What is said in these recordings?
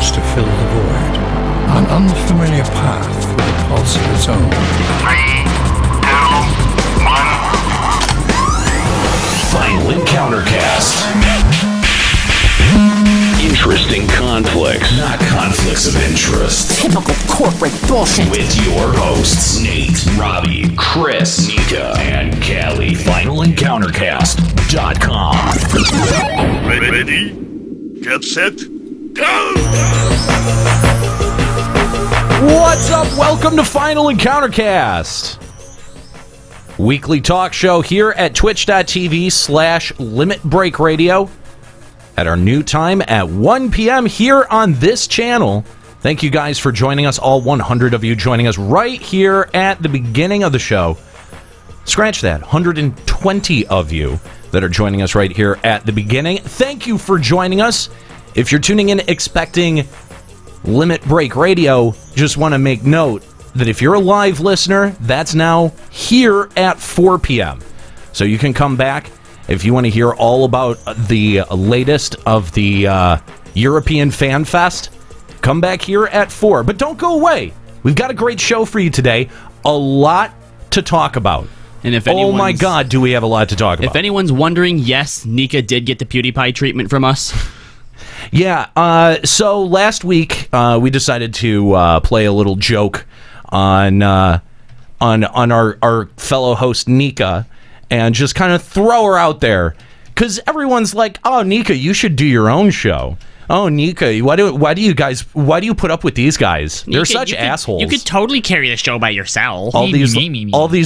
search to fill the void, an unfamiliar path with a pulse of its own. 3, 2, 1. Final Encountercast. Interesting conflicts, not conflicts of interest. Typical corporate bullshit. With your hosts, Nate, Robbie, Chris, Nika, and Callie. FinalEncounterCast.com. Ready? Get set? Go! What's up? Welcome to Final Encountercast. Weekly talk show here at twitch.tv/Limit Break Radio. At our new time at 1 p.m. here on this channel. Thank you guys for joining us, all 100 of you joining us right here at the beginning of the show. Scratch that, 120 of you that are joining us right here at the beginning. Thank you for joining us. If you're tuning in expecting Limit Break Radio, just want to make note that if you're a live listener, that's now here at 4 p.m. So you can come back. If you want to hear all about the latest of the European Fan Fest, come back here at 4. But don't go away. We've got a great show for you today. A lot to talk about. And if oh my God, do we have a lot to talk about. If anyone's wondering, yes, Nika did get the PewDiePie treatment from us. Yeah, so last week we decided to play a little joke on our fellow host Nika, and just kind of throw her out there, because everyone's like, "Oh, Nika, you should do your own show. Oh, Nika, why do you put up with these guys? They're Nika, such assholes. You could totally carry the show by yourself." All these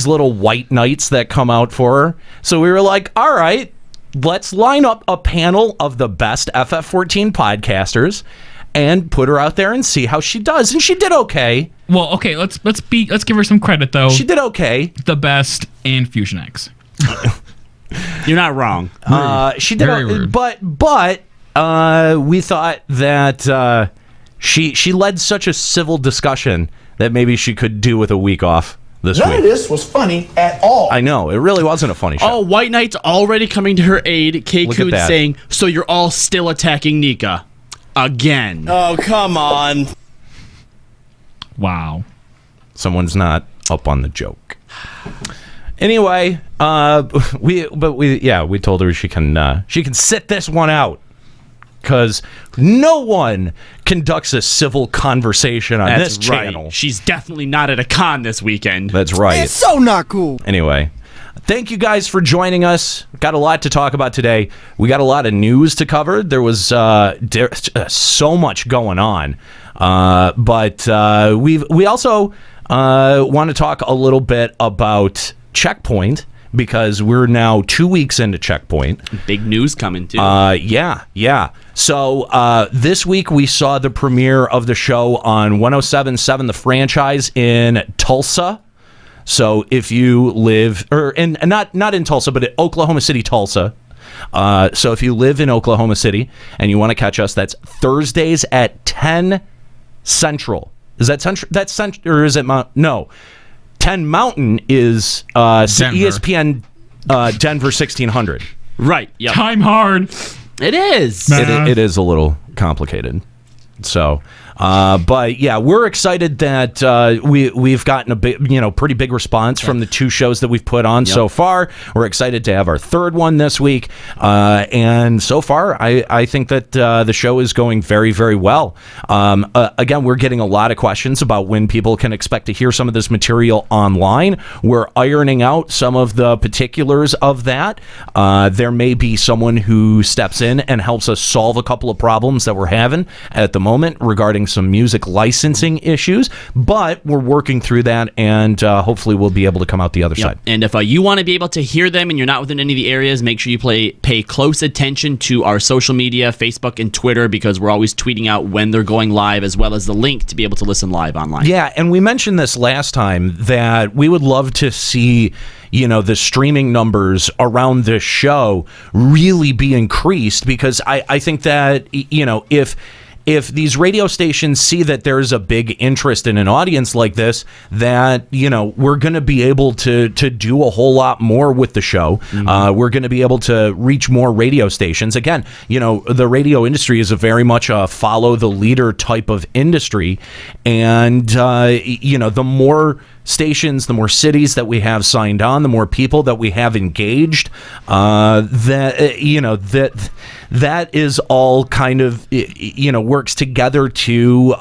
little white knights that come out for her. So we were like, all right, let's line up a panel of the best FF14 podcasters and put her out there and see how she does. And she did okay. Well, okay, let's give her some credit though. She did okay. The best and Fusion X. You're not wrong. She did, rude. but we thought that she led such a civil discusussion that maybe she could do with a week off this week. None of this was funny at all. I know, it really wasn't a funny show. Oh, White Knight's already coming to her aid. K-Coon saying, "So you're all still attacking Nika again?" Oh, come on. Wow. Someone's not up on the joke. Anyway, we told her she can sit this one out, because no one conducts a civil conversation on this channel. Right. She's definitely not at a con this weekend. That's right. It's so not cool. Anyway, thank you guys for joining us. Got a lot to talk about today. We got a lot of news to cover. There was so much going on, but we also want to talk a little bit about Checkpoint, because we're now 2 weeks into Checkpoint. Big news coming too. Yeah. So this week we saw the premiere of the show on 107.7 The Franchise in Tulsa. So if you live, not in Tulsa, but at Oklahoma City, Tulsa. So if you live in Oklahoma City and you want to catch us, that's Thursdays at 10 Central. Is that Central? That's Central, or is it No. 10 Mountain is ESPN Denver 1600. Right. Yep. Time hard. It is. It is a little complicated. So, but yeah, we're excited that we've gotten a pretty big response from the two shows that we've put on so far. We're excited to have our third one this week, and so far, I think that the show is going very, very well. Again, we're getting a lot of questions about when people can expect to hear some of this material online. We're ironing out some of the particulars of that. There may be someone who steps in and helps us solve a couple of problems that we're having at the moment regarding some music licensing issues, but we're working through that, and hopefully we'll be able to come out the other side. And if you want to be able to hear them and you're not within any of the areas, make sure you pay close attention to our social media, Facebook and Twitter, because we're always tweeting out when they're going live, as well as the link to be able to listen live online. Yeah, and we mentioned this last time that we would love to see the streaming numbers around this show really be increased, because I think that if if these radio stations see that there's a big interest in an audience like this, that, you know, we're going to be able to do a whole lot more with the show. We're going to be able to reach more radio stations. Again, you know, the radio industry is a very much a follow the leader type of industry. And, you know, the more stations, the more cities that we have signed on, the more people that we have engaged, that is all kind of, you know, works together to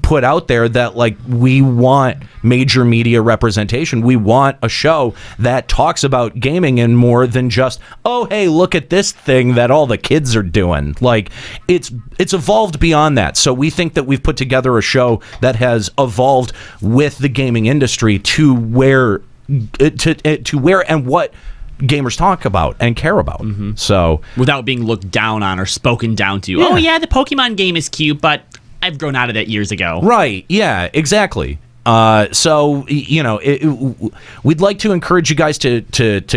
put out there that, like, we want major media representation. We want a show that talks about gaming and more than just, oh, hey, look at this thing that all the kids are doing. Like, it's evolved beyond that. So we think that we've put together a show that has evolved with the gaming industry to where and what gamers talk about and care about. So without being looked down on or spoken down to. Oh yeah, the Pokemon game is cute, but I've grown out of that years ago. Right. Yeah, exactly. So, you know, we'd like to encourage you guys to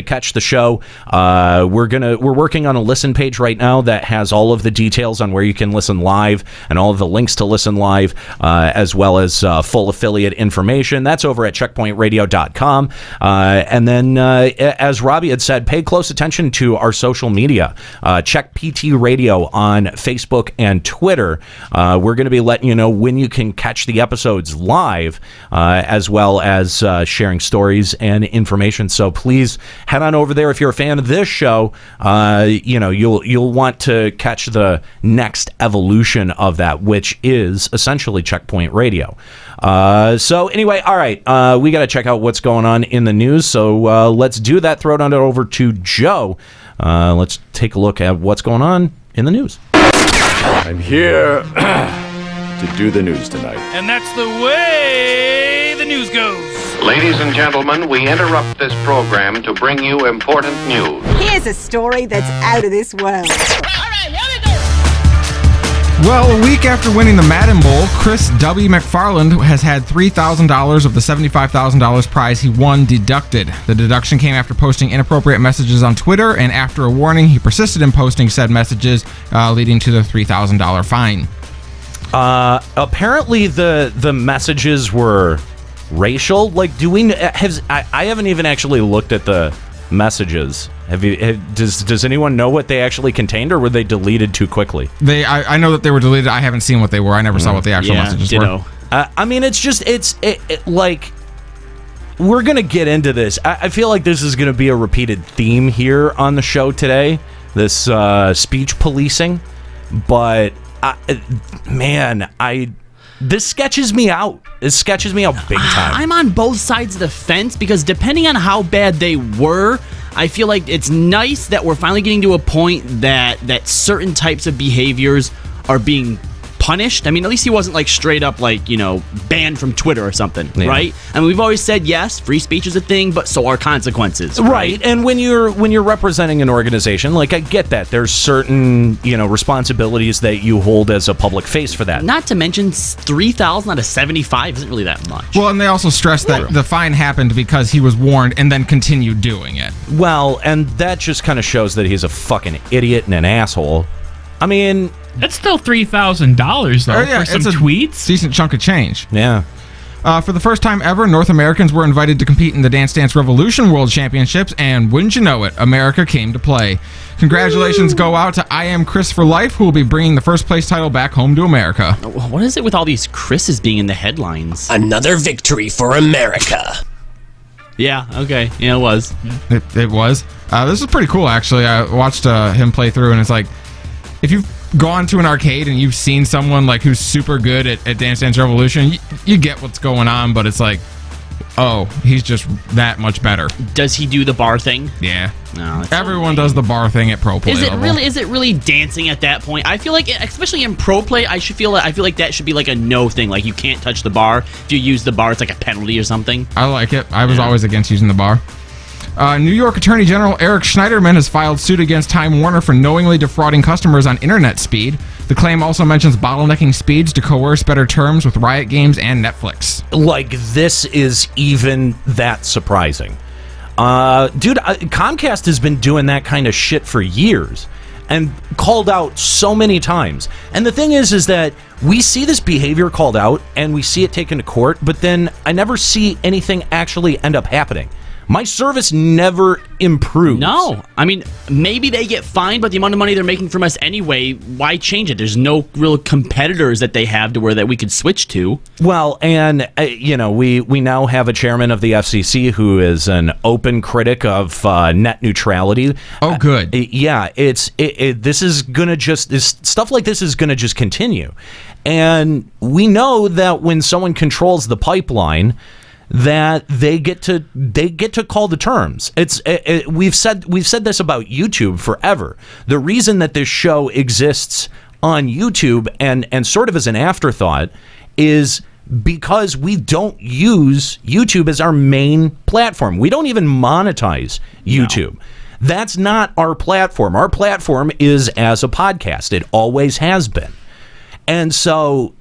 catch the show. We're working on a listen page right now that has all of the details on where you can listen live and all of the links to listen live, as well as full affiliate information. That's over at checkpointradio.com. And then, as Robbie had said, pay close attention to our social media. Check PT Radio on Facebook and Twitter. We're going to be letting you know when you can catch the episodes live, as well as sharing stories and information. So please head on over there if you're a fan of this show. You know, you'll want to catch the next evolution of that, which is essentially Checkpoint Radio. So anyway, all right, we got to check out what's going on in the news. So let's do that. Throw it on over to Joe. Let's take a look at what's going on in the news. I'm here to do the news tonight. And that's the way the news goes. Ladies and gentlemen, we interrupt this program to bring you important news. Here's a story that's out of this world. Well, a week after winning the Madden Bowl, Chris W. McFarland has had $3,000 of the $75,000 prize he won deducted. The deduction came after posting inappropriate messages on Twitter, and after a warning, he persisted in posting said messages, leading to the $3,000 fine. Apparently the messages were racial. Like, I haven't even actually looked at the messages. Does anyone know what they actually contained, or were they deleted too quickly? I know that they were deleted. I haven't seen what they were. I never saw what the actual messages were. I mean, it's just like, we're gonna get into this. I feel like this is gonna be a repeated theme here on the show today. This speech policing, but. This sketches me out. It sketches me out big time. I'm on both sides of the fence because depending on how bad they were, I feel like it's nice that we're finally getting to a point that certain types of behaviors are being punished. I mean, at least he wasn't like straight up like, you know, banned from Twitter or something, right? I mean, we've always said, yes, free speech is a thing, but so are consequences. Right. And when you're representing an organization, like, I get that there's certain, you know, responsibilities that you hold as a public face for that. Not to mention 3,000 out of 75 isn't really that much. Well, and they also stressed that the fine happened because he was warned and then continued doing it. Well, and that just kind of shows that he's a fucking idiot and an asshole. I mean, that's still $3,000 though for some tweets. Decent chunk of change. Yeah. For the first time ever, North Americans were invited to compete in the Dance Dance Revolution World Championships, and wouldn't you know it, America came to play. Congratulations go out to I Am Chris for Life, who will be bringing the first place title back home to America. What is it with all these Chris's being in the headlines? Another victory for America. Yeah, okay. Yeah, it was. It was. This is pretty cool, actually. I watched him play through, and it's like, if you've gone to an arcade and you've seen someone like who's super good at Dance Dance Revolution, you get what's going on, but it's like, oh, he's just that much better. Does he do the bar thing? Yeah. No, everyone does the bar thing at pro play. Is it really dancing at that point? I feel like, especially in pro play, I feel like that should be like a no thing. Like, you can't touch the bar. If you use the bar, it's like a penalty or something. I like it. I was always against using the bar. New York Attorney General Eric Schneiderman has filed suit against Time Warner for knowingly defrauding customers on internet speed. The claim also mentions bottlenecking speeds to coerce better terms with Riot Games and Netflix. Like, this is even that surprising. Dude, Comcast has been doing that kind of shit for years. and called out so many times. And the thing is that we see this behavior called out and we see it taken to court, but then I never see anything actually end up happening. My service never improves. No. I mean, maybe they get fined, but the amount of money they're making from us anyway, why change it? There's no real competitors that they have to where that we could switch to. Well, and, we now have a chairman of the FCC who is an open critic of net neutrality. Oh, good. This is going to just, stuff like this is going to just continue. And we know that when someone controls the pipeline, that they get to call the terms. We've said this about YouTube forever. The reason that this show exists on YouTube and sort of as an afterthought is because we don't use YouTube as our main platform. We don't even monetize YouTube. No. That's not our platform. Our platform is as a podcast. It always has been. And so,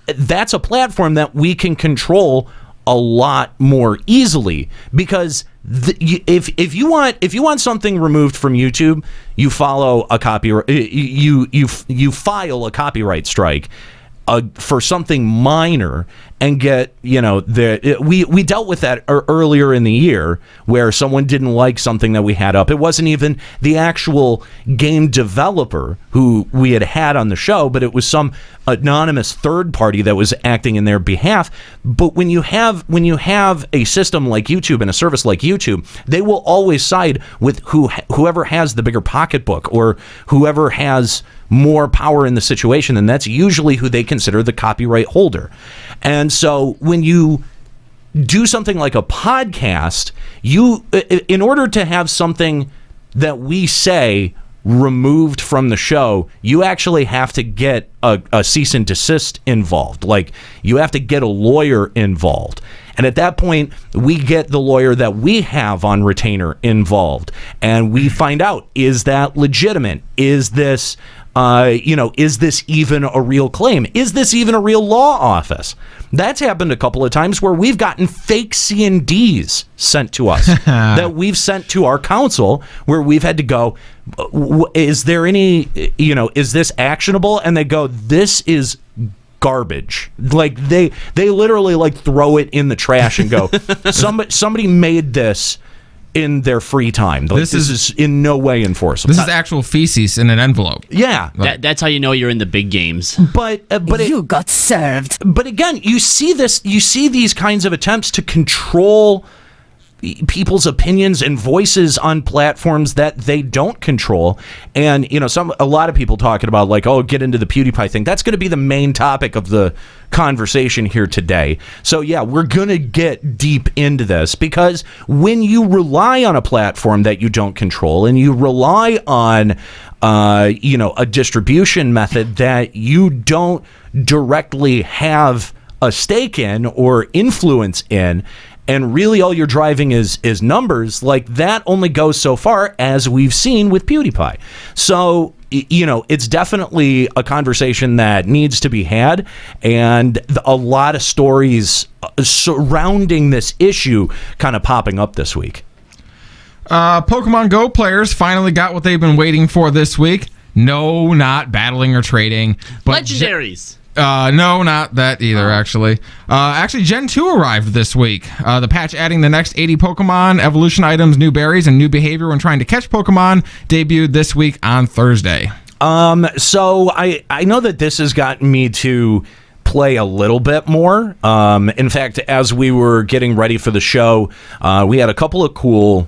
that's a platform that we can control a lot more easily, because if you want something removed from YouTube, you follow a copyright, you file a copyright strike for something minor, and get we dealt with that earlier in the year where someone didn't like something that we had up. It wasn't even the actual game developer who we had on the show, but it was some anonymous third party that was acting in their behalf. But when you have a system like YouTube and a service like YouTube, they will always side with whoever has the bigger pocketbook or whoever has more power in the situation, and that's usually who they consider the copyright holder. And so when you do something like a podcast, in order to have something that we say removed from the show, you actually have to get a cease and desist involved. Like, you have to get a lawyer involved. And at that point, we get the lawyer that we have on retainer involved. And we find out, is that legitimate? Is this is this even a real claim? Is this even a real law office? That's happened a couple of times where we've gotten fake C&Ds sent to us that we've sent to our counsel, where we've had to go, is there any, is this actionable? And they go, this is garbage. Like, they literally like throw it in the trash and go, somebody made this in their free time. Like, this is in no way enforceable. This is actual feces in an envelope. Yeah. That's how you know you're in the big games. But you got served. But again, you see these kinds of attempts to control people's opinions and voices on platforms that they don't control. And a lot of people talking about, like, oh, get into the PewDiePie thing. That's going to be the main topic of the conversation here today. So yeah, we're going to get deep into this, because when you rely on a platform that you don't control, and you rely on a distribution method that you don't directly have a stake in or influence in, and really all you're driving is numbers, like, that only goes so far, as we've seen with PewDiePie. So, it's definitely a conversation that needs to be had, and a lot of stories surrounding this issue kind of popping up this week. Pokemon Go players finally got what they've been waiting for this week. No, not battling or trading, but legendaries. No, not that either, actually. Actually, Gen 2 arrived this week. The patch adding the next 80 Pokemon, evolution items, new berries, and new behavior when trying to catch Pokemon debuted this week on Thursday. So I know that this has gotten me to play a little bit more. In fact, as we were getting ready for the show, we had a couple of cool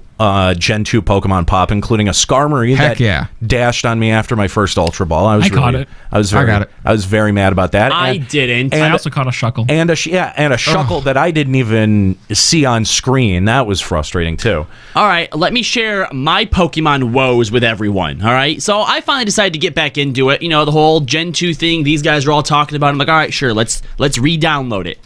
Gen 2 Pokemon pop, including a Skarmory that dashed on me after my first Ultra Ball. I caught it. I was very mad about that. I didn't. I also caught a Shuckle. And a Shuckle that I didn't even see on screen. That was frustrating too. All right, let me share my Pokemon woes with everyone. All right, so I finally decided to get back into it. The whole Gen 2 thing. These guys are all talking about it. I'm like, all right, sure, let's re-download it.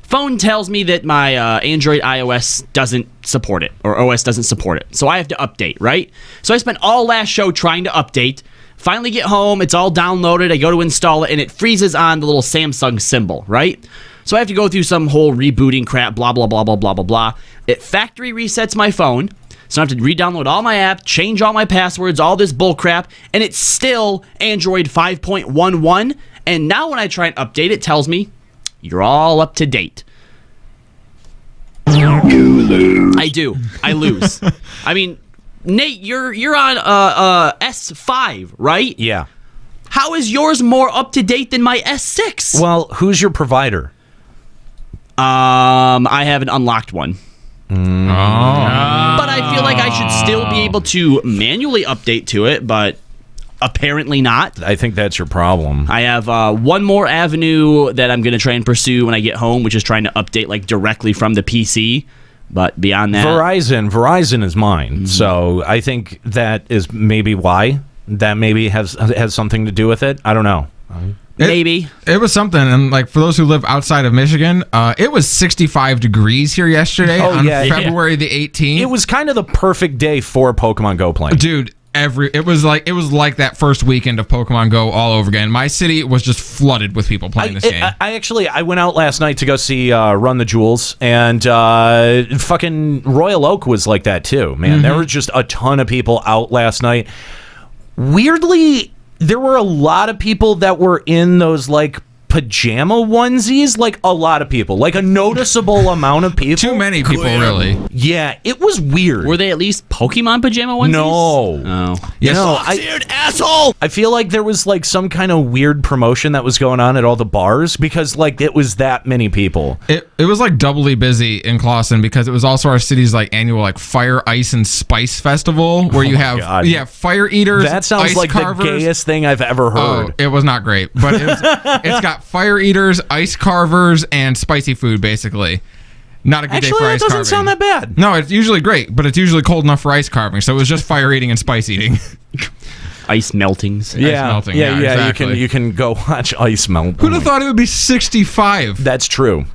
Phone tells me that my Android iOS doesn't support it, or OS doesn't support it. So I have to update, right? So I spent all last show trying to update. Finally get home, it's all downloaded. I go to install it, and it freezes on the little Samsung symbol, right? So I have to go through some whole rebooting crap, blah, blah, blah, blah, blah, blah, blah. It factory resets my phone. So I have to re-download all my app, change all my passwords, all this bull crap, and it's still Android 5.11. And now when I try and update, it tells me you're all up to date. You lose. I do. I lose. I mean, Nate, you're on S5, right? Yeah. How is yours more up to date than my S6? Well, who's your provider? I have an unlocked one. But I feel like I should still be able to manually update to it, but apparently not. I think that's your problem. I have one more avenue that I'm going to try and pursue when I get home, which is trying to update like directly from the PC. But beyond that, Verizon is mine. So I think that is maybe why. That maybe has something to do with it. I don't know. Maybe. It was something, and like for those who live outside of Michigan, it was 65 degrees here yesterday on February the 18th. It was kind of the perfect day for Pokemon Go playing. Dude, it was like that first weekend of Pokemon Go all over again. My city was just flooded with people playing this game. I went out last night to go see Run the Jewels, and fucking Royal Oak was like that too, man. There were just a ton of people out last night. Weirdly, there were a lot of people that were in those like pajama onesies, like a lot of people, like a noticeable amount of people. Too many people, really. Yeah, it was weird. Were they at least Pokemon pajama onesies? No. Oh. Yes. No, Weird asshole. I feel like there was like some kind of weird promotion that was going on at all the bars because like it was that many people. It was like doubly busy in Clawson because it was also our city's like annual like Fire, Ice, and Spice Festival where you have fire eaters. That sounds ice like carvers. the gayest thing I've ever heard. Oh, it was not great, but it's got fire eaters, ice carvers, and spicy food basically. Not a good day for ice carving. Actually, that doesn't sound that bad. No, it's usually great, but it's usually cold enough for ice carving. So it was just fire eating and spice eating. Ice meltings. Yeah, Ice melting, exactly. You can go watch ice melt. Who'd have thought it would be 65? That's true.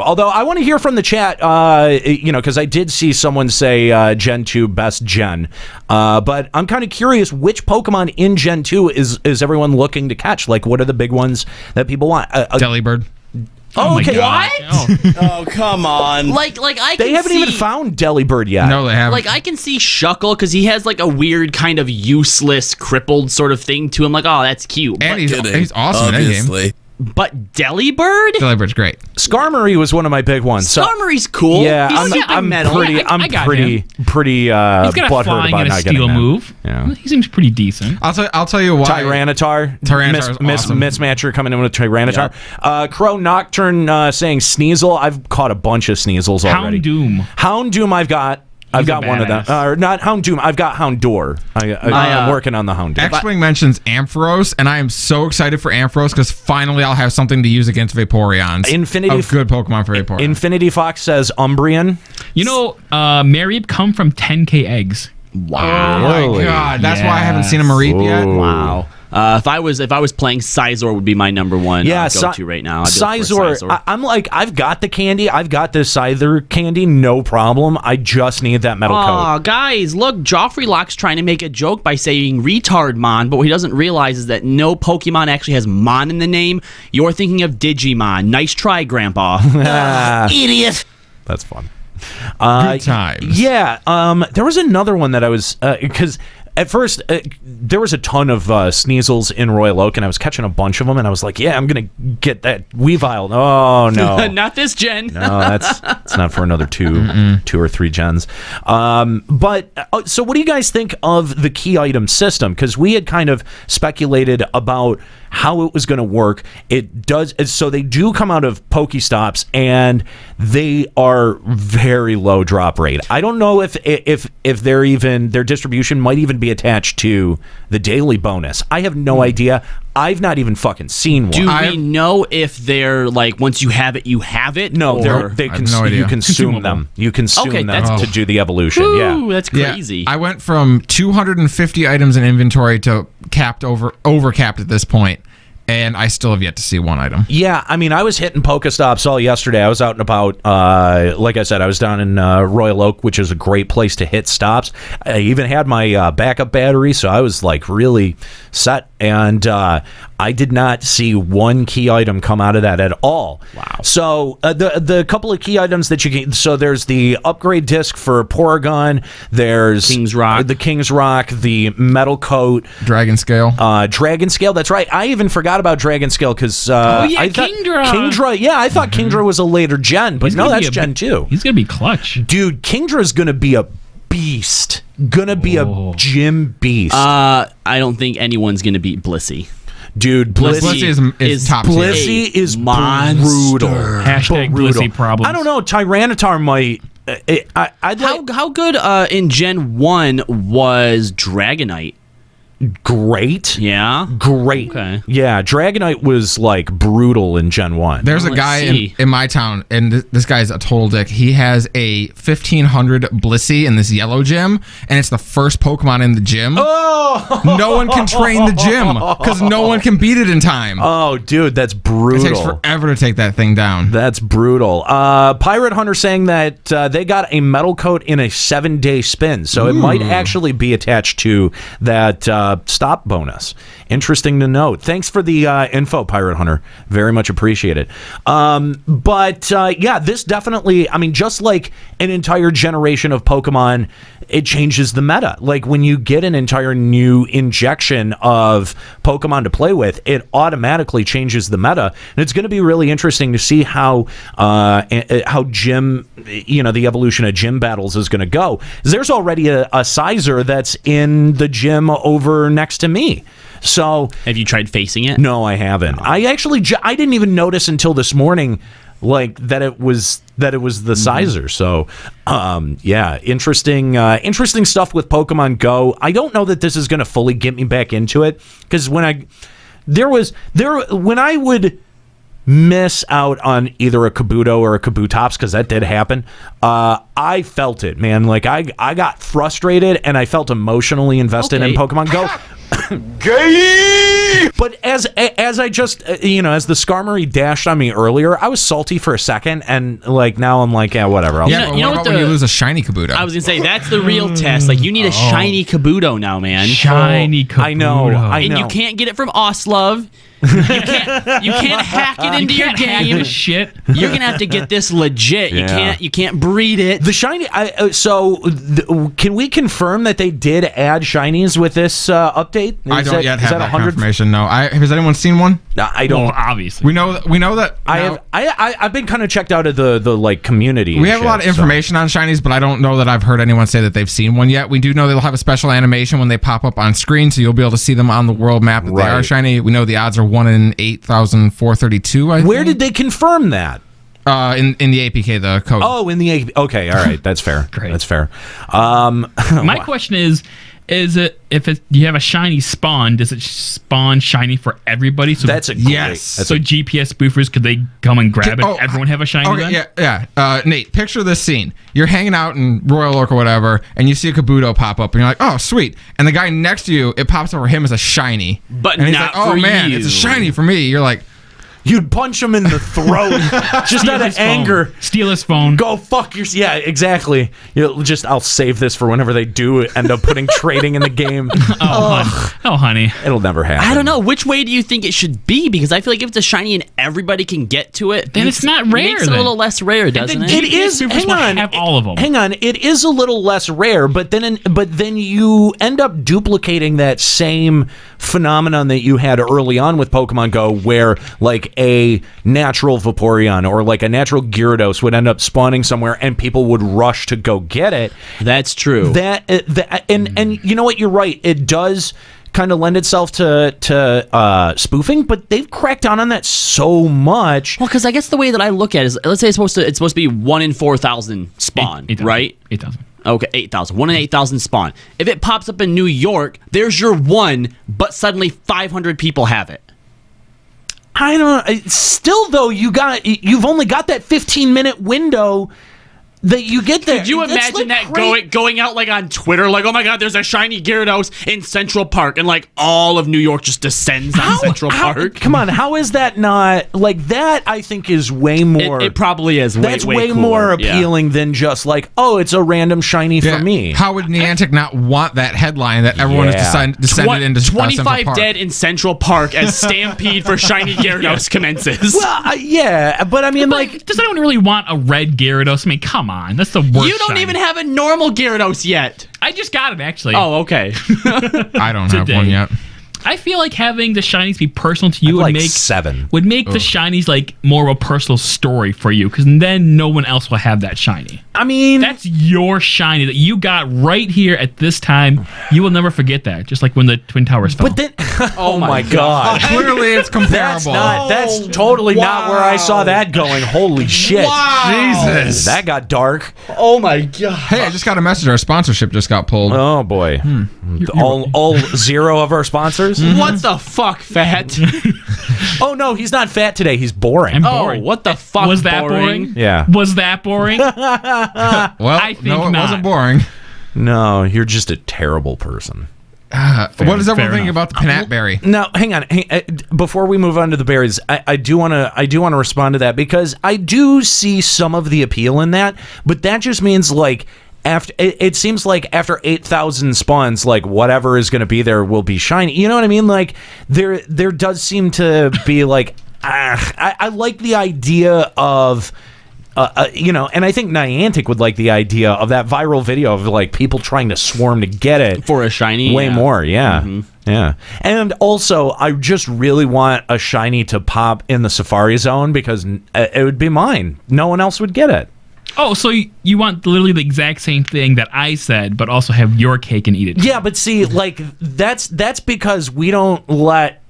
Although I want to hear from the chat, because I did see someone say Gen 2 best gen. But I'm kind of curious which Pokemon in Gen 2 is everyone looking to catch? Like, what are the big ones that people want? Delibird. Oh, okay. God. What? Oh, come on. Like I can They haven't even found Delibird yet. No, they haven't. Like I can see Shuckle because he has like a weird kind of useless, crippled sort of thing to him. Like, oh, that's cute. And But he's awesome in that game. But Delibird? Delibird's great. Skarmory was one of my big ones. Skarmory's cool. Yeah, He's I'm metal. pretty I got pretty He's got a butthurt flying about and a not getting steel that. move. Yeah. He seems pretty decent. I'll tell you why. Tyranitar is awesome. Mismatcher coming in with Tyranitar. Crow Nocturne saying Sneasel. I've caught a bunch of Sneasels already. Houndoom I've got. I've got one of them. Not Houndoom. I've got Houndour. I'm working on the Houndour. X-Wing mentions Ampharos, and I am so excited for Ampharos because finally I'll have something to use against Vaporeons. A good Pokemon for Vaporeon. Infinity Fox says Umbreon. You know, Mareep come from 10k eggs. Wow. Oh my God. That's why I haven't seen a Mareep yet. Wow. If I was playing Sizor would be my number one go-to right now. Sizor. I'm like, I've got the candy. I've got the Scyther candy. No problem. I just need that metal coat. Oh, guys, look, Joffrey Locke's trying to make a joke by saying Retardmon, but what he doesn't realize is that no Pokemon actually has Mon in the name. You're thinking of Digimon. Nice try, Grandpa. Idiot. That's fun. Good times. Yeah. There was another one that I was because at first there was a ton of Sneasels in Royal Oak, and I was catching a bunch of them, and I was like, yeah, I'm gonna get that Weavile. Oh no, not this gen. No, that's not for another two or three gens. But so what do you guys think of the key item system? Because we had kind of speculated about how it was going to work. It does. So they do come out of Pokestops, and they are very low drop rate. I don't know if they're even, their distribution might even be attached to the daily bonus. I have no idea. I've not even fucking seen one. Do we know if they're like, once you have it, you have it? No, you consume them. You consume them to do the evolution. Ooh, that's crazy. Yeah, I went from 250 items in inventory to overcapped at this point, and I still have yet to see one item. Yeah, I mean, I was hitting Pokestops all yesterday. I was out and about. Like I said, I was down in Royal Oak, which is a great place to hit stops. I even had my backup battery, so I was like really set. And I I did not see one key item come out of that at all. Wow. So the couple of key items that you can, so there's the upgrade disc for Porygon, there's King's Rock, the metal coat, Dragon Scale. Dragon Scale, that's right. I even forgot about Dragon Scale because Kingdra. Kingdra, yeah, I thought Kingdra was a later gen, but no, that's Gen 2. He's gonna be clutch, dude. Kingdra's gonna be a beast, a gym beast. I don't think anyone's gonna beat Blissey. Dude, Blissey is top tier. Blissey is monster. Brutal. Hashtag Blissey problems. I don't know. Tyranitar might. How good in Gen 1 was Dragonite? Great. Yeah? Great. Okay. Yeah, Dragonite was like brutal in Gen 1. There's a guy in my town, and this guy's a total dick. He has a 1500 Blissey in this yellow gym, and it's the first Pokemon in the gym. Oh! No one can train the gym because no one can beat it in time. Oh, dude, that's brutal. It takes forever to take that thing down. That's brutal. Pirate Hunter saying that they got a metal coat in a 7-day spin, so it might actually be attached to that stop bonus. Interesting to note. Thanks for the info, Pirate Hunter. Very much appreciated. But this definitely, I mean, just like an entire generation of Pokemon, it changes the meta. Like when you get an entire new injection of Pokemon to play with, it automatically changes the meta. And it's going to be really interesting to see how gym, the evolution of gym battles is going to go. There's already a Sizer that's in the gym over next to me. So have you tried facing it? No, I haven't. I actually I didn't even notice until this morning, like that it was the Sizer. So interesting stuff with Pokemon Go. I don't know that this is going to fully get me back into it, because when I would miss out on either a Kabuto or a Kabutops, because that did happen, I felt it, man. Like I got frustrated and I felt emotionally invested in Pokemon Go. Gay! But as I just as the Skarmory dashed on me earlier, I was salty for a second, and like now I'm like, yeah, whatever. What about when you lose a shiny Kabuto? I was gonna say that's the real test. Like you need a shiny Kabuto now, man. Shiny Kabuto. I know. And you can't get it from Oslove. You can't hack it into your game. Shit. You're gonna have to get this legit. Yeah. You can't breed it. The shiny. Can we confirm that they did add shinies with this update? I don't yet have that confirmation. No. Has anyone seen one? I don't. Well, obviously, we know that. I've been kind of checked out of the like community. We have a lot of information on shinies, but I don't know that I've heard anyone say that they've seen one yet. We do know they'll have a special animation when they pop up on screen, so you'll be able to see them on the world map that they are shiny. We know the odds are 1 in 8,432. I think. Where did they confirm that? In the APK, the code. Oh, in the APK. Okay, all right, that's fair. Great. That's fair. My question is it if you have a shiny spawn, does it spawn shiny for everybody? So that's a yes. So GPS spoofers, could they come and grab it? Everyone have a shiny? Okay, yeah. Nate, picture this scene. You're hanging out in Royal Oak or whatever, and you see a Kabuto pop up, and you're like, oh, sweet. And the guy next to you, it pops up for him as a shiny. But and he's not like, oh, for man, you. it's a shiny for me. You're like, you'd punch him in the throat just out of anger. Steal his phone. Go fuck your. Yeah, exactly. I'll save this for whenever they do end up putting trading in the game. Honey. It'll never happen. I don't know. Which way do you think it should be? Because I feel like if it's a shiny and everybody can get to it, then it's not rare. Makes it a little less rare, doesn't it? It is. Hang on. Have all of them. Hang on. It is a little less rare, but then you end up duplicating that same phenomenon that you had early on with Pokemon Go, where like a natural Vaporeon or like a natural Gyarados would end up spawning somewhere and people would rush to go get it. That's true. And you know what? You're right. It does kind of lend itself to spoofing, but they've cracked down on that so much. Well, because I guess the way that I look at it is, let's say it's supposed to be 1 in 4,000 spawn, 8,000. right? 8,000. Okay, 8,000. 1 in 8,000 spawn. If it pops up in New York, there's your one, but suddenly 500 people have it. I don't. Still, though, you've only got that 15-minute window that you get there. Could you imagine that going out like on Twitter, like, oh my God, there's a shiny Gyarados in Central Park, and like all of New York just descends on Central Park? Come on, how is that not like that? I think is way more. It probably is. That's way cooler. more appealing than just like, oh, it's a random shiny for me. How would Niantic not want that headline that everyone has descended into 25 Central Park? dead in Central Park as stampede for shiny Gyarados commences. Well, yeah, but I mean, like, does anyone really want a red Gyarados? I mean, come on, that's the worst. You don't even have a normal Gyarados yet. I just got it, actually. Oh, okay. I don't have one yet. I feel like having the shinies be personal to you would make 7. Would make the shinies like more of a personal story for you, because then no one else will have that shiny. I mean, that's your shiny that you got right here at this time. You will never forget that. Just like when the Twin Towers fell. But then, oh my God! Clearly, it's comparable. That's totally not where I saw that going. Holy shit! Wow. Jesus, that got dark. Oh my God! Hey, I just got a message. Our sponsorship just got pulled. Oh boy! All 0 of our sponsors. What the fuck, Fat? Oh no, he's not fat today. He's boring. I'm boring. Oh, what the fuck? Was that boring? Yeah. Was that boring? Well, I think no, it not. wasn't boring. No, you're just a terrible person. What does everyone think about the Pinat Berry? Now, hang on. Before we move on to the berries, I do want to respond to that, because I do see some of the appeal in that, but that just means like after it seems like after 8,000 spawns, like whatever is going to be there will be shiny. You know what I mean? Like there does seem to be like I like the idea of. And I think Niantic would like the idea of that viral video of like people trying to swarm to get it for a shiny. Way more, yeah. Yeah. And also, I just really want a shiny to pop in the Safari Zone, because it would be mine. No one else would get it. Oh, so you want literally the exact same thing that I said, but also have your cake and eat it. Yeah, but see, like that's because we don't let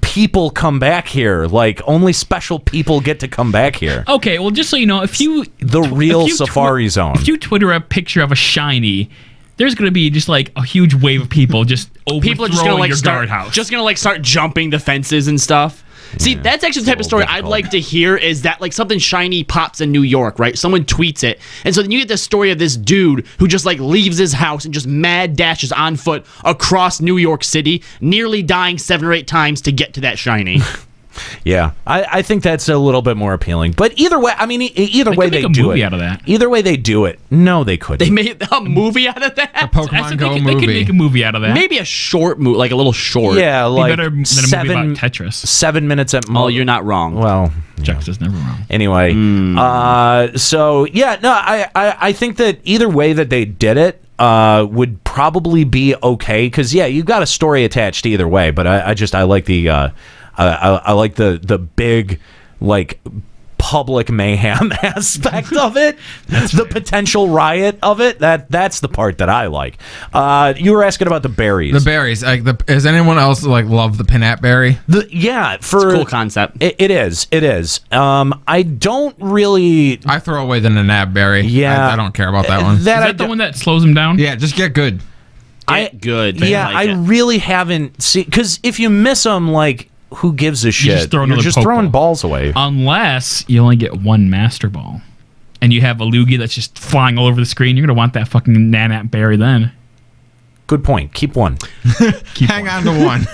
people come back here. Like only special people get to come back here. Okay, well, just so you know, the real Safari Zone. If you Twitter a picture of a shiny, there's going to be just like a huge wave of people just overthrowing people are just gonna, like, your start, guardhouse. Just gonna like start jumping the fences and stuff. See, that's actually the type of story I'd like to hear, is that like something shiny pops in New York, right? Someone tweets it, and so then you get this story of this dude who just like leaves his house and just mad dashes on foot across New York City, nearly dying 7 or 8 times to get to that shiny. Yeah, I think that's a little bit more appealing. But either way, I mean, either way they do it. Out of that. Either way they do it. No, they couldn't. They made a movie out of that. A Pokemon Go movie. They could make a movie out of that. Maybe a short movie, like a little short. Yeah, like better than a movie about Tetris. 7 minutes at most. Oh, you're not wrong. Well, Jax is never wrong. Anyway, so yeah, no, I think that either way that they did it would probably be okay, because yeah, you got a story attached either way. But I like the I like the big like public mayhem aspect of it. The potential riot of it. That's the part that I like. You were asking about the berries. The berries. Like does anyone else like love the Pinat Berry? It's a cool concept. It is. I don't really. I throw away the Nanab Berry. Yeah, I don't care about that one. Is that the one that slows them down? Yeah, just get good. Good. Yeah, I really haven't seen, because if you miss them, like, who gives a shit? You're just throwing balls away. Unless you only get one Master Ball, and you have a Lugia that's just flying all over the screen. You're gonna want that fucking Nanap Berry then. Good point. Keep one. Hang on to one.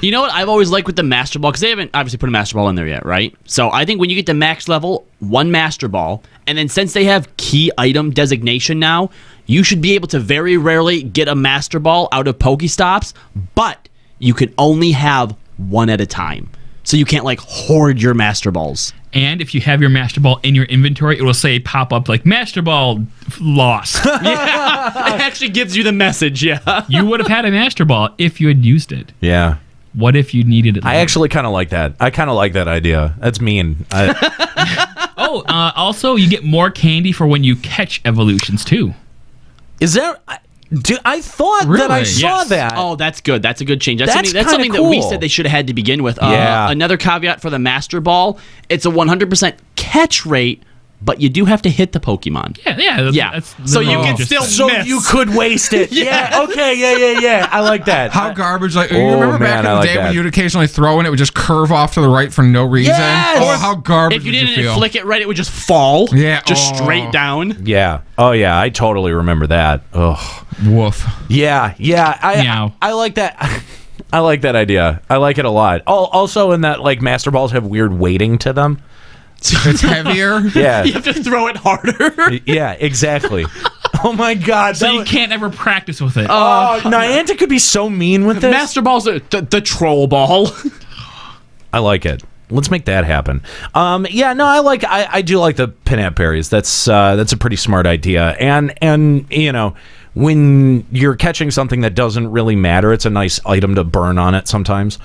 You know what I've always liked with the Master Ball, because they haven't obviously put a Master Ball in there yet, right? So I think when you get to max level, one Master Ball, and then since they have key item designation now, you should be able to very rarely get a Master Ball out of Pokestops, but you can only have one at a time. So you can't like hoard your Master Balls. And if you have your Master Ball in your inventory, it will say pop up like Master Ball lost. Yeah, it actually gives you the message. Yeah, you would have had a Master Ball if you had used it. Yeah. What if you needed it? I actually kind of like that. I kind of like that idea. That's mean. Also, you get more candy for when you catch evolutions too. Is there? I thought that I saw that. Oh, that's good. That's a good change. That's That's something cool. that we said they should have had to begin with. Yeah. Another caveat for the Master Ball: it's a 100% catch rate, but you do have to hit the Pokemon. Yeah. That's so you can just- still So miss. you could waste it. Yeah. Okay. Yeah. I like that. How garbage! Like you Oh, remember back man, in I the like day when that. you'd occasionally throw and it would just curve off to the right for no reason. Yes! Oh, how garbage If you would didn't feel? flick it right, it would just fall. Yeah, just straight down. Yeah. Oh yeah. I totally remember that. Ugh. Woof. Yeah. Meow. I like that. I like that idea. I like it a lot. Also, in that like Master Balls have weird weighting to them. It's heavier. Yeah. You have to throw it harder. Yeah. Exactly. Oh my God. So you can't ever practice with it. Oh, Niantic could be so mean with this. Master Ball's the troll ball. I like it. Let's make that happen. I do like the Pinap berries. That's a pretty smart idea. And you know, when you're catching something that doesn't really matter, it's a nice item to burn on it sometimes.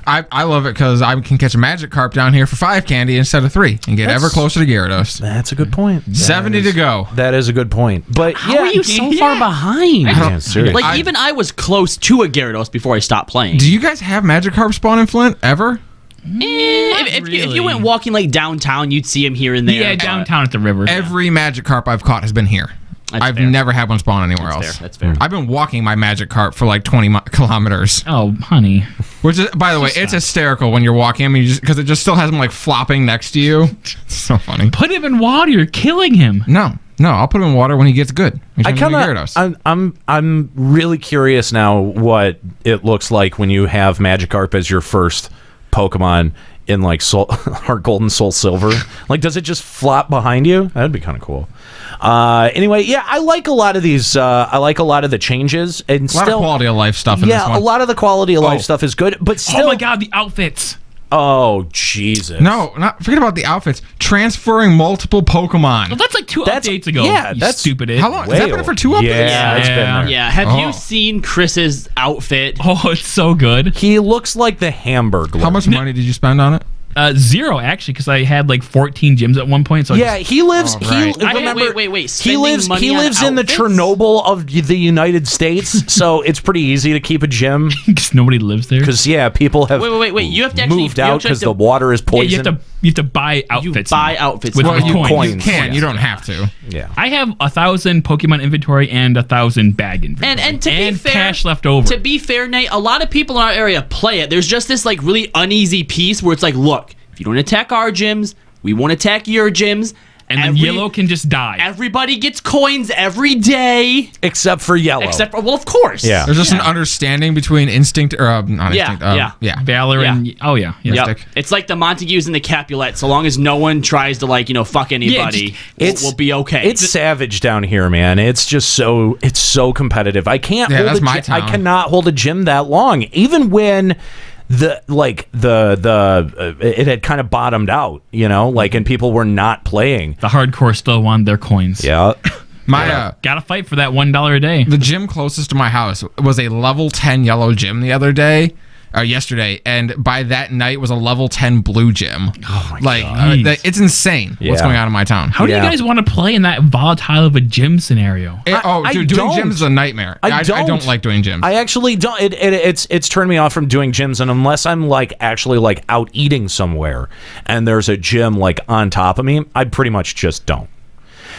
I love it because I can catch a Magikarp down here for 5 candy instead of 3 and get ever closer to Gyarados. That's a good point. 70 to go. That is a good point. But How are you so far behind? Yeah, seriously. Like even I was close to a Gyarados before I stopped playing. Do you guys have Magikarp spawn in Flint ever? If you went walking like downtown, you'd see him here and there. Yeah, downtown at the river. Every Magikarp I've caught has been here. I've never had one spawn anywhere else. That's fair. I've been walking my Magikarp for like 20 kilometers. Oh, honey. Which is, by the way, it's hysterical when you're walking him because it just still has him like flopping next to you. It's so funny. Put him in water. You're killing him. No, I'll put him in water when he gets good. I'm really curious now what it looks like when you have Magikarp as your first Pokemon in like Heart Gold and Soul Silver. Like, does it just flop behind you? That'd be kind of cool. Anyway, yeah, I like a lot of these. I like a lot of the changes and a lot of quality of life stuff in this one. a lot of the quality of life stuff is good, but still. Oh my God, the outfits. Oh Jesus! No, forget about the outfits. Transferring multiple Pokemon. Well, that's like 2 updates ago. Yeah, you that's stupid. How long? Has that been for 2 updates? Yeah, it's been there. Yeah. Have you seen Chris's outfit? Oh, it's so good. He looks like the Hamburglar. How much money did you spend on it? 0 actually, because I had like 14 gyms at one point. So yeah, he lives. right. Wait. He lives in the Chernobyl of the United States, so it's pretty easy to keep a gym. Because nobody lives there. Because people have wait. You have to actually moved out because the water is poison. Yeah, you have to buy outfits. You buy outfits with now. coins. You can. You don't have to. Yeah. I have 1,000 Pokemon inventory and 1,000 bag inventory. And to be fair, cash left over. To be fair, Nate, a lot of people in our area play it. There's just this like really uneasy piece where it's like, look, if you don't attack our gyms, we won't attack your gyms. And then Yellow can just die. Everybody gets coins every day. Except for Yellow. Well, of course. Yeah. There's just an understanding between Instinct, or not Instinct. Valor and... Oh, yeah. Yep. It's like the Montagues and the Capulets. So long as no one tries to, fuck anybody, we'll be okay. It's savage down here, man. It's just so competitive. I can't that's my town. I cannot hold a gym that long. Even when... it had kind of bottomed out, and people were not playing. The hardcore still wanted their coins. Yeah. Gotta fight for that $1 a day. The gym closest to my house was a level 10 yellow gym yesterday, and by that night was a level 10 blue gym. Oh my God. It's insane what's going on in my town. How do you guys want to play in that volatile of a gym scenario? Doing gyms is a nightmare. I don't like doing gyms. I actually don't. It's turned me off from doing gyms, and unless I'm actually out eating somewhere and there's a gym on top of me, I pretty much just don't.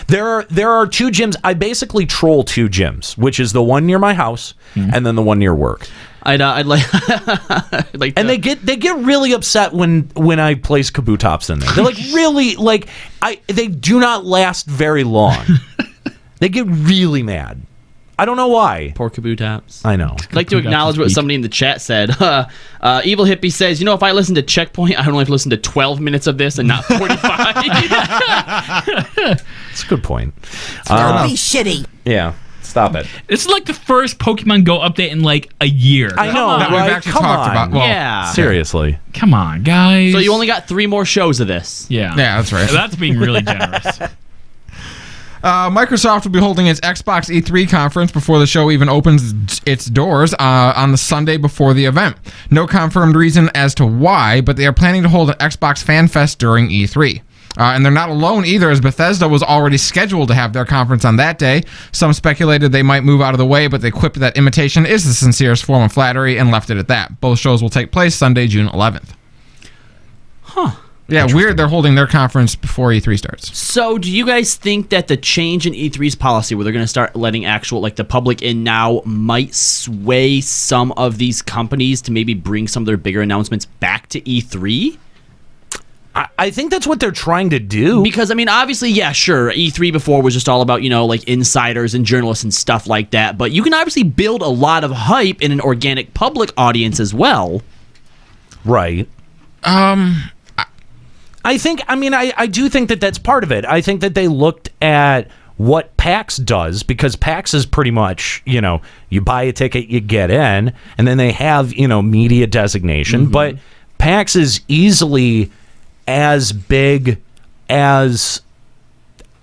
There are 2 gyms. I basically troll 2 gyms, which is the one near my house and then the one near work. I'd like and they get really upset when I place Kabutops in there. They're really they do not last very long. They get really mad. I don't know why. Poor Kabutops. I know. I'd like to acknowledge what somebody in the chat said. Evil Hippie says, if I listen to Checkpoint, I only have to listen to 12 minutes of this and not 45. That's a good point. Don't be shitty. Yeah. Stop it. This is like the first Pokemon Go update in a year. I know, that right? we've actually talked about. Well, yeah. Seriously. Come on, guys. So you only got 3 more shows of this. Yeah. Yeah, that's right. That's being really generous. Microsoft will be holding its Xbox E3 conference before the show even opens its doors on the Sunday before the event. No confirmed reason as to why, but they are planning to hold an Xbox Fan Fest during E3. And they're not alone either, as Bethesda was already scheduled to have their conference on that day. Some speculated they might move out of the way, but they quipped that imitation is the sincerest form of flattery and left it at that. Both shows will take place Sunday, June 11th. Huh. Yeah, weird. They're holding their conference before E3 starts. So, do you guys think that the change in E3's policy, where they're going to start letting actual, like, the public in now, might sway some of these companies to maybe bring some of their bigger announcements back to E3? I think that's what they're trying to do. Because, I mean, obviously, yeah, sure, E3 before was just all about, you know, like, insiders and journalists and stuff like that. But you can obviously build a lot of hype in an organic public audience as well. Right. I think, I mean, I do think that that's part of it. I think that they looked at what PAX does, because PAX is pretty much, you know, you buy a ticket, you get in, and then they have, you know, media designation. But PAX is easily as big, as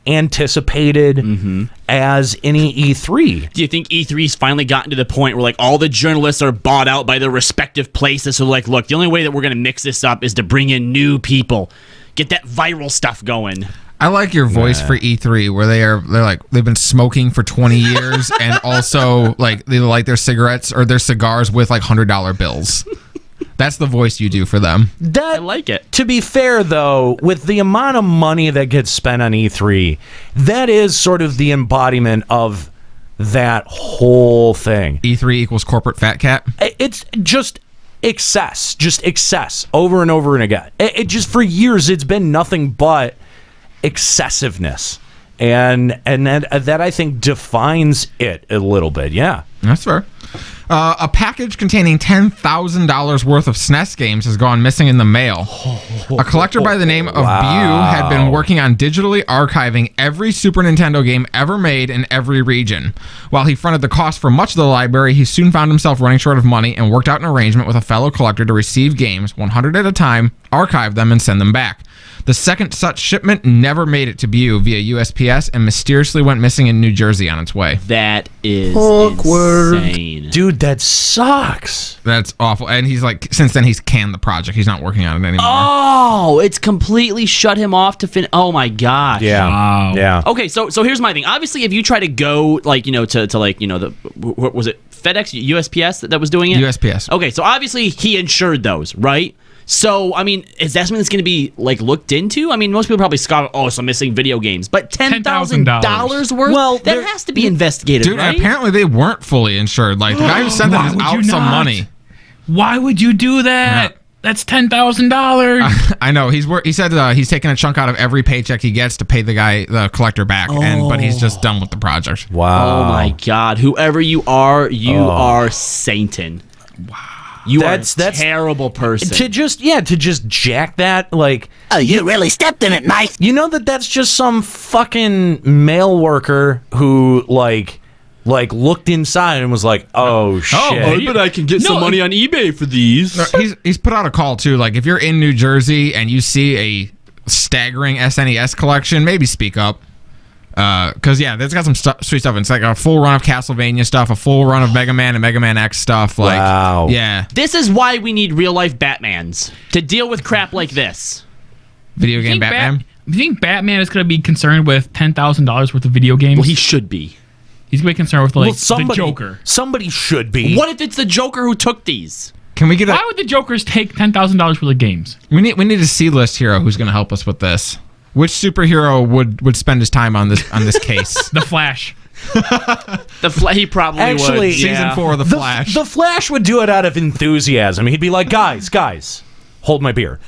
anticipated as any E3. Do you think E3's finally gotten to the point where, like, all the journalists are bought out by their respective places? So, like, look, the only way that we're going to mix this up is to bring in new people, get that viral stuff going. I like your voice for E3, where they're like, they've been smoking for 20 years, and also, like, they light their cigarettes or their cigars with, like, $100 bills. That's the voice you do for them. I like it. To be fair, though, with the amount of money that gets spent on E3, that is sort of the embodiment of that whole thing. E3 equals corporate fat cat? It's just excess, over and over and again. It just, for years, it's been nothing but excessiveness. And that I think defines it a little bit, yeah. That's fair. A package containing $10,000 worth of SNES games has gone missing in the mail. A collector by the name of Bew had been working on digitally archiving every Super Nintendo game ever made in every region. While he fronted the cost for much of the library, he soon found himself running short of money and worked out an arrangement with a fellow collector to receive games, 100 at a time, archive them, and send them back. The second such shipment never made it to Bew via USPS and mysteriously went missing in New Jersey on its way. That is awkward. Insane. Dude, that sucks. That's awful. And he's like, since then, he's canned the project. He's not working on it anymore. Oh, it's completely shut him off to finish. Oh my gosh. Yeah. Wow. Yeah. Okay, so here's my thing. Obviously, if you try to go, like, you know, to like, you know, what was it? FedEx, USPS that was doing it? USPS. Okay, so obviously he insured those, right? So, I mean, is that something that's going to be, like, looked into? I mean, most people probably scoff, oh, some missing video games. But $10,000 worth? Well, that has to be investigated, dude, right? Apparently they weren't fully insured. Like, the guy who sent them is out some money. Why would you do that? Yeah. That's $10,000. I know. He said he's taking a chunk out of every paycheck he gets to pay the collector back, but he's just done with the project. Wow. Oh, my God. Whoever you are Satan. Wow. That's a terrible person. To just jack that, like... Oh, you really stepped in it, Mike. You know that's just some fucking mail worker who, like looked inside and was like, oh, shit. I bet I can get some money on eBay for these. He's put out a call, too. Like, if you're in New Jersey and you see a staggering SNES collection, maybe speak up. Because, yeah, there's got some sweet stuff. It's like a full run of Castlevania stuff, a full run of Mega Man and Mega Man X stuff. Like, wow. Yeah. This is why we need real-life Batmans, to deal with crap like this. Video game Batman? You think Batman is going to be concerned with $10,000 worth of video games? Well, he should be. He's going to be concerned with, like, the Joker. Somebody should be. What if it's the Joker who took these? Can we get Why would the Jokers take $10,000 worth of games? We need a C-list hero who's going to help us with this. Which superhero would spend his time on this case? The Flash. He probably Actually, would. Season 4 of The Flash. The Flash would do it out of enthusiasm. He'd be like, guys, hold my beer.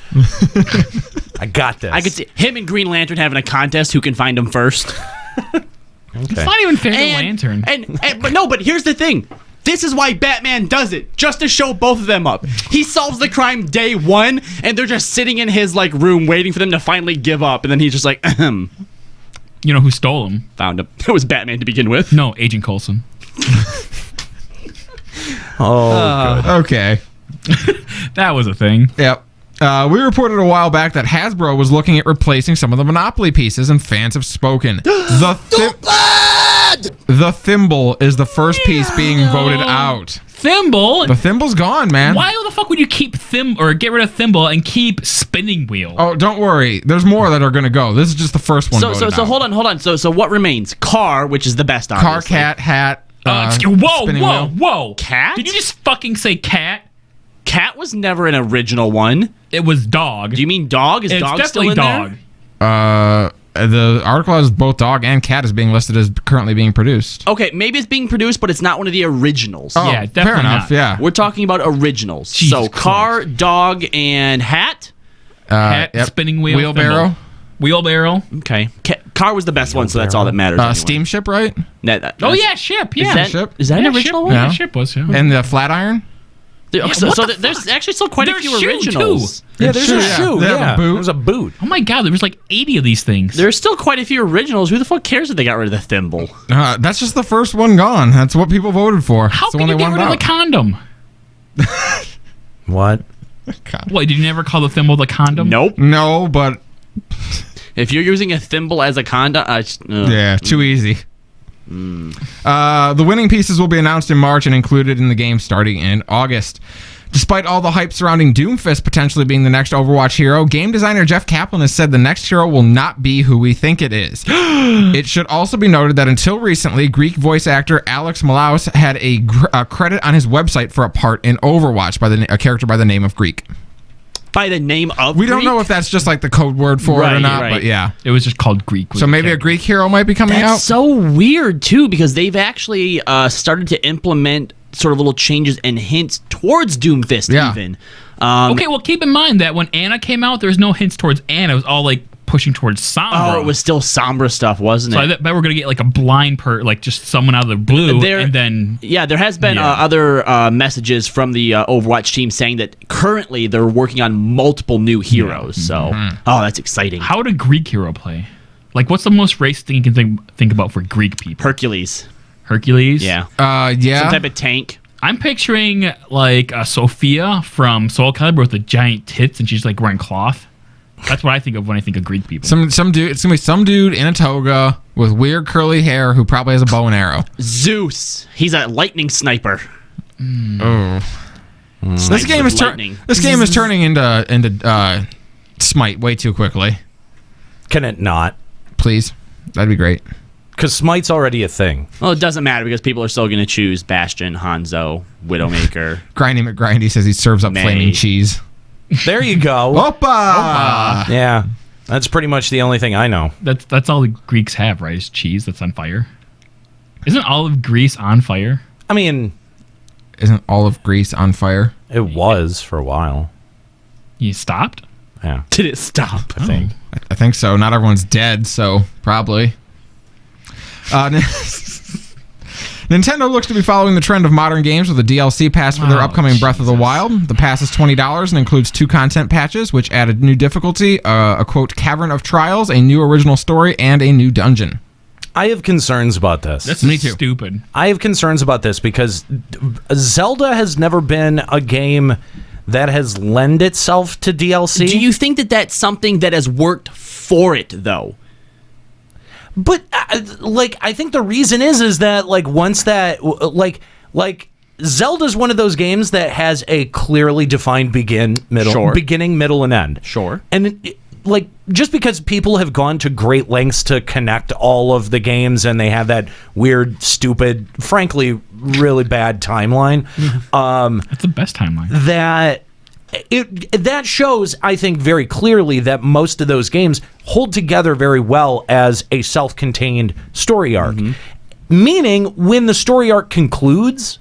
I got this. I could see him and Green Lantern having a contest who can find him first. Okay. It's not even fair to Lantern. But here's the thing. This is why Batman does it, just to show both of them up. He solves the crime day one, and they're just sitting in his like room waiting for them to finally give up, and then he's just like, ahem. You know who stole him? Found him. It was Batman to begin with. No, Agent Coulson. Good. Okay. That was a thing. Yep. We reported a while back that Hasbro was looking at replacing some of the Monopoly pieces, and fans have spoken. The thimble is the first piece being voted out. Thimble? The thimble's gone, man. Why the fuck would you keep get rid of thimble and keep spinning wheel? Oh, don't worry. There's more that are going to go. This is just the first one. So hold on. So what remains? Car, which is the best, obviously. Car, cat, hat. Whoa. Cat? Did you just fucking say cat? Cat was never an original one. It was Dog. Do you mean Dog? Is It's Dog definitely still in Dog. The article has both Dog and Cat is being listed as currently being produced. Okay, maybe it's being produced, but it's not one of the originals. Oh, Yeah, definitely fair enough. not. Yeah. We're talking about originals. Jesus so Car, Dog, and Hat. Hat, spinning wheel, Wheelbarrow. thimble. Wheelbarrow. Okay. Car was the best one, so that's all that matters. Anyway. Steamship, right? Oh, yeah, Ship. Yeah. Is that an original Ship, one? Yeah, Ship was, yeah. And the Flatiron. There's actually still quite a There's few Shoe, originals. too. Yeah, there's a shoe. They have a Yeah, boot. there's a boot. Oh my God, there was like 80 of these things. There's still quite a few originals. Who the fuck cares if they got rid of the thimble? That's just the first one gone. That's what people voted for. How That's the can one you they get rid of wanted the condom? What? out. Wait, did you never call the thimble the condom? Nope. No, but If you're using a thimble as a condom, yeah, too easy. The winning pieces will be announced in March and included in the game starting in August. Despite all the hype surrounding Doomfist potentially being the next Overwatch hero, game designer Jeff Kaplan has said the next hero will not be who we think it is. It should also be noted that until recently, Greek voice actor Alex Malaus had a credit on his website for a part in Overwatch by a character by the name of Greek. By the name of We don't Greek? know if that's just like the code word for it or Right, not, right. but yeah. It was just called Greek. So maybe a Greek hero might be coming That's out. so weird, too, because they've actually started to implement sort of little changes and hints towards Doomfist, Yeah. even. Okay, well, keep in mind that when Anna came out, there was no hints towards Anna. It was all like pushing towards Sombra. Oh, it was still Sombra stuff, wasn't So it? I bet we're gonna get like a blind like just someone out of the blue, and then Yeah, there has been Yeah. other messages from the Overwatch team saying that currently they're working on multiple new heroes. So, oh, that's exciting. how would a Greek hero play? Like, what's the most race thing you can think about for Greek people? Hercules. Hercules. Yeah. Yeah. Some type of tank. I'm picturing like Sophia from Soul Calibur with the giant tits, and she's like wearing cloth. That's what I think of when I think of Greek people. Some dude. It's gonna be some dude in a toga with weird curly hair who probably has a bow and arrow. Zeus. He's a lightning sniper. Oh. This Snipes game with is lightning. This game is turning into Smite way too quickly. Can it not? Please, that'd be great. Because Smite's already a thing. Well, it doesn't matter because people are still going to choose Bastion, Hanzo, Widowmaker. Grindy McGrindy says he serves up May. flaming cheese. There you go. Opa! Yeah, that's pretty much the only thing I know. That's all the Greeks have, right? Is cheese that's on fire. Isn't all of Greece on fire? I mean, Isn't all of Greece on fire? it was for a while. You stopped? Yeah, Did it stop? I think. I think so. Not everyone's dead, so probably. Nintendo looks to be following the trend of modern games with a DLC pass for their upcoming Breath of the Wild. The pass is $20 and includes 2 content patches, which added new difficulty, a quote Cavern of Trials, a new original story, and a new dungeon. I have concerns about this. That's Me too. stupid. I have concerns about this because Zelda has never been a game that has lend itself to DLC. Do you think that that's something that has worked for it, though? But I think the reason is that once that Zelda's one of those games that has a clearly defined beginning, middle, and end. Sure. And just because people have gone to great lengths to connect all of the games and they have that weird, stupid, frankly, really bad timeline, That's the best timeline. that shows, I think, very clearly that most of those games hold together very well as a self-contained story arc. Meaning, when the story arc concludes,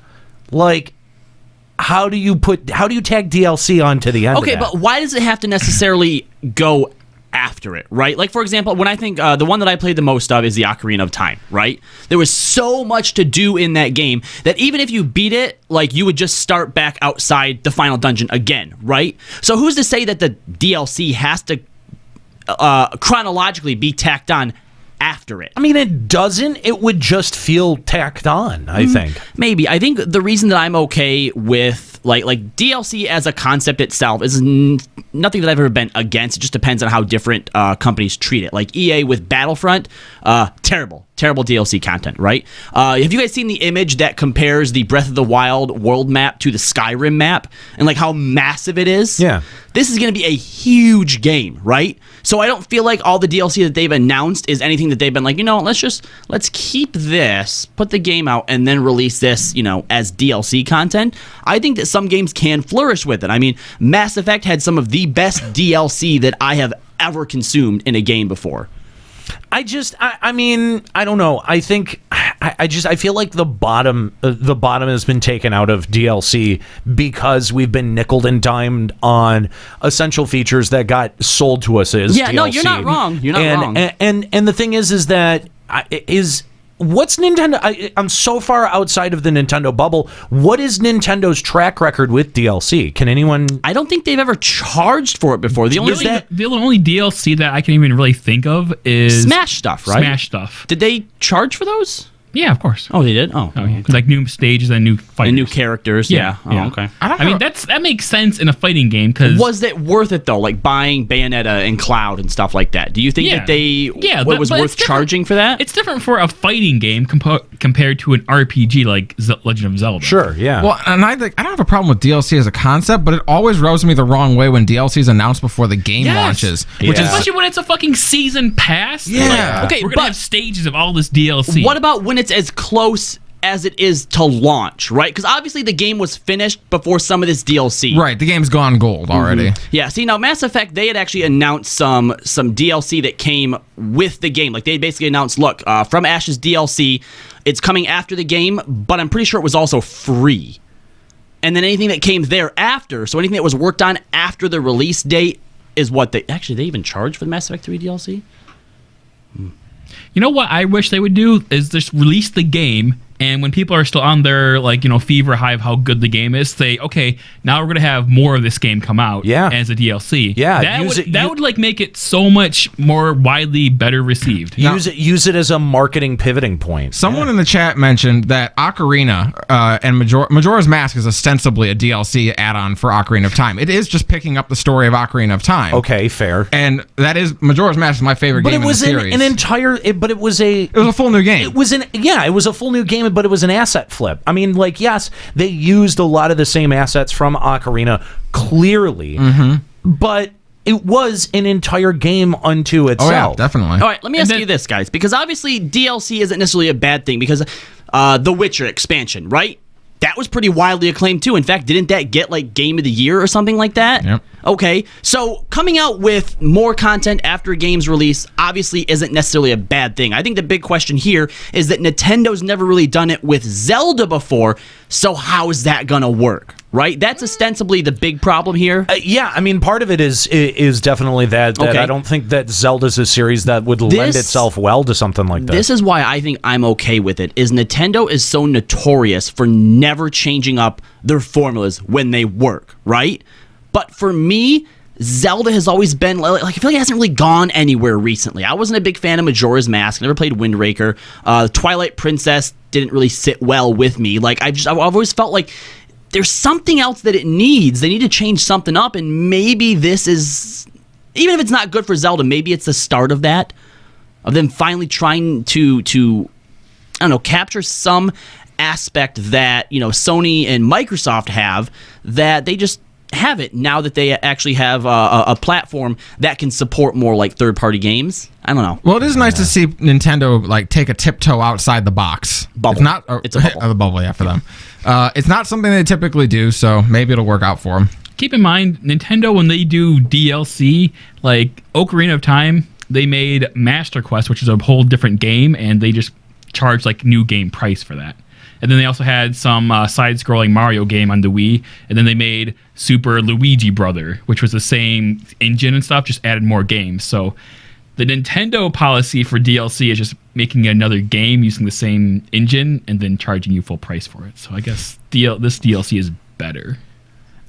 how do you tag DLC onto the end? Okay, of that? but why does it have to necessarily go after it, right? Like, for example, when I think the one that I played the most of is the Ocarina of Time, right? There was so much to do in that game that even if you beat it, you would just start back outside the final dungeon again, right? So who's to say that the DLC has to chronologically be tacked on after it? I mean, it doesn't. It would just feel tacked on, I think. Maybe. I think the reason that I'm okay with DLC as a concept itself is nothing that I've ever been against. It just depends on how different companies treat it. Like EA with Battlefront, terrible DLC content, right? Have you guys seen the image that compares the Breath of the Wild world map to the Skyrim map and how massive it is? Yeah. This is going to be a huge game, right? So I don't feel like all the DLC that they've announced is anything that they've been let's keep this, put the game out, and then release this, as DLC content. I think that some games can flourish with it. I mean, Mass Effect had some of the best DLC that I have ever consumed in a game before. I mean, I don't know. I think I feel like the bottom has been taken out of DLC because we've been nickeled and dimed on essential features that got sold to us as DLC. No, you're not wrong. You're not wrong. And the thing is that what's Nintendo? I'm so far outside of the Nintendo bubble. What is Nintendo's track record with DLC? Can anyone? I don't think they've ever charged for it before. The only DLC that I can even really think of is Smash stuff, right? Smash stuff. Did they charge for those? Yeah, of course. Oh, they did? Oh, yeah. Like new stages and new fighters. And new characters. Yeah. Yeah. Oh, okay. I mean, that makes sense in a fighting game because... Was it worth it, though? Like buying Bayonetta and Cloud and stuff like that? Do you think that it was worth charging for that? It's different for a fighting game compared to an RPG like Legend of Zelda. Sure, yeah. Well, and I don't have a problem with DLC as a concept, but it always rubs me the wrong way when DLC is announced before the game launches. Which is especially when it's a fucking season pass. Yeah. Like, okay, we're going to have stages of all this DLC. What about when it's as close as it is to launch, right? Because obviously the game was finished before some of this DLC. Right, the game's gone gold already. Yeah, see, now Mass Effect, they had actually announced some DLC that came with the game. Like, they basically announced, look, From Ashes DLC, it's coming after the game, but I'm pretty sure it was also free. And then anything that came thereafter, so anything that was worked on after the release date is what they... Actually, they even charged for the Mass Effect 3 DLC? You know what I wish they would do is just release the game, and when people are still on their fever high of how good the game is, say, okay, now we're gonna have more of this game come out as a DLC. Yeah, that would make it so much more widely better received. Use it as a marketing pivoting point. Someone in the chat mentioned that Ocarina and Majora's Mask is ostensibly a DLC add-on for Ocarina of Time. It is just picking up the story of Ocarina of Time. Okay, fair. And that is Majora's Mask is my favorite game in the series. It was a full new game. It was a full new game, but it was an asset flip. I mean, yes, they used a lot of the same assets from Ocarina, clearly, but it was an entire game unto itself. Oh, yeah, definitely. All right, let me ask you this, guys, because obviously DLC isn't necessarily a bad thing, because The Witcher expansion, right? That was pretty widely acclaimed, too. In fact, didn't that get, Game of the Year or something like that? Yep. Okay, so coming out with more content after a game's release obviously isn't necessarily a bad thing. I think the big question here is that Nintendo's never really done it with Zelda before, so how is that gonna work? Right? That's ostensibly the big problem here. Yeah, I mean, part of it is definitely that Okay. I don't think that Zelda's a series that would lend itself well to something like that. This is why I think I'm okay with it, is Nintendo is so notorious for never changing up their formulas when they work, right? But for me, Zelda has always been, I feel like it hasn't really gone anywhere recently. I wasn't a big fan of Majora's Mask. I never played Wind Waker. Twilight Princess didn't really sit well with me. I've always felt like there's something else that it needs. They need to change something up, and maybe this is, even if it's not good for Zelda, maybe it's the start of that, of them finally trying to I don't know, capture some aspect that, Sony and Microsoft have, that they just have it now that they actually have a platform that can support more third-party games. I don't know. Well, it is nice to see Nintendo take a tiptoe outside the box. Bubble. It's a bubble. The bubble, yeah, for them. It's not something they typically do, so maybe it'll work out for them. Keep in mind, Nintendo, when they do DLC, like Ocarina of Time, they made Master Quest, which is a whole different game, and they just charged new game price for that. And then they also had some side-scrolling Mario game on the Wii. And then they made Super Luigi Brother, which was the same engine and stuff, just added more games. So the Nintendo policy for DLC is just making another game using the same engine and then charging you full price for it. So I guess this DLC is better.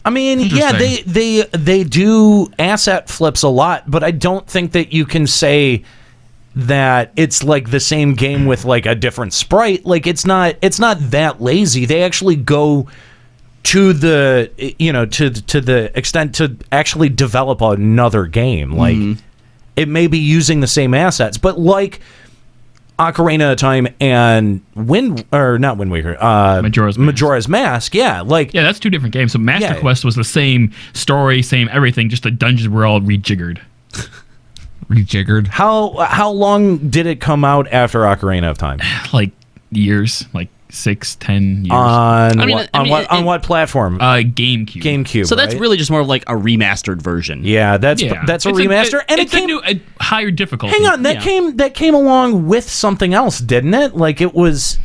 I mean, yeah, they do asset flips a lot, but I don't think that you can say that it's the same game with a different sprite. It's not that lazy. They actually go to the to the extent to actually develop another game. It may be using the same assets, but Ocarina of Time and not Wind Waker, Majora's Mask. Yeah, that's two different games. So Master Quest was the same story, same everything, just the dungeons were all rejiggered. How long did it come out after Ocarina of Time? Years, 6-10 years. On what platform? GameCube. GameCube. So that's right? really just more of like a remastered version. Yeah, that's a remaster, and it's a higher difficulty. Hang on, that came along with something else, didn't it? Like it was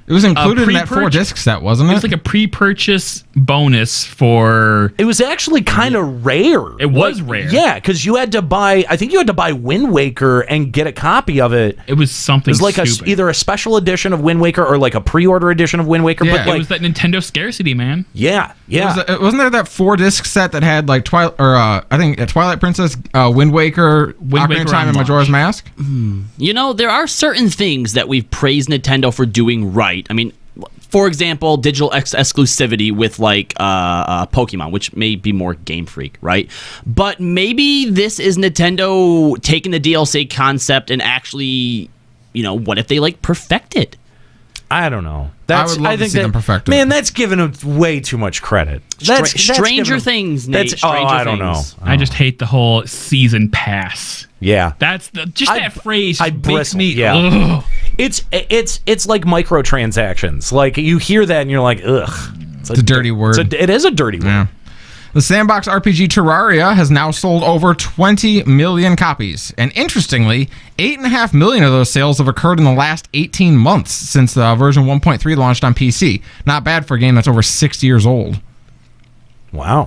It was included in that 4-disc set, wasn't it? It was like a pre-purchase bonus for... It was actually kind of rare. It was rare. Yeah, because you had to buy... I think you had to buy Wind Waker and get a copy of it. It was something It was like stupid. either a special edition of Wind Waker or like a pre-order edition of Wind Waker. Yeah. But like, it was that Nintendo scarcity, man. Yeah. Wasn't there that 4-disc set that had like Twilight Princess, Wind Waker, Ocarina of Time, and Majora's Mask? You know, there are certain things that we've praised Nintendo for doing right. I mean, for example, digital exclusivity with like Pokemon, which may be more Game Freak, right? But maybe this is Nintendo taking the DLC concept and actually, what if they like perfect it? I don't know. I would love to see them perfect it. Man, that's giving them way too much credit. That's Stranger Things, Nate. I don't know. I just hate the whole season pass. Yeah, that's that phrase I makes me. Yeah, ugh. It's like microtransactions. Like you hear that and you're like, ugh. It's a dirty word. It is a dirty word. Yeah. The sandbox RPG Terraria has now sold over 20 million copies. And interestingly, 8.5 million of those sales have occurred in the last 18 months since version 1.3 launched on PC. Not bad for a game that's over 6 years old. Wow.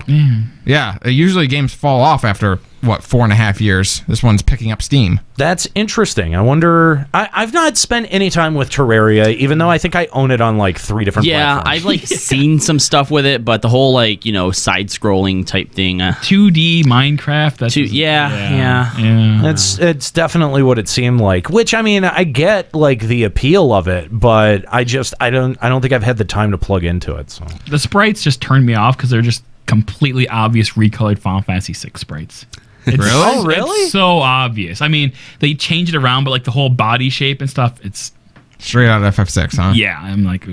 Yeah, usually games fall off after, 4.5 years. This one's picking up steam. That's interesting. I wonder... I've not spent any time with Terraria, even though I think I own it on, 3 different platforms. I've, seen some stuff with it, but the whole, side-scrolling type thing... 2D Minecraft? Yeah. It's definitely what it seemed like. Which, I mean, I get, the appeal of it, but I don't think I've had the time to plug into it, so... The sprites just turned me off because they're just completely obvious recolored Final Fantasy VI sprites. It's so obvious. I mean, they change it around, but the whole body shape and stuff, it's straight out of FF6, huh? Yeah, I'm like,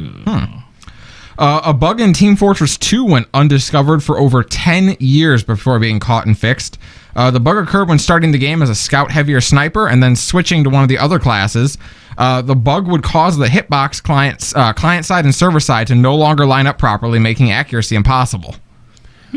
a bug in Team Fortress 2 went undiscovered for over 10 years before being caught and fixed. The bug occurred when starting the game as a scout, heavy, or sniper, and then switching to one of the other classes. The bug would cause the hitbox client side and server side to no longer line up properly, making accuracy impossible.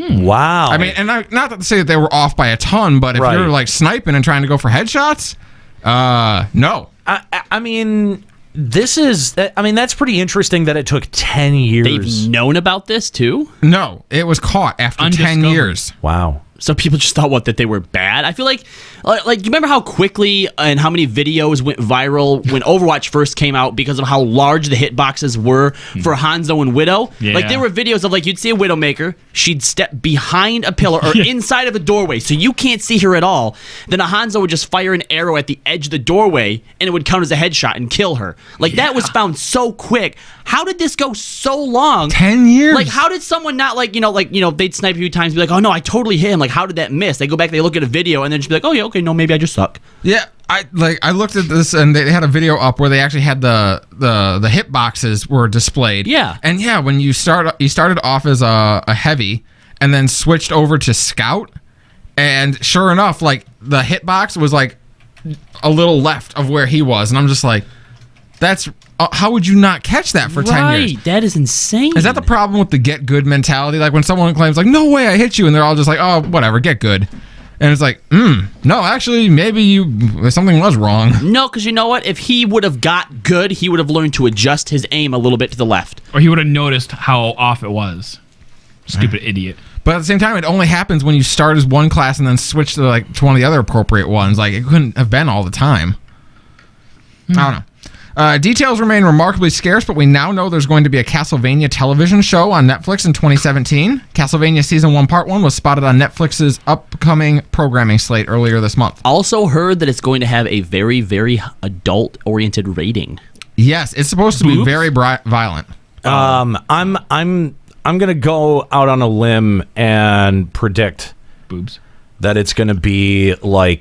Wow. I mean, and not to say that they were off by a ton, but if you're sniping and trying to go for headshots, no. I mean, that's pretty interesting that it took 10 years. They've known about this too? No, it was caught after 10 years. Wow. So people just thought that they were bad. I feel like you remember how quickly and how many videos went viral when Overwatch first came out because of how large the hitboxes were for Hanzo and Widow. Yeah. There were videos of you'd see a Widowmaker, she'd step behind a pillar or inside of a doorway, so you can't see her at all. Then a Hanzo would just fire an arrow at the edge of the doorway, and it would count as a headshot and kill her. That was found so quick. How did this go so long? 10 years. How did someone not they'd snipe a few times and be like, oh no, I totally hit him. How did that miss? They go back, they look at a video, and then just be like, oh yeah, okay, no, maybe I just suck. Yeah, I looked at this, and they had a video up where they actually had the hitboxes were displayed. Yeah. And yeah, when you started off as a heavy, and then switched over to scout, and sure enough, the hitbox was a little left of where he was, and I'm just like, that's... how would you not catch that for 10 years? That is insane. Is that the problem with the get good mentality? When someone claims no way I hit you, and they're all just like, oh, whatever, get good. And it's no, actually, maybe something was wrong. No, because you know what? If he would have got good, he would have learned to adjust his aim a little bit to the left. Or he would have noticed how off it was. Stupid idiot. But at the same time, it only happens when you start as one class and then switch to one of the other appropriate ones. It couldn't have been all the time. I don't know. Details remain remarkably scarce, but we now know there's going to be a Castlevania television show on Netflix in 2017. Castlevania Season 1 Part 1 was spotted on Netflix's upcoming programming slate earlier this month. Also heard that it's going to have a very, very adult-oriented rating. Yes, it's supposed to be very violent. I'm going to go out on a limb and predict boobs. That it's going to be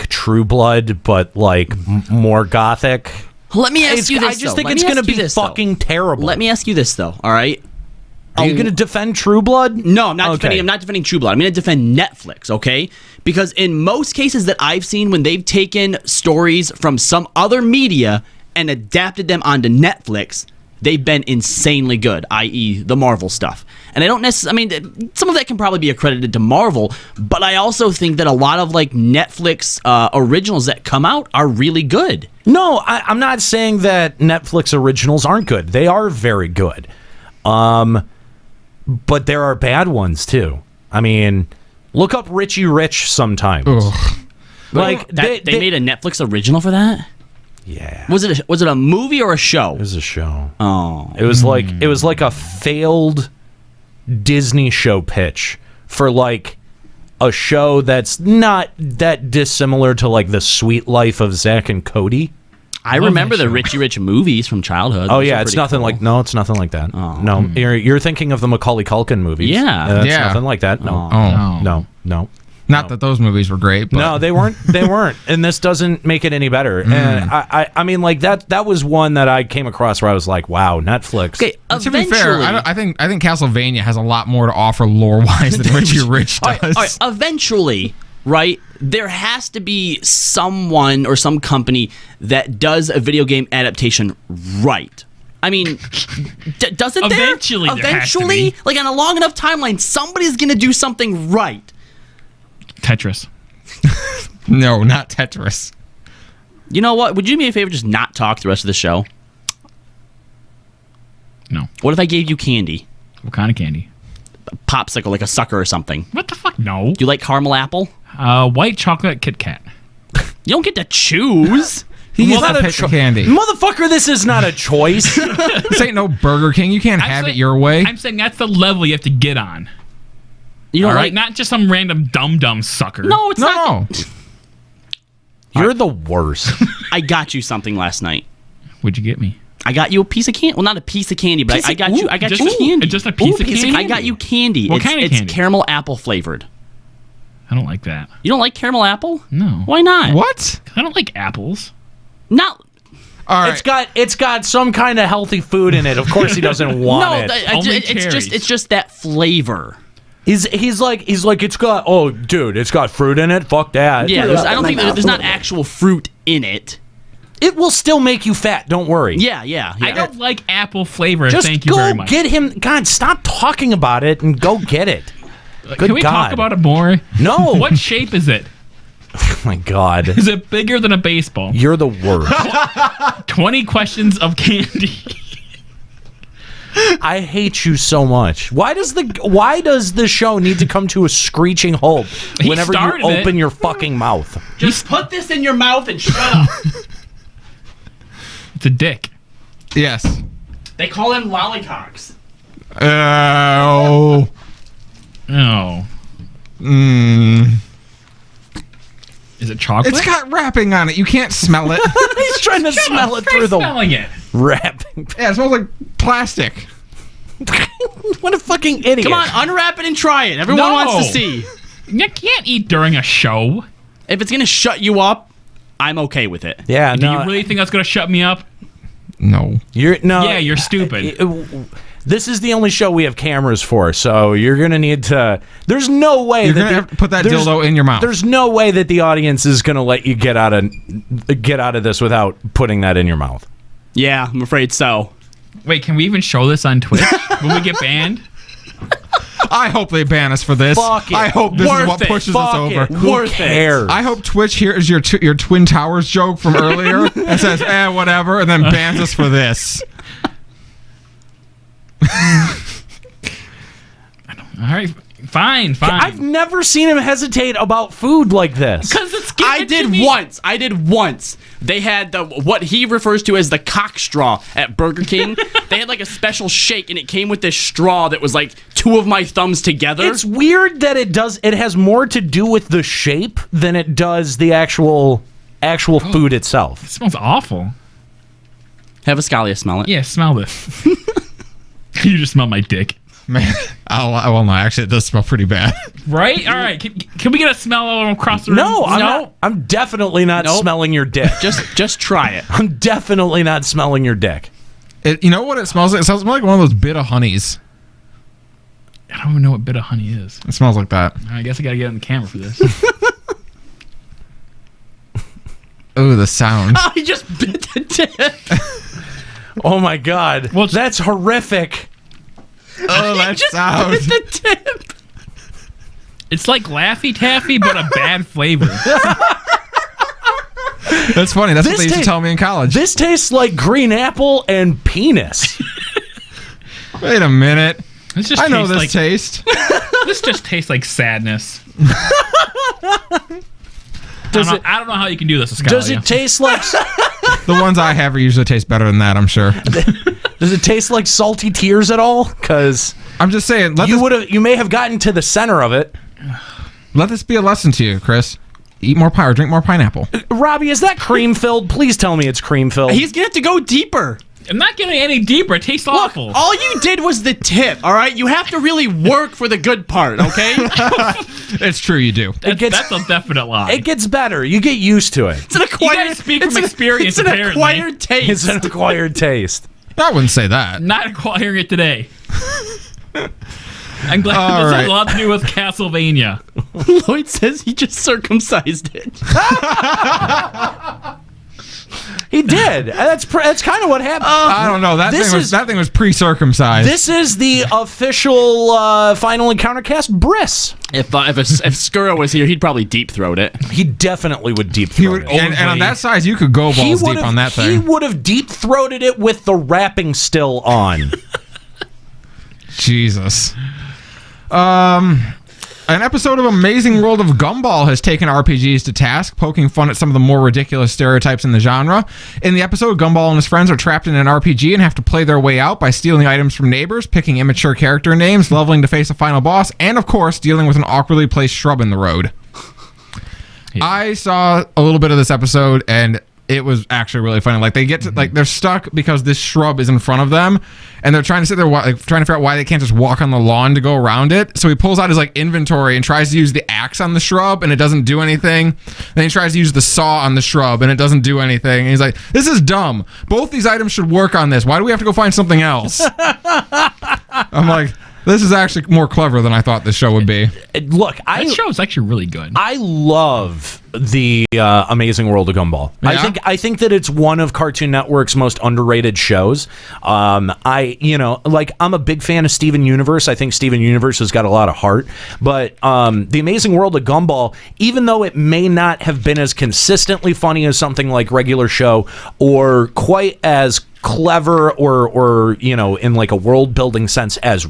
True Blood, but more gothic. Let me ask you this, I just think it's going to be fucking terrible. Let me ask you this, though, all right? Are you going to defend True Blood? No, I'm not defending. I'm not defending True Blood. I'm going to defend Netflix, okay? Because in most cases that I've seen when they've taken stories from some other media and adapted them onto Netflix, they've been insanely good, i.e. the Marvel stuff. And I don't necessarily, I mean, some of that can probably be accredited to Marvel, but I also think that a lot of like Netflix originals that come out are really good. No, I'm not saying that Netflix originals aren't good. They are very good. But there are bad ones too. I mean, look up Richie Rich sometimes. Ugh. Like they made a Netflix original for that? Yeah. Was it a movie or a show? It was a show. Oh. It was like a failed Disney show pitch for like a show that's not that dissimilar to like The Sweet Life of Zach and Cody. I remember the Richie Rich movies from childhood. Oh yeah, it's nothing like it's nothing like that. Oh. No, you're thinking of the Macaulay Culkin movies. Yeah. It's nothing like that. No. No. Not that those movies were great, but No, they weren't. They weren't, and this doesn't make it any better. And I mean, like that was one that I came across where I was like, wow, Netflix. Okay, to be fair, I think Castlevania has a lot more to offer lore-wise than Richie Rich does. All right, eventually, right, there has to be someone or some company that does a video game adaptation right. I mean, doesn't Eventually, there? there has to be. Like on a long enough timeline, somebody's going to do something right. Tetris. No, not Tetris. You know what? Would you do me a favor, just not talk the rest of the show? No. What if I gave you candy? What kind of candy? A popsicle, like a sucker or something. What the fuck? No. Do you like caramel apple? White chocolate Kit Kat. You don't get to choose. He's not a candy. Motherfucker, this is not a choice. This ain't no Burger King. You can't have it your way. I'm saying that's the level you have to get on. You know, all right, not just some random dumb sucker. No, it's not. You're the worst. I got you something last night. What'd you get me? I got you a piece of candy. Well, not a piece of candy, but I got you just candy. Just a piece of candy? I got you candy. What kind of candy? It's caramel apple flavored. I don't like that. You don't like caramel apple? No. Why not? What? I don't like apples. Not. All right. It's got some kind of healthy food in it. Of course, he doesn't want it. It's just that flavor. He's like it's got it's got fruit in it. Fuck that. Yeah, I don't think there's not actual fruit in it. It will still make you fat. Don't worry. Yeah. I don't like apple flavor. Just Thank you very much. Get him. God, stop talking about it and go get it. Good Can we God. talk about it more? No. What shape is it? Oh my God. Is it bigger than a baseball? You're the worst. 20 questions of candy. I hate you so much. Why does the show need to come to a screeching halt whenever you open your fucking mouth? Just put this in your mouth and shut up. It's a dick. Yes. They call them lollicocks. Oh. Is it chocolate? It's got wrapping on it. You can't smell it. He's trying to smell it through the smelling it. wrapping. Yeah, it smells like plastic. What a fucking idiot. Come on, unwrap it and try it. Everyone wants to see. You can't eat during a show. If it's going to shut you up, I'm okay with it. Yeah, Do you really think that's going to shut me up? No. Yeah, you're stupid. This is the only show we have cameras for, so you're going to need to... There's no way you're going to have to put that dildo in your mouth. There's no way that the audience is going to let you get out of this without putting that in your mouth. Yeah, I'm afraid so. Wait, can we even show this on Twitch? Will we get banned? I hope they ban us for this. Fuck it. I hope this is what pushes us over. Who cares? I hope Twitch hears your Twin Towers joke from earlier and says, whatever, and then bans us for this. All right, fine. I've never seen him hesitate about food like this. Because it's I did once. They had what he refers to as the cock straw at Burger King. They had like a special shake, and it came with this straw that was like two of my thumbs together. It's weird that it has more to do with the shape than it does the actual food itself. It smells awful. Have a Scalia smell it. Yeah, smell this. You just smell my dick. Man, well, no, actually, it does smell pretty bad. Right? All right. Can we get a smell all across the room? No, I'm definitely not smelling your dick. Just try it. I'm definitely not smelling your dick. You know what it smells like? It smells like one of those bit of honeys. I don't even know what bit of honey is. It smells like that. I guess I got to get on the camera for this. Oh, the sound. Oh, he just bit the tip. Oh my God. Well, that's horrific. Oh, that sound. Bit the tip. It's like Laffy Taffy, but a bad flavor. That's funny. That's what they used to tell me in college. This tastes like green apple and penis. Wait a minute. I know this taste. This just tastes like sadness. I don't know how you can do this, Scalia. Does it taste like... The ones I have usually taste better than that, I'm sure. Does it taste like salty tears at all? Because I'm just saying, you may have gotten to the center of it. Let this be a lesson to you, Chris. Eat more pie or drink more pineapple. Robbie, is that cream filled? Please tell me it's cream filled. He's gonna have to go deeper. I'm not getting any deeper. It tastes awful. All you did was the tip, all right? You have to really work for the good part, okay? It's true, you do. That's a definite lie. It gets better. You get used to it. It's an acquired... You guys speak from experience, It's an apparently. acquired taste. It's an acquired taste. I wouldn't say that. Not acquiring it today. I'm glad All this right. has a lot to do with Castlevania. Lloyd says he just circumcised it. He did. That's kind of what happened. I don't know. That thing was pre-circumcised. This is the official Final Encounter cast bris. If Skuro was here, he'd probably deep throat it. He definitely would deep throat it. And on that size, you could go balls deep on that thing. He would have deep throated it with the wrapping still on. Jesus. An episode of Amazing World of Gumball has taken RPGs to task, poking fun at some of the more ridiculous stereotypes in the genre. In the episode, Gumball and his friends are trapped in an RPG and have to play their way out by stealing items from neighbors, picking immature character names, leveling to face a final boss, and of course, dealing with an awkwardly placed shrub in the road. Yeah. I saw a little bit of this episode, and it was actually really funny. Like, they get to, like, they're stuck because this shrub is in front of them, and they're trying to sit there, like, trying to figure out why they can't just walk on the lawn to go around it. So he pulls out his, like, inventory and tries to use the axe on the shrub, and it doesn't do anything. Then he tries to use the saw on the shrub, and it doesn't do anything. And he's like, this is dumb. Both these items should work on this. Why do we have to go find something else? I'm like, this is actually more clever than I thought this show would be. Look, that show is actually really good. I love the Amazing World of Gumball. Yeah? I think that it's one of Cartoon Network's most underrated shows. I'm a big fan of Steven Universe. I think Steven Universe has got a lot of heart. But the Amazing World of Gumball, even though it may not have been as consistently funny as something like Regular Show, or quite as clever or in like a world building sense as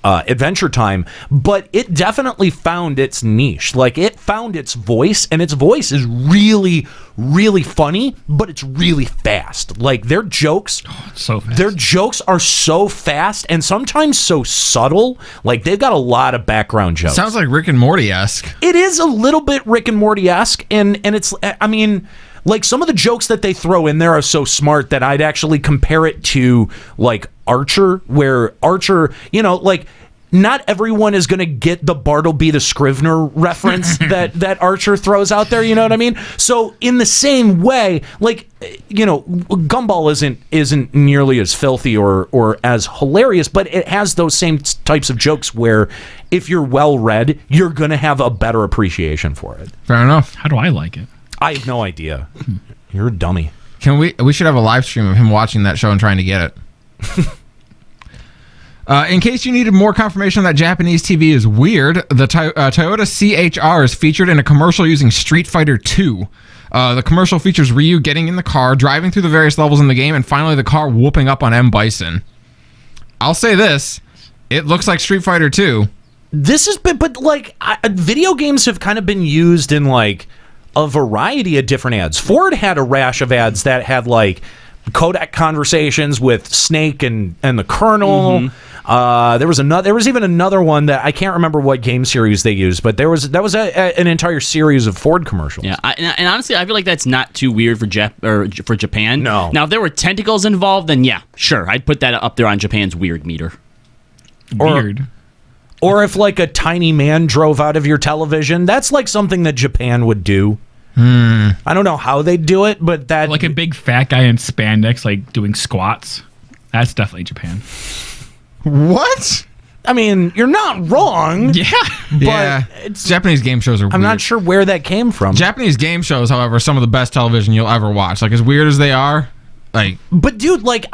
Adventure Time, but it definitely found its niche. Like, it found its voice, and its voice is really, really funny, but it's really fast. Like, their jokes are so fast and sometimes so subtle. Like, they've got a lot of background jokes. Sounds like Rick and Morty-esque. It is a little bit Rick and Morty-esque, and it's, I mean, like, some of the jokes that they throw in there are so smart that I'd actually compare it to, like, Archer, where Archer, like, not everyone is going to get the Bartleby the Scrivener reference that Archer throws out there, you know what I mean? So in the same way, like, Gumball isn't nearly as filthy or as hilarious, but it has those same types of jokes where if you're well read, you're going to have a better appreciation for it. Fair enough. How do I like it? I have no idea. You're a dummy. We should have a live stream of him watching that show and trying to get it. In case you needed more confirmation that Japanese TV is weird, the Toyota CHR is featured in a commercial using Street Fighter 2. The commercial features Ryu getting in the car, driving through the various levels in the game, and finally the car whooping up on M. Bison. I'll say this, it looks like Street Fighter 2. This has been, but like, video games have kind of been used in like a variety of different ads. Ford had a rash of ads that had like codec conversations with Snake and the Colonel. Mm-hmm. There was even another one that I can't remember what game series they used, but that was an entire series of Ford commercials. Yeah, and honestly, I feel like that's not too weird for Japan. No. Now, if there were tentacles involved, then yeah, sure, I'd put that up there on Japan's weird meter. Weird. Or if like a tiny man drove out of your television, that's like something that Japan would do. I don't know how they do it, but that, like a big fat guy in spandex, like doing squats. That's definitely Japan. What? I mean, you're not wrong. Yeah. But Japanese game shows are I'm not sure where that came from. Japanese game shows, however, are some of the best television you'll ever watch. Like, as weird as they are, like... But, dude, like,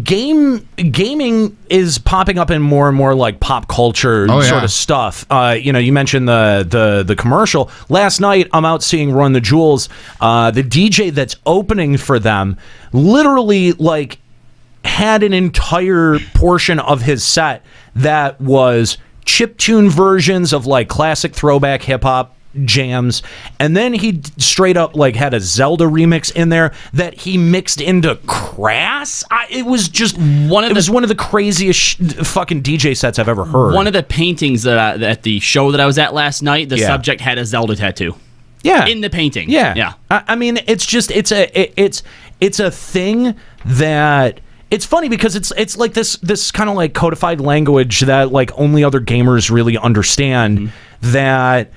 gaming is popping up in more and more, like, pop culture sort of stuff. You mentioned the commercial. Last night, I'm out seeing Run the Jewels. The DJ that's opening for them literally, like, had an entire portion of his set that was chiptune versions of like classic throwback hip-hop jams, and then he straight up like had a Zelda remix in there that he mixed into Crass. It was just one of the craziest fucking DJ sets I've ever heard. One of the paintings that at the show that I was at last night, the subject had a Zelda tattoo. Yeah, in the painting. Yeah. I mean, it's just it's a thing that. It's funny because it's like this kind of like codified language that like only other gamers really understand that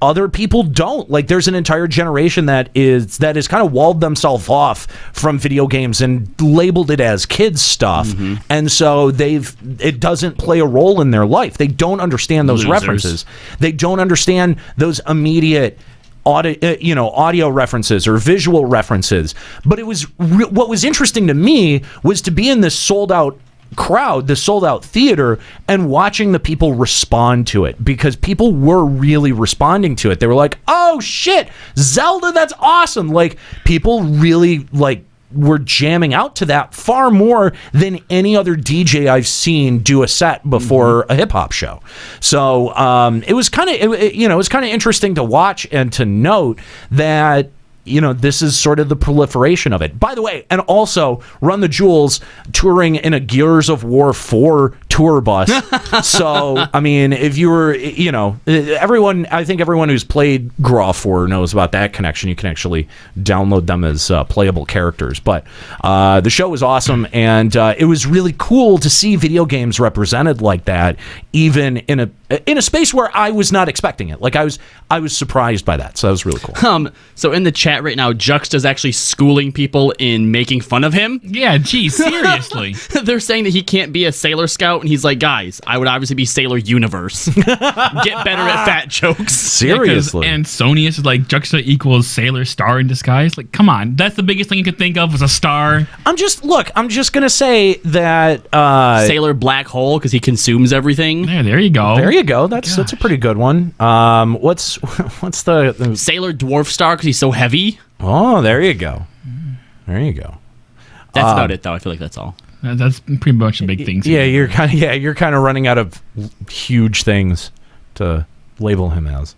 other people don't. Like there's an entire generation that is kind of walled themselves off from video games and labeled it as kids stuff. And so it doesn't play a role in their life. They don't understand those references. They don't understand those immediate audio references or visual references. But it was what was interesting to me was to be in this sold out crowd, this sold out theater, and watching the people respond to it, because people were really responding to it. They were like, oh shit, Zelda, that's awesome. Like people really like were jamming out to that far more than any other DJ I've seen do a set before a hip hop show. So it was kind of interesting to watch and to note that this is sort of the proliferation of it. By the way, and also Run the Jewels touring in a Gears of War 4 tour bus. So, I mean, if you were, I think everyone who's played Graw 4 knows about that connection. You can actually download them as playable characters. But the show was awesome, and it was really cool to see video games represented like that, even in a space where I was not expecting it. Like I was surprised by that. So that was really cool. So in the chat right now, Juxta's actually schooling people in making fun of him. Yeah, geez, seriously. They're saying that he can't be a Sailor Scout, and he's like, guys, I would obviously be Sailor Universe. Get better at fat jokes. Seriously. And Sonius is like, Juxta equals Sailor Star in disguise. Like, come on. That's the biggest thing you could think of was a star. I'm just going to say that... Sailor Black Hole, because he consumes everything. There you go. There you go. That's a pretty good one. What's the... Sailor Dwarf Star, because he's so heavy. Oh, there you go. There you go. That's about it, though. I feel like that's all. That's pretty much the big things. Yeah, you're kind of running out of huge things to label him as.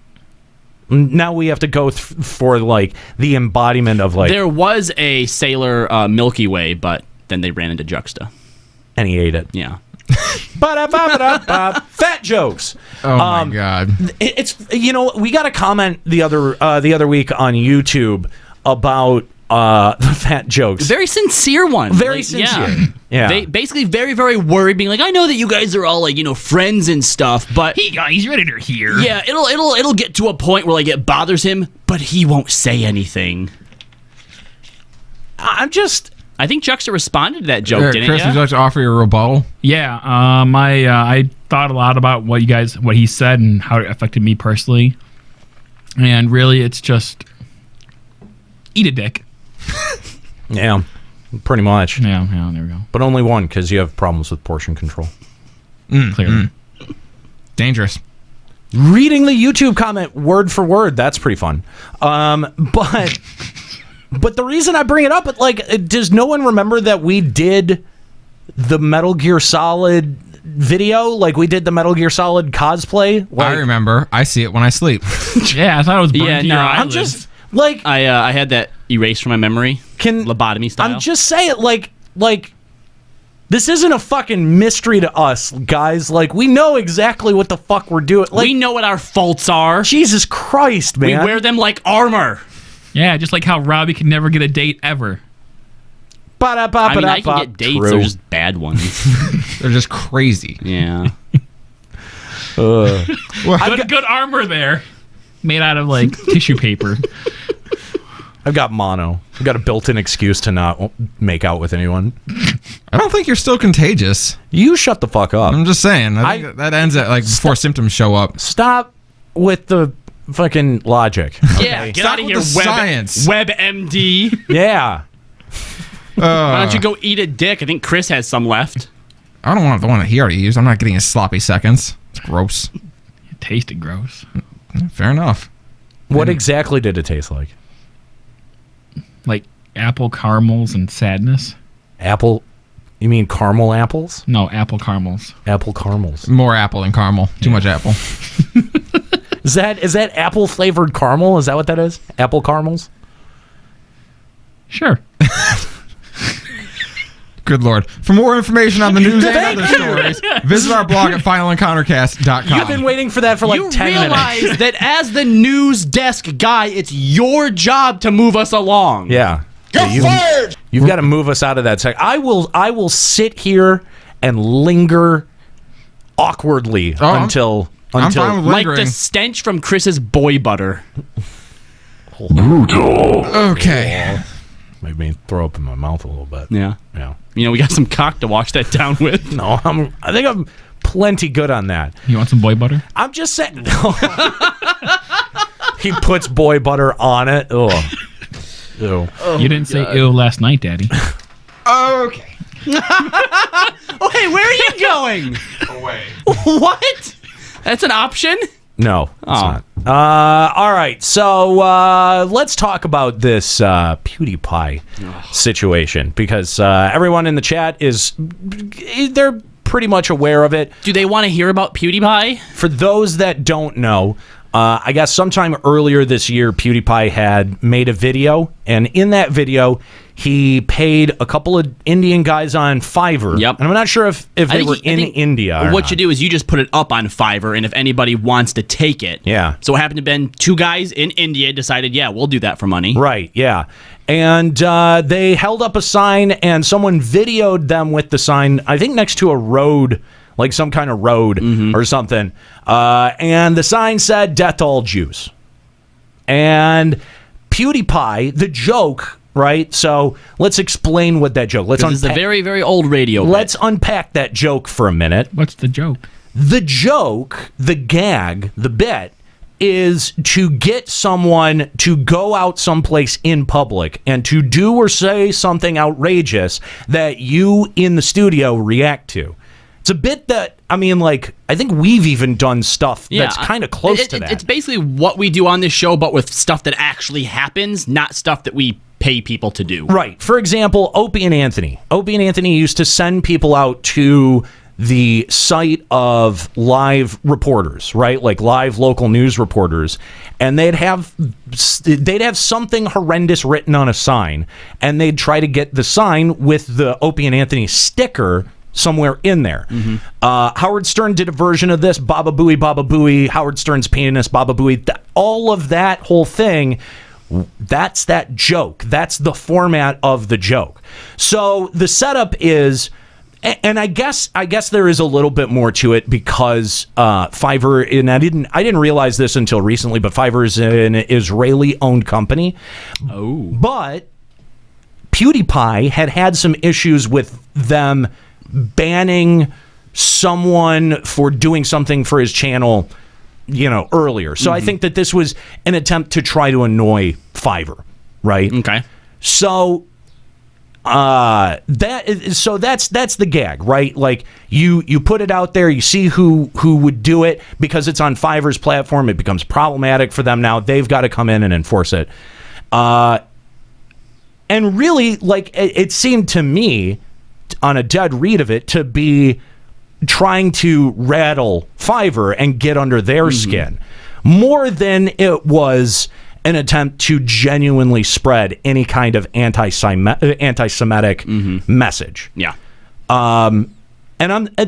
Now we have to go for like the embodiment of like. There was a Sailor Milky Way, but then they ran into Juxta, and he ate it. Yeah. Fat jokes. Oh my god! It's we got a comment the other week on YouTube about the fat jokes. Very sincere one. Very sincere. Yeah. They basically very, very worried, being like, I know that you guys are all like, friends and stuff, but hey guys, Redditor here. Yeah, it'll get to a point where like it bothers him, but he won't say anything. I think Juxta responded to that joke, didn't Chris, would you like to offer your rebuttal? Yeah, I thought a lot about what he said and how it affected me personally, and really, it's just eat a dick. Yeah, pretty much. Yeah, there we go. But only one, because you have problems with portion control. Clearly. Dangerous. Reading the YouTube comment word for word, that's pretty fun. But the reason I bring it up, does no one remember that we did the Metal Gear Solid video? Like, we did the Metal Gear Solid cosplay? I remember. I see it when I sleep. Yeah, I thought it was burned to your eyelids. I'm just, like... I had that erased from my memory. Lobotomy style. I'm just saying, like... This isn't a fucking mystery to us, guys. Like, we know exactly what the fuck we're doing. Like, we know what our faults are. Jesus Christ, man. We wear them like armor. Yeah, just like how Robbie could never get a date ever. I can get dates. True. They're just bad ones. They're just crazy. Yeah. Good armor there. Made out of, like, tissue paper. I've got mono. I've got a built-in excuse to not make out with anyone. I don't think you're still contagious. You shut the fuck up. I'm just saying. I think that ends at like before symptoms show up. Stop with the fucking logic. Yeah, get out of here, science. WebMD. Yeah. Why don't you go eat a dick? I think Chris has some left. I don't want the one that he already used. I'm not getting his sloppy seconds. It's gross. It tasted gross. Fair enough. What exactly did it taste like? Like apple caramels and sadness. Apple? You mean caramel apples? No, apple caramels. Apple caramels. More apple than caramel. Too much apple. Is that apple flavored caramel? Is that what that is? Apple caramels? Sure. Good Lord. For more information on the news and other stories, visit our blog at finalencountercast.com. You've been waiting for that for like 10 minutes. You realize that as the news desk guy, it's your job to move us along. Yeah. You've got to move us out of that sec. I will sit here and linger awkwardly until I'm fine with like lingering. the stench from Chris's boy butter. Okay. Made me throw up in my mouth a little bit. Yeah. Yeah. You know, we got some cock to wash that down with. No, I think I'm plenty good on that. You want some boy butter? I'm just saying. He puts boy butter on it. Ugh. Ew. You didn't say ew last night, Daddy. Okay. Oh, hey, where are you going? Away. What? That's an option? No, it's not. All right, so let's talk about this PewDiePie situation because everyone in the chat they're pretty much aware of it. Do they want to hear about PewDiePie? For those that don't know, I guess sometime earlier this year, PewDiePie had made a video, and in that video, he paid a couple of Indian guys on Fiverr. Yep. And I'm not sure if they were in India or what not. you do is you just put it up on Fiverr, and if anybody wants to take it. Yeah. So it happened to been two guys in India decided, yeah, we'll do that for money. Right, yeah. And they held up a sign, and someone videoed them with the sign, I think next to a road, like some kind of road or something. And the sign said, "Death to all Jews." And PewDiePie, the joke, right? So let's explain what that joke. This is a very, very old radio bit. Let's unpack that joke for a minute. What's the joke? The joke, the gag, the bit is to get someone to go out someplace in public and to do or say something outrageous that you in the studio react to. It's a bit that, I mean, like, I think we've even done stuff that's kind of close to that. It's basically what we do on this show, but with stuff that actually happens, not stuff that we pay people to do. Right. For example, Opie and Anthony. Opie and Anthony used to send people out to the site of live reporters, right? Like live local news reporters. And they'd have something horrendous written on a sign. And they'd try to get the sign with the Opie and Anthony sticker somewhere in there. Howard Stern did a version of this, Baba Booey, Howard Stern's penis, Baba Booey. All of that whole thing, that's that joke. That's the format of the joke. So the setup is, and I guess there is a little bit more to it because Fiverr, and I didn't realize this until recently, but Fiverr is an Israeli-owned company. Oh. But PewDiePie had some issues with them banning someone for doing something for his channel, earlier. So I think that this was an attempt to try to annoy Fiverr, right? Okay. So that's the gag, right? Like you put it out there, you see who would do it. Because it's on Fiverr's platform, it becomes problematic for them now. They've got to come in and enforce it. And really, like, it seemed to me, on a dead read of it, to be trying to rattle Fiverr and get under their skin more than it was an attempt to genuinely spread any kind of anti-Semitic message. Yeah. And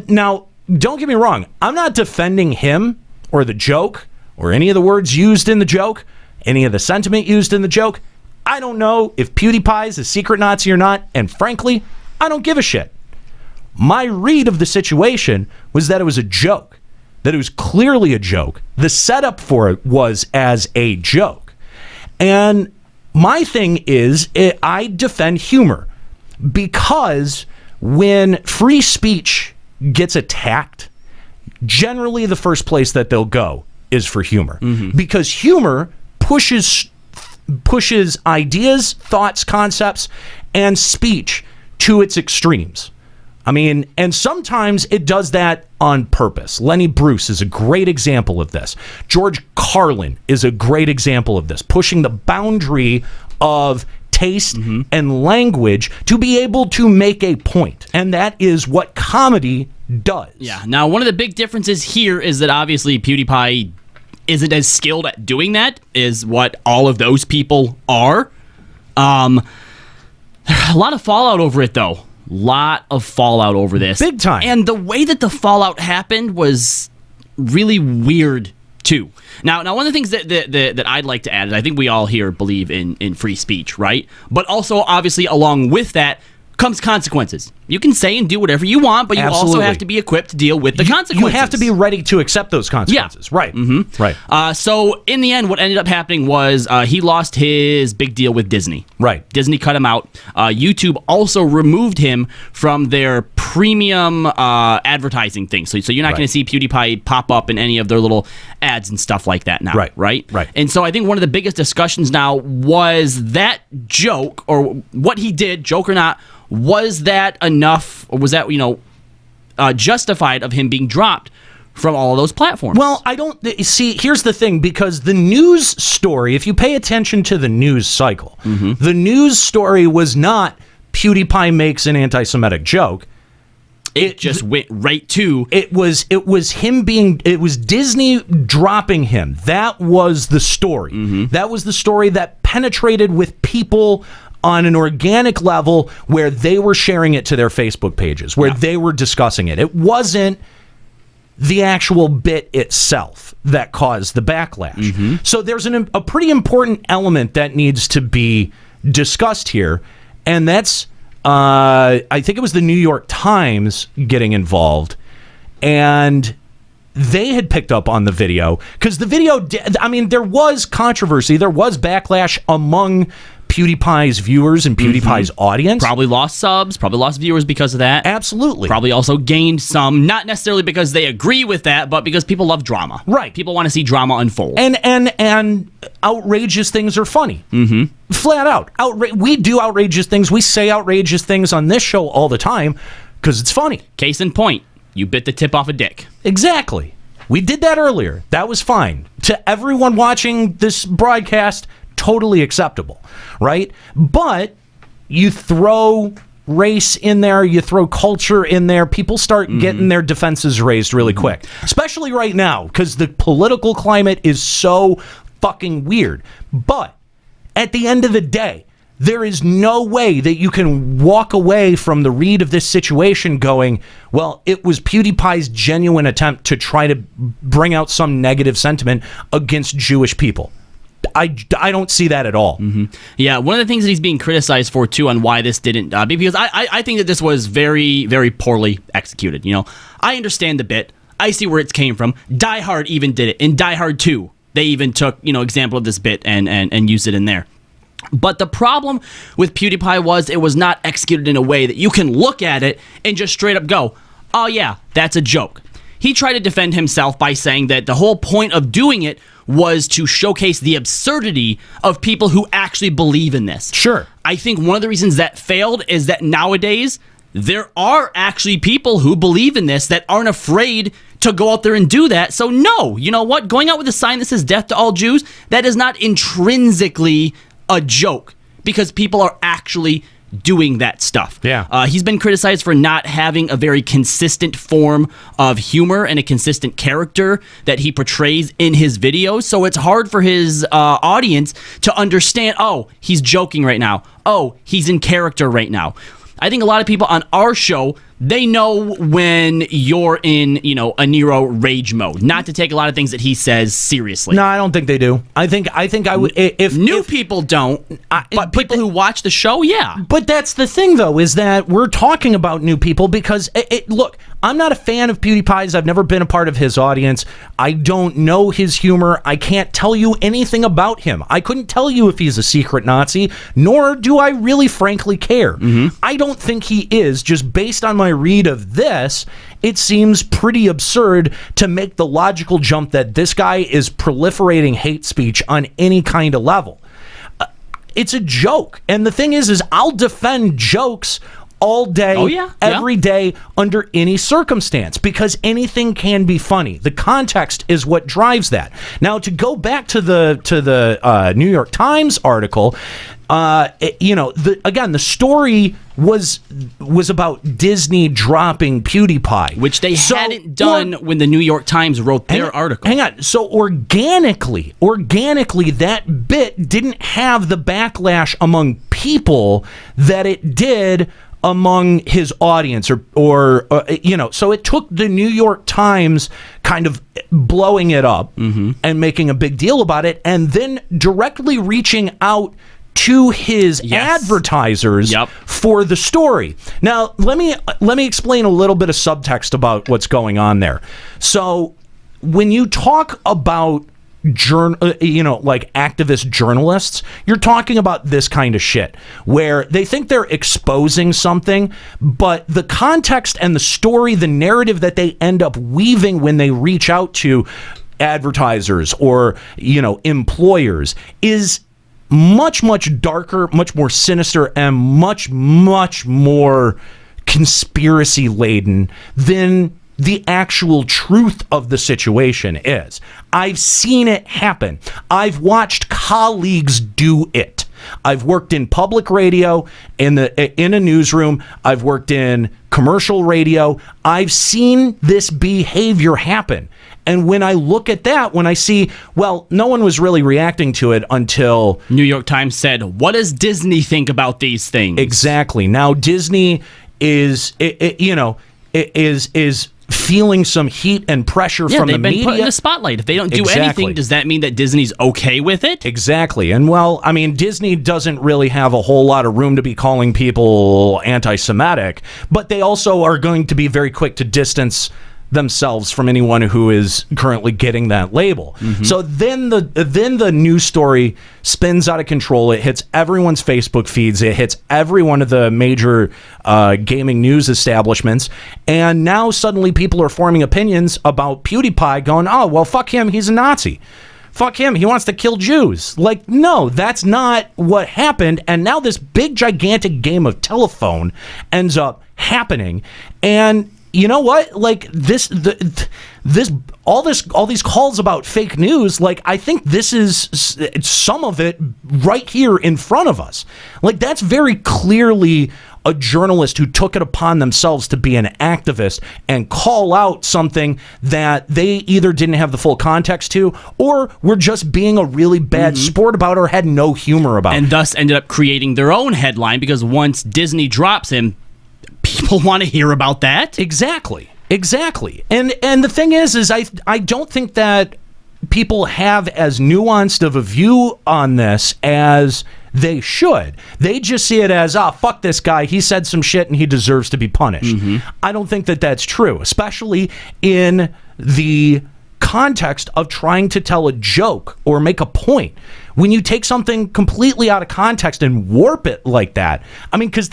now, don't get me wrong, I'm not defending him or the joke or any of the words used in the joke, any of the sentiment used in the joke. I don't know if PewDiePie is a secret Nazi or not, and frankly, I don't give a shit. My read of the situation was that it was a joke, that it was clearly a joke. The setup for it was as a joke. And my thing is, I defend humor because when free speech gets attacked, generally the first place that they'll go is for humor. Because humor pushes ideas, thoughts, concepts, and speech to its extremes. I mean, and sometimes it does that on purpose. Lenny Bruce is a great example of this. George Carlin is a great example of this, pushing the boundary of taste and language to be able to make a point. And that is what comedy does. Yeah. Now, one of the big differences here is that obviously PewDiePie isn't as skilled at doing that as what all of those people are. A lot of fallout over it, though. Lot of fallout over this. Big time. And the way that the fallout happened was really weird, too. Now one of the things that I'd like to add is I think we all here believe in free speech, right? But also, obviously, along with that comes consequences. You can say and do whatever you want, but you also have to be equipped to deal with the consequences. You have to be ready to accept those consequences. Yeah. Right. Right. So in the end, what ended up happening was he lost his big deal with Disney. Right. Disney cut him out. YouTube also removed him from their premium advertising thing. So you're not going to see PewDiePie pop up in any of their little ads and stuff like that now. Right. And so I think one of the biggest discussions now was that joke, or what he did, joke or not, was that enough, or was that, justified of him being dropped from all of those platforms? Well, I don't see. Here's the thing, because the news story, if you pay attention to the news cycle, the news story was not PewDiePie makes an anti-Semitic joke. It just went right to it was Disney dropping him. That was the story. That was the story that penetrated with people on an organic level, where they were sharing it to their Facebook pages, where they were discussing it. It wasn't the actual bit itself that caused the backlash. So there's a pretty important element that needs to be discussed here, and that's I think it was the New York Times getting involved, and they had picked up on the video, because the video, there was controversy, there was backlash among PewDiePie's viewers and PewDiePie's audience. Probably lost subs, probably lost viewers because of that. Absolutely. Probably also gained some, not necessarily because they agree with that, but because people love drama. Right. People want to see drama unfold. And outrageous things are funny. Flat out. We do outrageous things. We say outrageous things on this show all the time because it's funny. Case in point, you bit the tip off a dick. Exactly. We did that earlier. That was fine. To everyone watching this broadcast, totally acceptable, right? But you throw race in there, you throw culture in there, people start getting their defenses raised really quick. Especially right now, because the political climate is so fucking weird. But at the end of the day, there is no way that you can walk away from the read of this situation going, well, it was PewDiePie's genuine attempt to try to bring out some negative sentiment against Jewish people. I don't see that at all. Yeah, one of the things that he's being criticized for, too, on why this didn't... because I think that this was very, very poorly executed. I understand the bit. I see where it came from. Die Hard even did it. In Die Hard 2, they even took, example of this bit and used it in there. But the problem with PewDiePie was it was not executed in a way that you can look at it and just straight up go, oh yeah, that's a joke. He tried to defend himself by saying that the whole point of doing it was to showcase the absurdity of people who actually believe in this. Sure. I think one of the reasons that failed is that nowadays there are actually people who believe in this that aren't afraid to go out there and do that. So no, you know what? Going out with a sign that says death to all Jews, that is not intrinsically a joke, because people are actually doing that stuff. Yeah. He's been criticized for not having a very consistent form of humor and a consistent character that he portrays in his videos. So it's hard for his audience to understand, oh, he's joking right now. Oh, he's in character right now. I think a lot of people on our show They know when you're in, a Nero rage mode, not to take a lot of things that he says seriously. No, I don't think they do. I think I would if people don't, but people who watch the show, yeah. But that's the thing, though, is that we're talking about new people because look, I'm not a fan of PewDiePie's. I've never been a part of his audience. I don't know his humor. I can't tell you anything about him. I couldn't tell you if he's a secret Nazi, nor do I really frankly care. I don't think he is. Just based on my read of this, it seems pretty absurd to make the logical jump that this guy is proliferating hate speech on any kind of level. It's a joke. And the thing is I'll defend jokes all day, every day, under any circumstance, because anything can be funny. The context is what drives that. Now, to go back to the New York Times article, the story was about Disney dropping PewDiePie, which they hadn't done when the New York Times wrote their article. Hang on. So organically, that bit didn't have the backlash among people that it did among his audience, or so it took the New York Times kind of blowing it up and making a big deal about it, and then directly reaching out to his advertisers for the story. Now, let me explain a little bit of subtext about what's going on there. So, when you talk about activist journalists, you're talking about this kind of shit where they think they're exposing something, but the context and the story, the narrative that they end up weaving when they reach out to advertisers or employers is much, much darker, much more sinister, and much, much more conspiracy laden than the actual truth of the situation is. I've seen it happen. I've watched colleagues do it. I've worked in public radio, in a newsroom. I've worked in commercial radio. I've seen this behavior happen. And when I look at that, when I see, well, no one was really reacting to it until New York Times said, "What does Disney think about these things?" Exactly. Now Disney is feeling some heat and pressure from the media. They've been put in the spotlight. If they don't do anything, does that mean that Disney's okay with it? Exactly. And well, I mean, Disney doesn't really have a whole lot of room to be calling people anti-Semitic, but they also are going to be very quick to distance themselves from anyone who is currently getting that label. So then the news story spins out of control. It hits everyone's Facebook feeds. It hits every one of the major gaming news establishments. And now suddenly people are forming opinions about PewDiePie going, oh, well, fuck him. He's a Nazi. Fuck him. He wants to kill Jews. Like, no, that's not what happened. And now this big, gigantic game of telephone ends up happening. And you know what? Like all these calls about fake news, like I think this is some of it right here in front of us. Like that's very clearly a journalist who took it upon themselves to be an activist and call out something that they either didn't have the full context to, or were just being a really bad sport about, or had no humor about. And thus ended up creating their own headline, because once Disney drops him, people want to hear about that. Exactly. And the thing is I don't think that people have as nuanced of a view on this as they should. They just see it as, fuck this guy. He said some shit and he deserves to be punished. I don't think that that's true, especially in the context of trying to tell a joke or make a point. When you take something completely out of context and warp it like that, I mean, because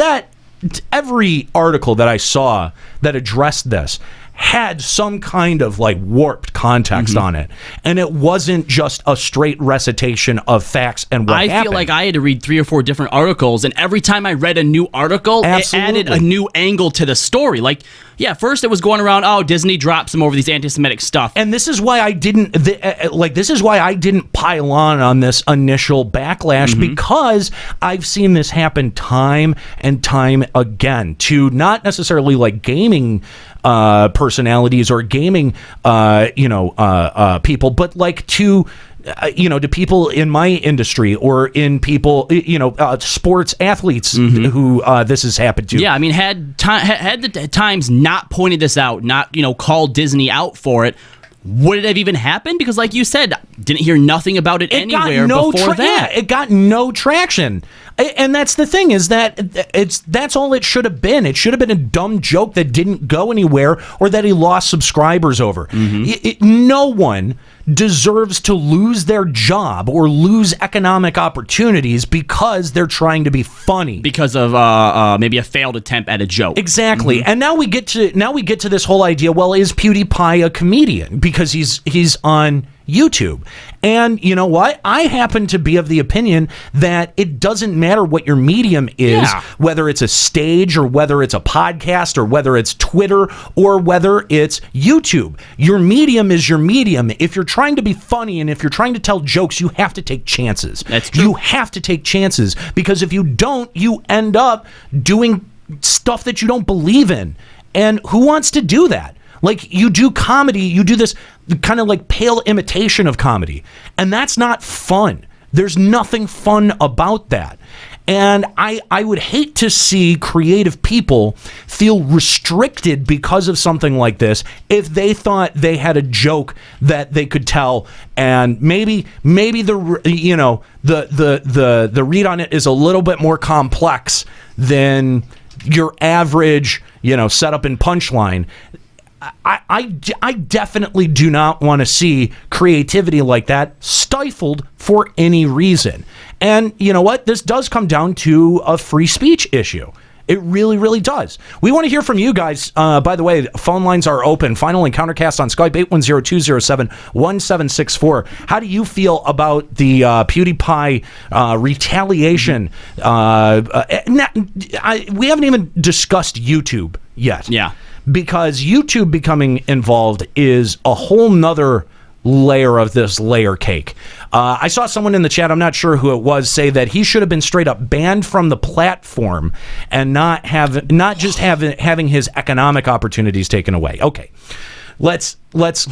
every article that I saw that addressed this had some kind of like warped context on it, and it wasn't just a straight recitation of facts and what happened. I feel like I had to read 3 or 4 different articles, and every time I read a new article, it added a new angle to the story. Like, yeah, first it was going around, Disney drops him over these anti-Semitic stuff, and this is why I didn't pile on this initial backlash, because I've seen this happen time and time again to not necessarily like gaming personalities or gaming, people, but like to people in my industry or in people, sports athletes who this has happened to. Yeah, I mean, had the Times not pointed this out, not called Disney out for it, would it have even happened? Because like you said, didn't hear nothing about it anywhere before that. Yeah, it got no traction. And that's the thing, is that that's all it should have been. It should have been a dumb joke that didn't go anywhere or that he lost subscribers over. No one deserves to lose their job or lose economic opportunities because they're trying to be funny. Because of maybe a failed attempt at a joke. Exactly. And now we get to this whole idea, well, is PewDiePie a comedian? Because he's on YouTube. And you know what? I happen to be of the opinion that it doesn't matter what your medium is, whether it's a stage or whether it's a podcast or whether it's Twitter or whether it's YouTube. Your medium is your medium. If you're trying to be funny and if you're trying to tell jokes, you have to take chances. That's true. You have to take chances, because if you don't, you end up doing stuff that you don't believe in. And who wants to do that? Like, you do comedy, you do this kind of like pale imitation of comedy, and that's not fun. There's nothing fun about that. And I would hate to see creative people feel restricted because of something like this if they thought they had a joke that they could tell, and maybe the read on it is a little bit more complex than your average, setup and punchline. I definitely do not want to see creativity like that stifled for any reason. And you know what? This does come down to a free speech issue. It really, really does. We want to hear from you guys. By the way, phone lines are open. Final Encountercast on Skype, 810-207-1764. How do you feel about the PewDiePie retaliation? We haven't even discussed YouTube yet. Yeah. Because YouTube becoming involved is a whole nother layer of this layer cake. I saw someone in the chat, I'm not sure who it was, say that he should have been straight up banned from the platform and not just having his economic opportunities taken away. Okay. Let's address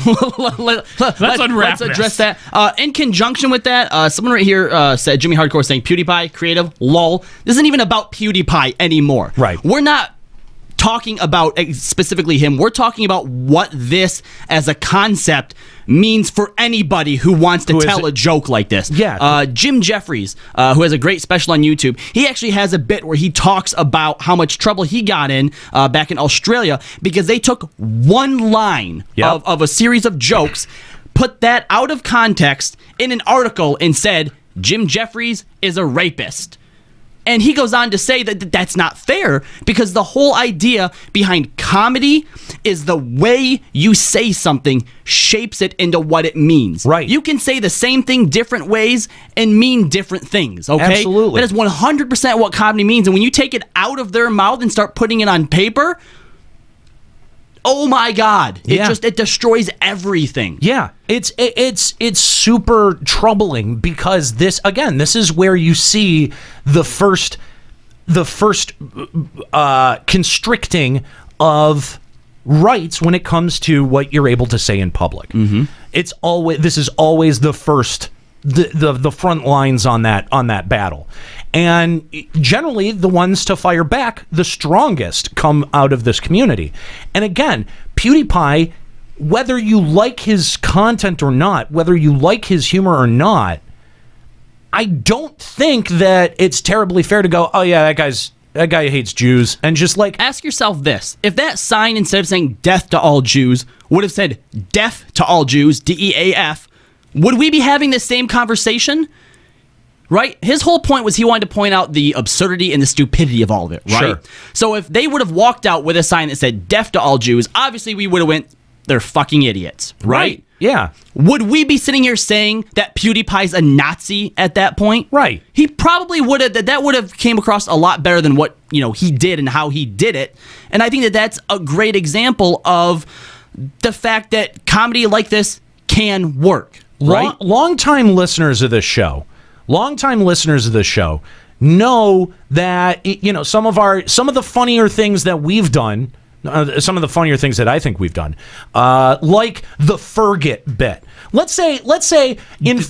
that. In conjunction with that, someone right here said, Jimmy Hardcore saying, PewDiePie, creative, lol. This isn't even about PewDiePie anymore. Right. We're not talking about specifically him. We're talking about what this as a concept means for anybody who wants to tell a joke like this. Yeah. Jim Jeffries, who has a great special on YouTube, he actually has a bit where he talks about how much trouble he got in back in Australia because they took one line of a series of jokes, put that out of context in an article and said, Jim Jeffries is a rapist. And he goes on to say that that's not fair because the whole idea behind comedy is the way you say something shapes it into what it means. Right. You can say the same thing different ways and mean different things, okay? Absolutely. That is 100% what comedy means. And when you take it out of their mouth and start putting it on paper, oh my God. It destroys everything. Yeah. It's super troubling because this is where you see the first constricting of rights when it comes to what you're able to say in public. Mm-hmm. This is always the first the front lines on that battle. And generally, the ones to fire back, the strongest, come out of this community. And again, PewDiePie, whether you like his content or not, whether you like his humor or not, I don't think that it's terribly fair to go, oh yeah, that guy hates Jews, and just like... Ask yourself this. If that sign, instead of saying death to all Jews, would have said deaf to all Jews, DEAF, would we be having the same conversation? Right? His whole point was he wanted to point out the absurdity and the stupidity of all of it, right? Sure. So if they would have walked out with a sign that said deaf to all Jews, obviously we would have went, they're fucking idiots, right? Yeah. Would we be sitting here saying that PewDiePie's a Nazi at that point? Right. He probably would have, that would have came across a lot better than what, he did and how he did it. And I think that that's a great example of the fact that comedy like this can work, right? Long-time listeners of this show know that some of the funnier things that we've done, some of the funnier things that I think we've done, like the Fergit bit. Let's say in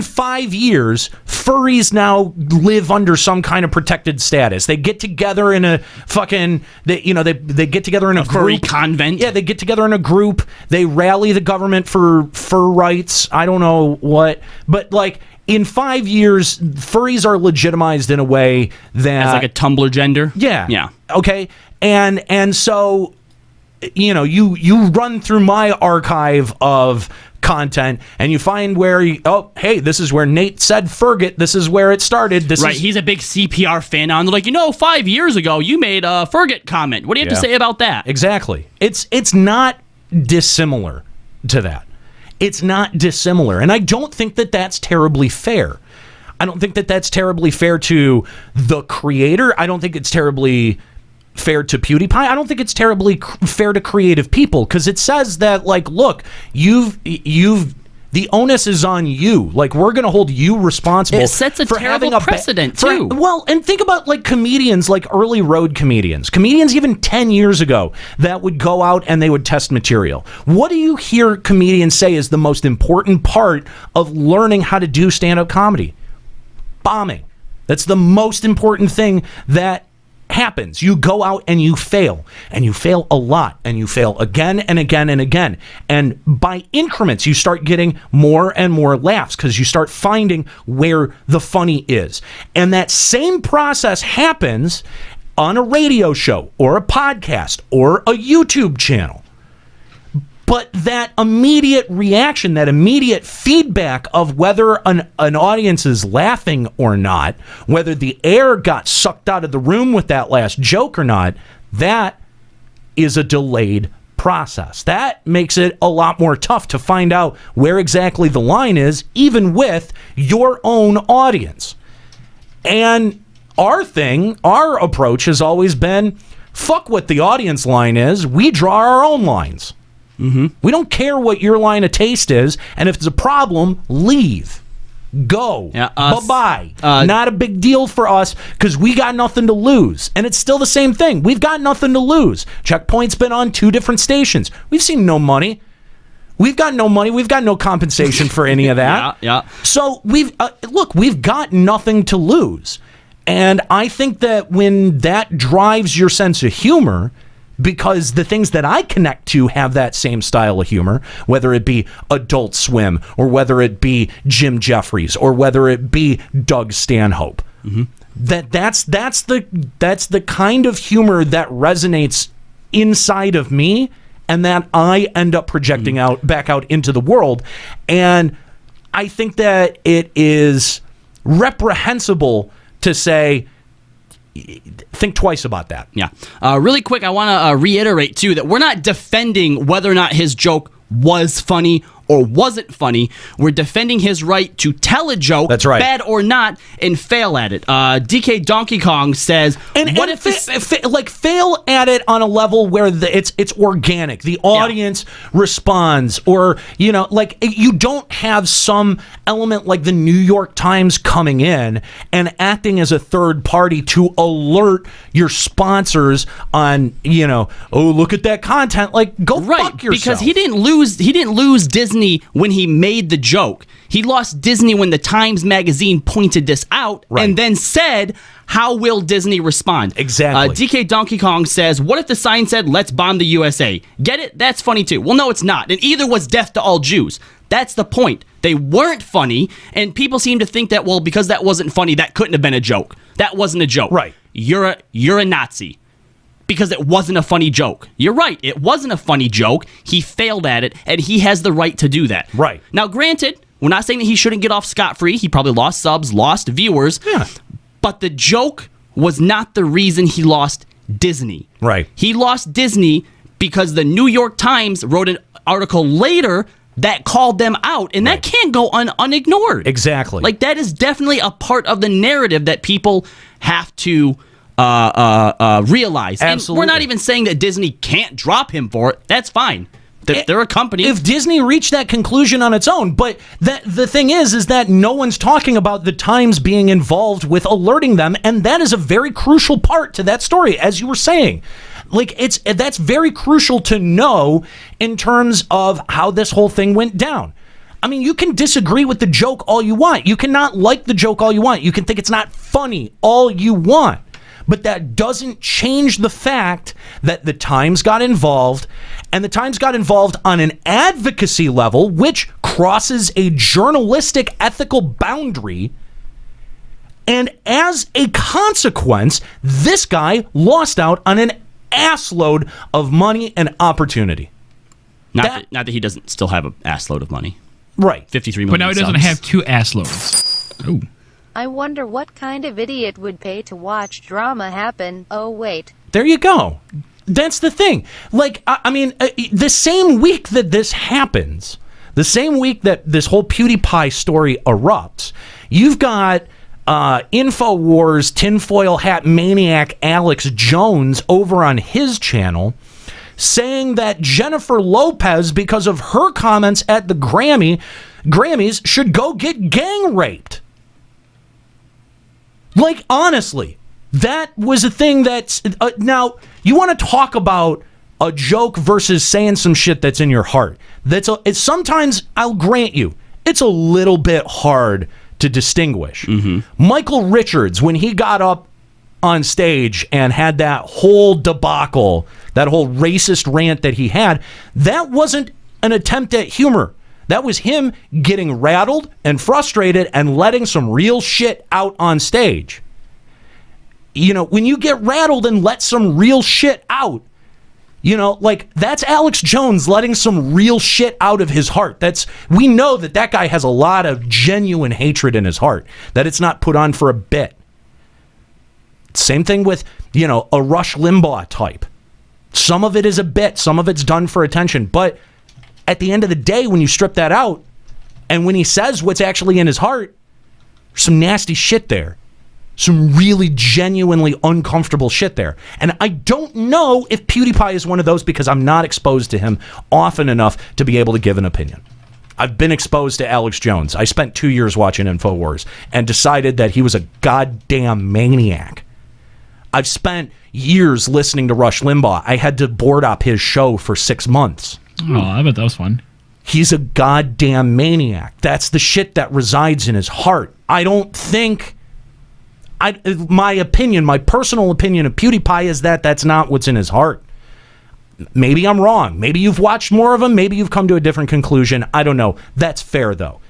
5 years, furries now live under some kind of protected status. They get together in a fucking, they get together in a furry group. convent. Yeah, they get together in a group. They rally the government for fur rights. I don't know what, but like in 5 years, furries are legitimized in a way that as like a Tumblr gender. Yeah. Okay. And so, you run through my archive of content and you find where hey, this is where Nate said Fergit. This is where it started. He's a big CPR fan now, and they're like, 5 years ago you made a Fergit comment. What do you have to say about that? Exactly. It's not dissimilar to that. It's not dissimilar. And I don't think that that's terribly fair. I don't think that that's terribly fair to the creator. I don't think it's terribly fair to PewDiePie. I don't think it's terribly fair to creative people, because it says that, like, look, the onus is on you. Like, we're going to hold you responsible. It sets a terrible precedent, too. Well, and think about, like, comedians, like early road comedians even 10 years ago that would go out and they would test material. What do you hear comedians say is the most important part of learning how to do stand-up comedy? Bombing. That's the most important thing that happens. You go out and you fail a lot, and you fail again and again and again, and by increments you start getting more and more laughs because you start finding where the funny is. And that same process happens on a radio show or a podcast or a YouTube channel. But that immediate reaction, that immediate feedback of whether an audience is laughing or not, whether the air got sucked out of the room with that last joke or not, that is a delayed process. That makes it a lot more tough to find out where exactly the line is, even with your own audience. And our approach has always been, fuck what the audience line is, we draw our own lines. Mm-hmm. We don't care what your line of taste is, and if it's a problem, leave. Go. Bye-bye. Not a big deal for us, because we got nothing to lose. And it's still the same thing. We've got nothing to lose. Checkpoint's been on 2 different stations. We've seen no money. We've got no money. We've got no compensation for any of that. Yeah. So we've got nothing to lose. And I think that when that drives your sense of humor, because the things that I connect to have that same style of humor, whether it be Adult Swim or whether it be Jim Jeffries or whether it be Doug Stanhope, that's the kind of humor that resonates inside of me and that I end up projecting back out into the world. And I think that it is reprehensible to say, think twice about that. Yeah. Really quick, I want to reiterate, too, that we're not defending whether or not his joke was funny or wasn't funny. We're defending his right to tell a joke, that's right, bad or not, and fail at it. DK Donkey Kong says, what if fail at it on a level where it's organic, the audience responds, or you don't have some element like the New York Times coming in and acting as a third party to alert your sponsors on, oh, look at that content, like, go fuck yourself. Because he didn't lose Disney when he made the joke. He lost Disney when the Times magazine pointed this out and then said, how will Disney respond? Exactly. DK Donkey Kong says, what if the sign said, let's bomb the USA? Get it? That's funny too. Well, no, it's not. And either was death to all Jews. That's the point. They weren't funny, and people seem to think that, well, because that wasn't funny, that couldn't have been a joke. That wasn't a joke. Right. You're a Nazi. Because it wasn't a funny joke. You're right. It wasn't a funny joke. He failed at it, and he has the right to do that. Right. Now, granted, we're not saying that he shouldn't get off scot-free. He probably lost subs, lost viewers. Yeah. But the joke was not the reason he lost Disney. Right. He lost Disney because the New York Times wrote an article later that called them out, and that can't go unignored. Exactly. Like, that is definitely a part of the narrative that people have to realize. Absolutely. And we're not even saying that Disney can't drop him for it. That's fine. They're a company. If Disney reached that conclusion on its own, but the thing is that no one's talking about the Times being involved with alerting them, and that is a very crucial part to that story, as you were saying. Like, that's very crucial to know in terms of how this whole thing went down. I mean, you can disagree with the joke all you want. You cannot like the joke all you want. You can think it's not funny all you want. But that doesn't change the fact that the Times got involved, and the Times got involved on an advocacy level, which crosses a journalistic ethical boundary. And as a consequence, this guy lost out on an assload of money and opportunity. Not that he doesn't still have an assload of money. Right. 53 million But now he doesn't subs. have 2 assloads. Oh. I wonder what kind of idiot would pay to watch drama happen. Oh, wait. There you go. That's the thing. Like, I mean, the same week that this happens, the same week that this whole PewDiePie story erupts, you've got InfoWars tinfoil hat maniac Alex Jones over on his channel saying that Jennifer Lopez, because of her comments at the Grammys, should go get gang raped. Like, honestly, that was a thing that's... now, you want to talk about a joke versus saying some shit that's in your heart. It's sometimes, I'll grant you, it's a little bit hard to distinguish. Mm-hmm. Michael Richards, when he got up on stage and had that whole debacle, that whole racist rant that he had, that wasn't an attempt at humor. That was him getting rattled and frustrated and letting some real shit out on stage. You know, when you get rattled and let some real shit out, you know, like, that's Alex Jones letting some real shit out of his heart. We know that guy has a lot of genuine hatred in his heart, that it's not put on for a bit. Same thing with, you know, a Rush Limbaugh type. Some of it is a bit, some of it's done for attention, but at the end of the day, when you strip that out, and when he says what's actually in his heart, there's some nasty shit there. Some really genuinely uncomfortable shit there. And I don't know if PewDiePie is one of those, because I'm not exposed to him often enough to be able to give an opinion. I've been exposed to Alex Jones. I spent 2 years watching InfoWars and decided that he was a goddamn maniac. I've spent years listening to Rush Limbaugh. I had to board up his show for 6 months. Oh, I bet that was fun. He's a goddamn maniac. That's the shit that resides in his heart. I don't think... my personal opinion of PewDiePie is that that's not what's in his heart. Maybe I'm wrong. Maybe you've watched more of him. Maybe you've come to a different conclusion. I don't know. That's fair, though.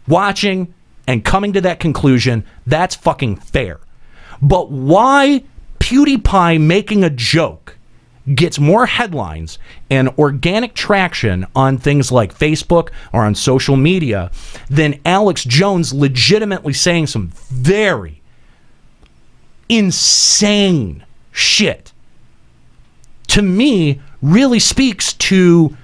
Watching and coming to that conclusion, that's fucking fair. But why PewDiePie making a joke gets more headlines and organic traction on things like Facebook or on social media than Alex Jones legitimately saying some very insane shit, to me, really speaks to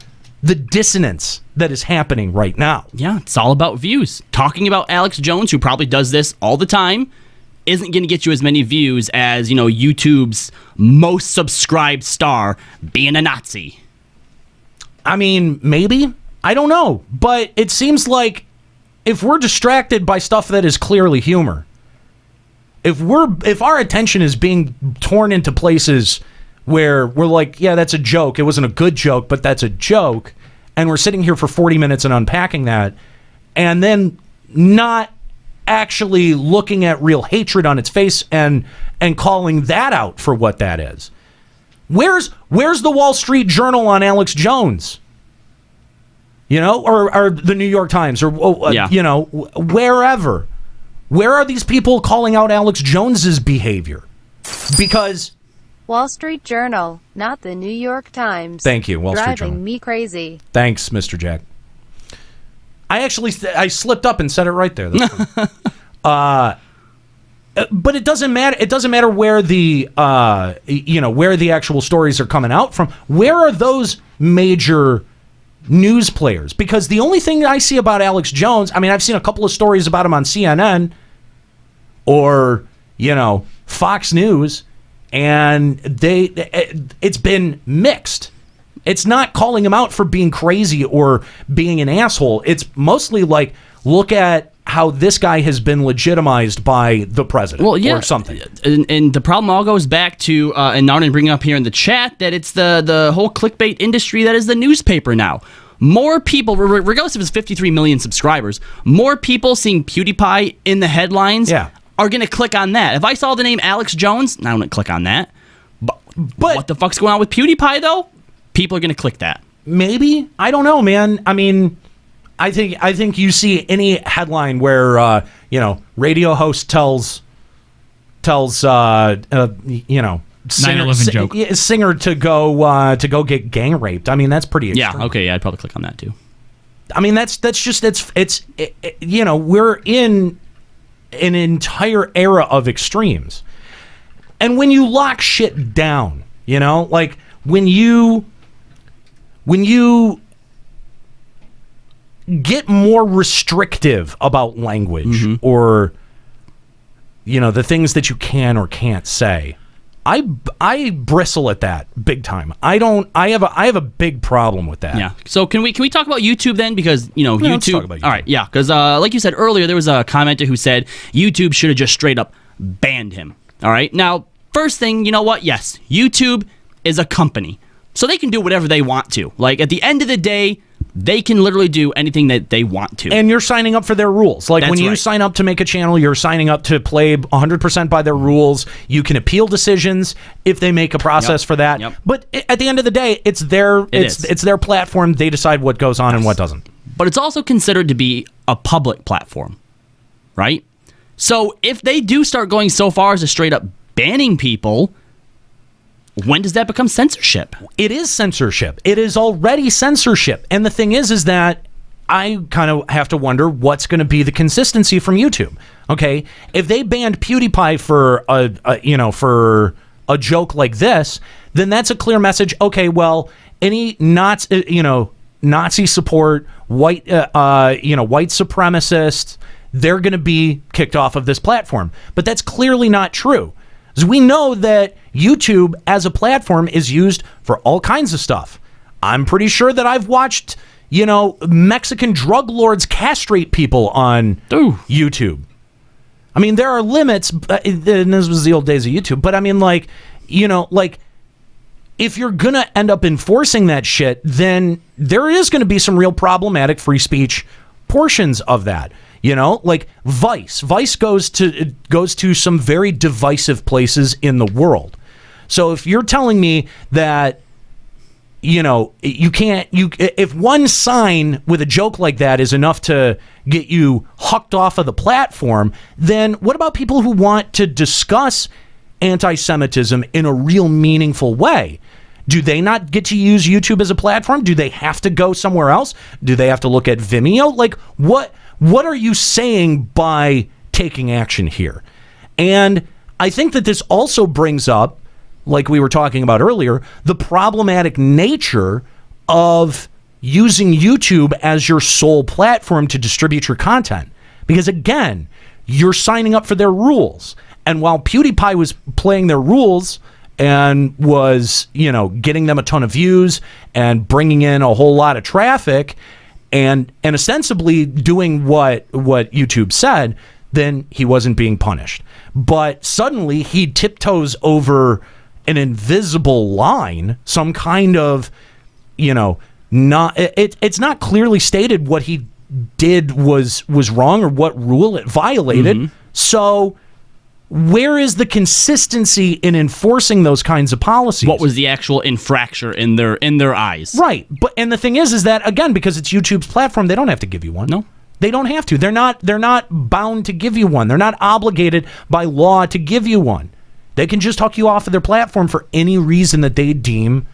the dissonance that is happening right now. Yeah, it's all about views. Talking about Alex Jones, who probably does this all the time, isn't going to get you as many views as, you know, YouTube's most subscribed star being a Nazi. I mean, maybe. I don't know. But it seems like if we're distracted by stuff that is clearly humor, if our attention is being torn into places where we're like, yeah, that's a joke. It wasn't a good joke, but that's a joke. And we're sitting here for 40 minutes and unpacking that, and then not actually looking at real hatred on its face and calling that out for what that is. Where's the Wall Street Journal on Alex Jones? You know, or the New York Times, or you know, wherever. Where are these people calling out Alex Jones's behavior? Because Wall Street Journal, not the New York Times. Thank you, Wall Street Journal. Driving me crazy. Thanks, Mr. Jack. I slipped up and said it right there. But it doesn't matter. It doesn't matter where the where the actual stories are coming out from. Where are those major news players? Because the only thing I see about Alex Jones, I mean, I've seen a couple of stories about him on CNN or, you know, Fox News, and it's been mixed. It's not calling him out for being crazy or being an asshole. It's mostly like, look at how this guy has been legitimized by the president or something. And the problem all goes back to, and Narnan bringing up here in the chat, that it's the whole clickbait industry that is the newspaper now. More people, regardless if it's 53 million subscribers, more people seeing PewDiePie in the headlines are going to click on that. If I saw the name Alex Jones, I wouldn't click on that. But what the fuck's going on with PewDiePie, though? People are going to click that. Maybe. I don't know, man. I mean, I think you see any headline where, radio host tells singer to go get gang raped. I mean, that's pretty extreme. Yeah, okay, I'd probably click on that too. I mean, that's just we're in an entire era of extremes. And when you lock shit down, like when you get more restrictive about language or the things that you can or can't say, I bristle at that big time. I have a big problem with that. Yeah. So can we talk about YouTube then? Because YouTube. Let's talk about YouTube. All right. Yeah. Because like you said earlier, there was a commenter who said YouTube should have just straight up banned him. All right. Now, first thing, you know what? Yes, YouTube is a company, so they can do whatever they want to. Like at the end of the day, they can literally do anything that they want to. And you're signing up for their rules. Like when you sign up to make a channel, you're signing up to play 100% by their rules. You can appeal decisions if they make a process for that. But at the end of the day, it's their platform. They decide what goes on and what doesn't. But it's also considered to be a public platform, right? So if they do start going so far as to straight up banning people, when does that become censorship? It is censorship. It is already censorship. And the thing is that I kind of have to wonder what's going to be the consistency from YouTube. Okay, if they banned PewDiePie for a joke like this, then that's a clear message. Okay, well, any Nazi support, white supremacists, they're going to be kicked off of this platform. But that's clearly not true. Because we know that YouTube as a platform is used for all kinds of stuff. I'm pretty sure that I've watched, Mexican drug lords castrate people on YouTube. I mean, there are limits, and this was the old days of YouTube, but I mean, if you're going to end up enforcing that shit, then there is going to be some real problematic free speech portions of that. Like Vice. Vice goes to some very divisive places in the world. So if you're telling me that, if one sign with a joke like that is enough to get you hucked off of the platform, then what about people who want to discuss anti-Semitism in a real meaningful way? Do they not get to use YouTube as a platform? Do they have to go somewhere else? Do they have to look at Vimeo? Like, what are you saying by taking action here? And I think that this also brings up, like we were talking about earlier, the problematic nature of using YouTube as your sole platform to distribute your content. Because again, you're signing up for their rules. And while PewDiePie was playing their rules and was, getting them a ton of views and bringing in a whole lot of traffic and ostensibly doing what YouTube said, then he wasn't being punished. But suddenly he tiptoes over an invisible line, some kind of, it's not clearly stated what he did was wrong or what rule it violated. So where is the consistency in enforcing those kinds of policies? What was the actual infraction in their eyes? Right. And the thing is that, again, because it's YouTube's platform, they don't have to give you one. No. They don't have to. They're not bound to give you one. They're not obligated by law to give you one. They can just huck you off of their platform for any reason that they deem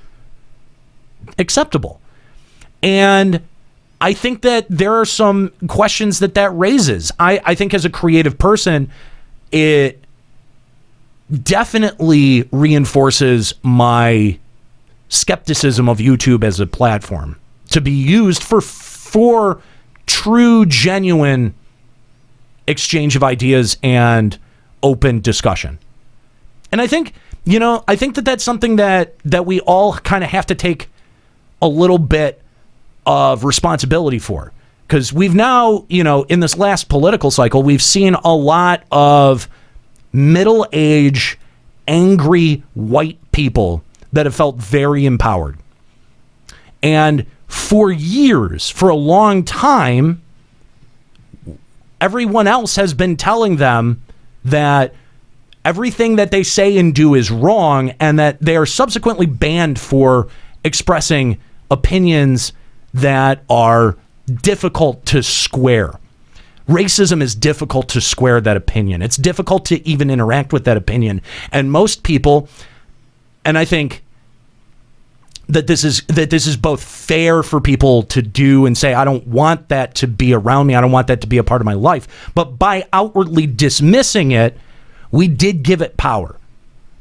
acceptable. And I think that there are some questions that raises. I think as a creative person, it definitely reinforces my skepticism of YouTube as a platform to be used for true, genuine exchange of ideas and open discussion. And I think, that that's something that we all kind of have to take a little bit of responsibility for. because we've now, in this last political cycle, we've seen a lot of middle-aged, angry white people that have felt very empowered. And for years, for a long time, everyone else has been telling them that everything that they say and do is wrong, and that they are subsequently banned for expressing opinions that are difficult to square. Racism is difficult to square that opinion. It's difficult to even interact with that opinion. And most people, and I think that this is both fair for people to do and say, I don't want that to be around me. I don't want that to be a part of my life. But by outwardly dismissing it, we did give it power.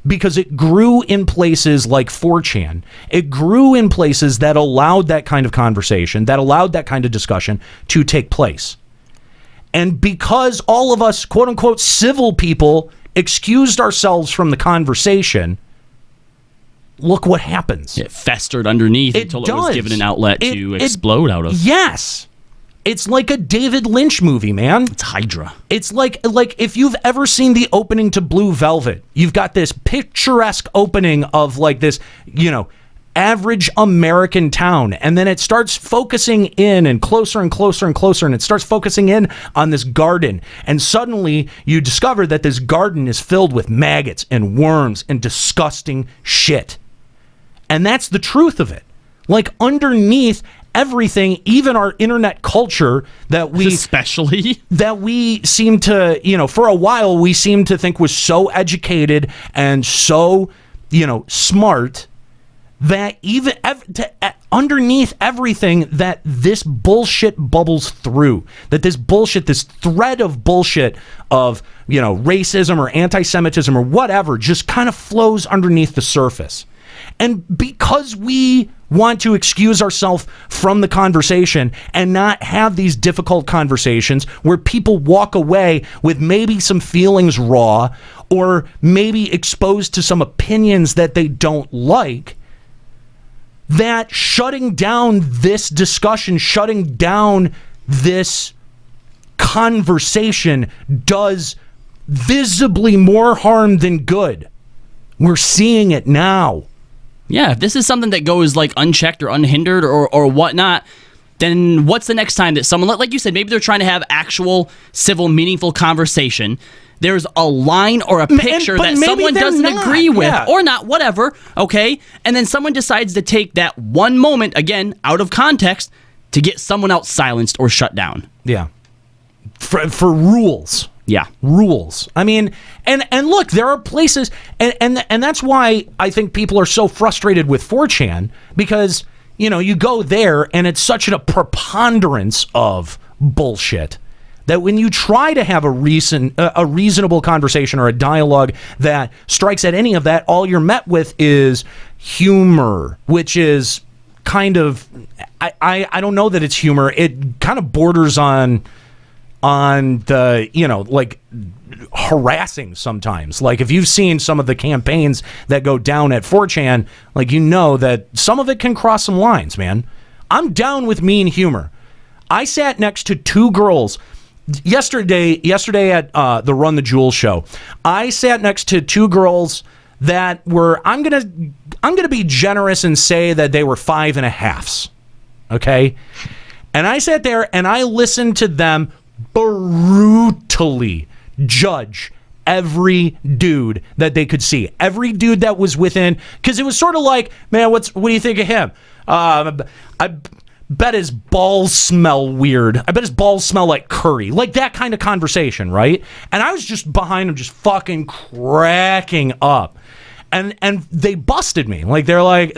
Because it grew in places like 4chan. It grew in places that allowed that kind of conversation, that allowed that kind of discussion to take place. And because all of us, quote unquote, civil people excused ourselves from the conversation, look what happens. It festered underneath until it was given an outlet to explode out of. Yes. It's like a David Lynch movie, man. It's Hydra. It's like if you've ever seen the opening to Blue Velvet, you've got this picturesque opening of like this, average American town, and then it starts focusing in and closer and closer and closer, and it starts focusing in on this garden, and suddenly you discover that this garden is filled with maggots and worms and disgusting shit. And that's the truth of it. Like, underneath everything, even our internet culture that we seem to, for a while we seem to think was so educated and so, smart, that even underneath everything, that this bullshit bubbles through, that this bullshit, this thread of bullshit of, racism or anti-Semitism or whatever just kind of flows underneath the surface. And because we want to excuse ourselves from the conversation and not have these difficult conversations where people walk away with maybe some feelings raw or maybe exposed to some opinions that they don't like, that shutting down this discussion, shutting down this conversation does visibly more harm than good. We're seeing it now. Yeah, if this is something that goes like unchecked or unhindered or whatnot, then what's the next time that someone, like you said, maybe they're trying to have actual civil, meaningful conversation. There's a line or a picture that someone doesn't agree with or not, whatever, okay? And then someone decides to take that one moment, again, out of context, to get someone else silenced or shut down. Yeah. For rules. Yeah. Rules. I mean, and look, there are places, and that's why I think people are so frustrated with 4chan, because, you go there and it's such a preponderance of bullshit that when you try to have a reasonable conversation or a dialogue that strikes at any of that, all you're met with is humor, which is kind of, I don't know that it's humor. It kind of borders on the, like harassing sometimes. Like if you've seen some of the campaigns that go down at 4chan, like, that some of it can cross some lines, man. I'm down with mean humor. I sat next to two girls yesterday at the Run the Jewels show. I sat next to two girls that were, I'm gonna be generous and say that they were 5.5s. Okay? And I sat there and I listened to them brutally judge every dude that they could see. Every dude that was within, because it was sort of like, man, what do you think of him? I bet his balls smell weird. I bet his balls smell like curry. Like that kind of conversation, right? And I was just behind him just fucking cracking up. And they busted me. Like they're like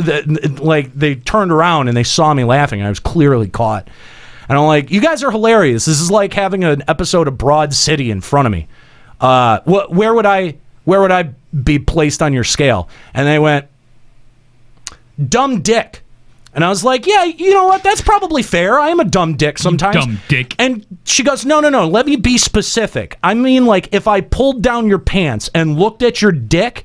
they turned around and they saw me laughing. And I was clearly caught. And I'm like, you guys are hilarious. This is like having an episode of Broad City in front of me. Where would I be placed on your scale? And they went, dumb dick. And I was like, yeah, you know what? That's probably fair. I am a dumb dick sometimes. Dumb dick. And she goes, no. Let me be specific. I mean, like, if I pulled down your pants and looked at your dick,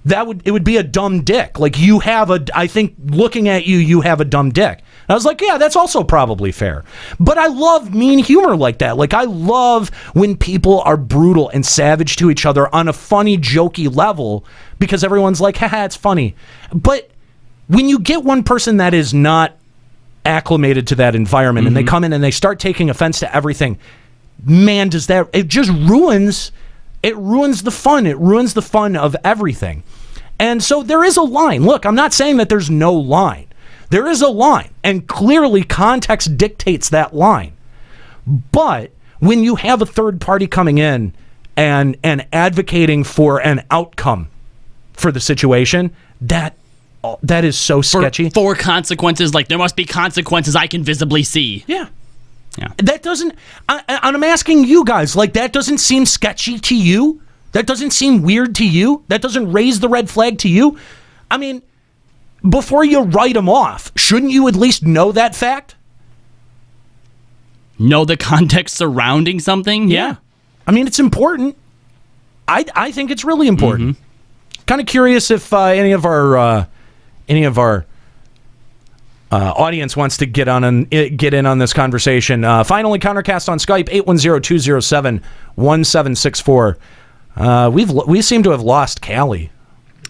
it would be a dumb dick. Like, I think looking at you have a dumb dick. And I was like, yeah, that's also probably fair. But I love mean humor like that. Like, I love when people are brutal and savage to each other on a funny, jokey level because everyone's like, haha, it's funny. But when you get one person that is not acclimated to that environment and they come in and they start taking offense to everything, man, it just ruins the fun. It ruins the fun of everything. And so there is a line. Look, I'm not saying that there's no line. There is a line, and clearly context dictates that line. But when you have a third party coming in and advocating for an outcome for the situation, that is so sketchy. For consequences, like there must be consequences I can visibly see. Yeah. That doesn't, I'm asking you guys, like, that doesn't seem sketchy to you? That doesn't seem weird to you? That doesn't raise the red flag to you? I mean, before you write them off, shouldn't you at least know that fact? Know the context surrounding something? Yeah. I mean, it's important. I think it's really important. Kind of curious if any of our audience wants to get in on this conversation. Final Encountercast on Skype, 810-207-1764. We seem to have lost Callie.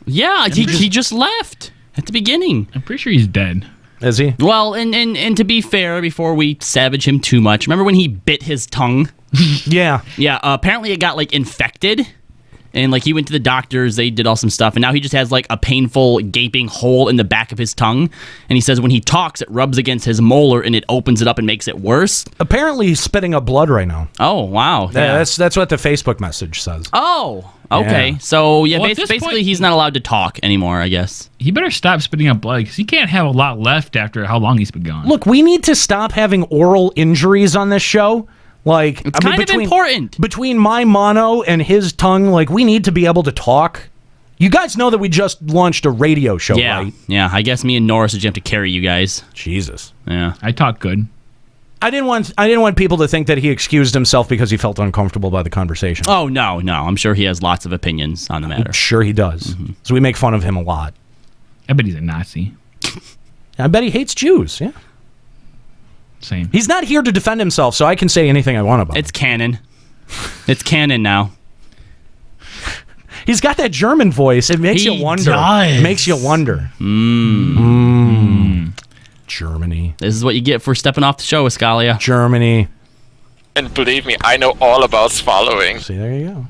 Yeah, he just left at the beginning. I'm pretty sure he's dead. Is he? Well, and to be fair, before we savage him too much, remember when he bit his tongue? Yeah. Yeah, apparently it got, like, infected. And, like, he went to the doctors, they did all some stuff, and now he just has, like, a painful, gaping hole in the back of his tongue. And he says when he talks, it rubs against his molar, and it opens it up and makes it worse. Apparently he's spitting up blood right now. Oh, wow. Yeah, that's what the Facebook message says. Oh, okay. Yeah. So, yeah, Well, basically point, he's not allowed to talk anymore, I guess. He better stop spitting up blood, because he can't have a lot left after how long he's been gone. Look, we need to stop having oral injuries on this show. Like, it's kind of important. Between my mono and his tongue, like, we need to be able to talk. You guys know that we just launched a radio show, right? Yeah, I guess me and Norris would have to carry you guys. Jesus. Yeah. I talk good. I didn't want people to think that he excused himself because he felt uncomfortable by the conversation. Oh, no. I'm sure he has lots of opinions on the matter. I'm sure he does. So we make fun of him a lot. I bet he's a Nazi. I bet he hates Jews, yeah. Same. He's not here to defend himself, so I can say anything I want about him. It's canon. It's canon now. He's got that German voice. It makes you wonder. Does. It makes you wonder. Germany. This is what you get for stepping off the show, Escalia. Germany. And believe me, I know all about swallowing. See, there you go.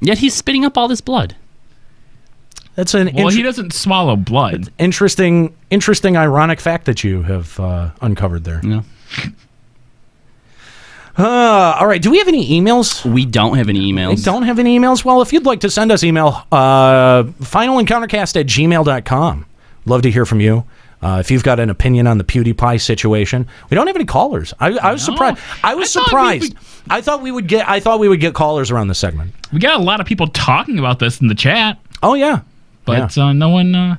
Yet he's spitting up all this blood. That's an he doesn't swallow blood. Interesting, ironic fact that you have uncovered there. Yeah. All right. Do we have any emails? We don't have any emails. We don't have any emails? Well, if you'd like to send us email, finalencountercast@gmail.com. Love to hear from you. If you've got an opinion on the PewDiePie situation. We don't have any callers. I was surprised. I was surprised. I thought we would get callers around this segment. We got a lot of people talking about this in the chat. Oh yeah. But no one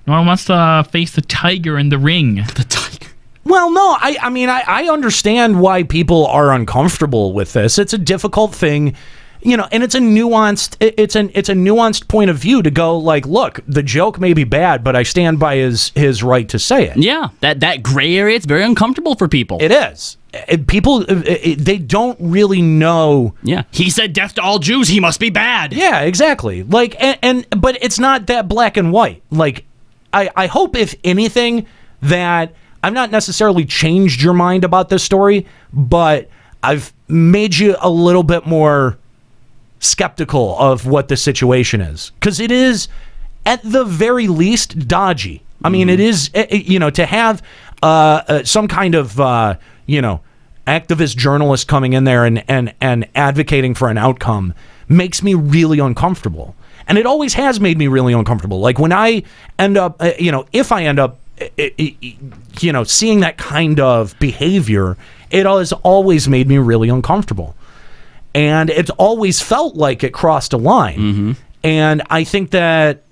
wants to face the tiger in the ring. The tiger. Well, no, I mean, I understand why people are uncomfortable with this. It's a difficult thing, and it's a nuanced point of view to go like, look, the joke may be bad, but I stand by his right to say it. Yeah, that gray area, it's very uncomfortable for people. It is. People, they don't really know. Yeah, he said death to all Jews. He must be bad. Yeah, exactly. Like, but it's not that black and white. Like, I hope if anything that I've not necessarily changed your mind about this story, but I've made you a little bit more skeptical of what the situation is, because it is at the very least dodgy. I mean, it is, to have some kind of activist journalist coming in there and advocating for an outcome makes me really uncomfortable. And it always has made me really uncomfortable. Like when I end up, if I end up, seeing that kind of behavior, it has always made me really uncomfortable. And it's always felt like it crossed a line. Mm-hmm. And I think that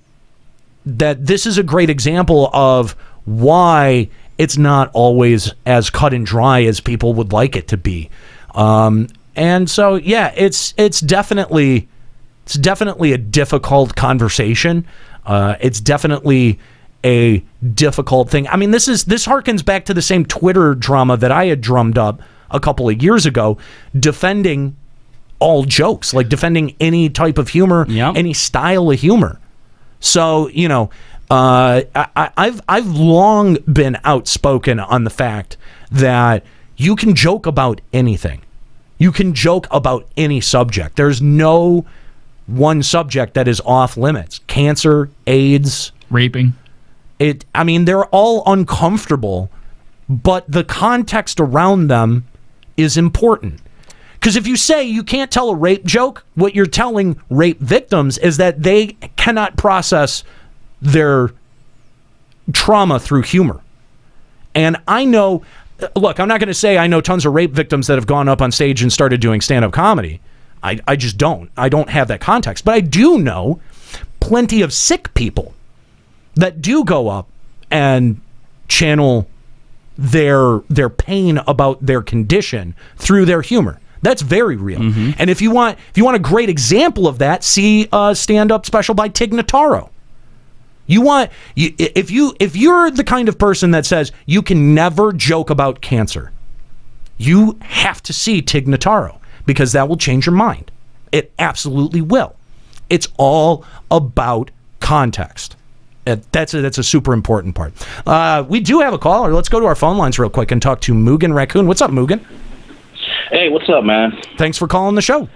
this is a great example of why it's not always as cut and dry as people would like it to be. And so, yeah, it's definitely a difficult conversation. It's definitely a difficult thing. I mean, this harkens back to the same Twitter drama that I had drummed up a couple of years ago, defending all jokes, like defending any type of humor, any style of humor. So, I've long been outspoken on the fact that you can joke about anything. You can joke about any subject. There's no one subject that is off limits. Cancer, AIDS, raping. They're all uncomfortable, but the context around them is important. Because if you say you can't tell a rape joke, what you're telling rape victims is that they cannot process their trauma through humor. And I know, look, I'm not going to say I know tons of rape victims that have gone up on stage and started doing stand-up comedy. I just don't. I don't have that context. But I do know plenty of sick people that do go up and channel their pain about their condition through their humor. That's very real. And if you want a great example of that, see a stand-up special by Tig Notaro. If you're the kind of person that says you can never joke about cancer, you have to see Tig Notaro, because that will change your mind. It absolutely will. It's all about context. That's a super important part. We do have a caller. Let's go to our phone lines real quick and talk to Mugen Raccoon. What's up, Mugen? Hey, what's up, man? Thanks for calling the show.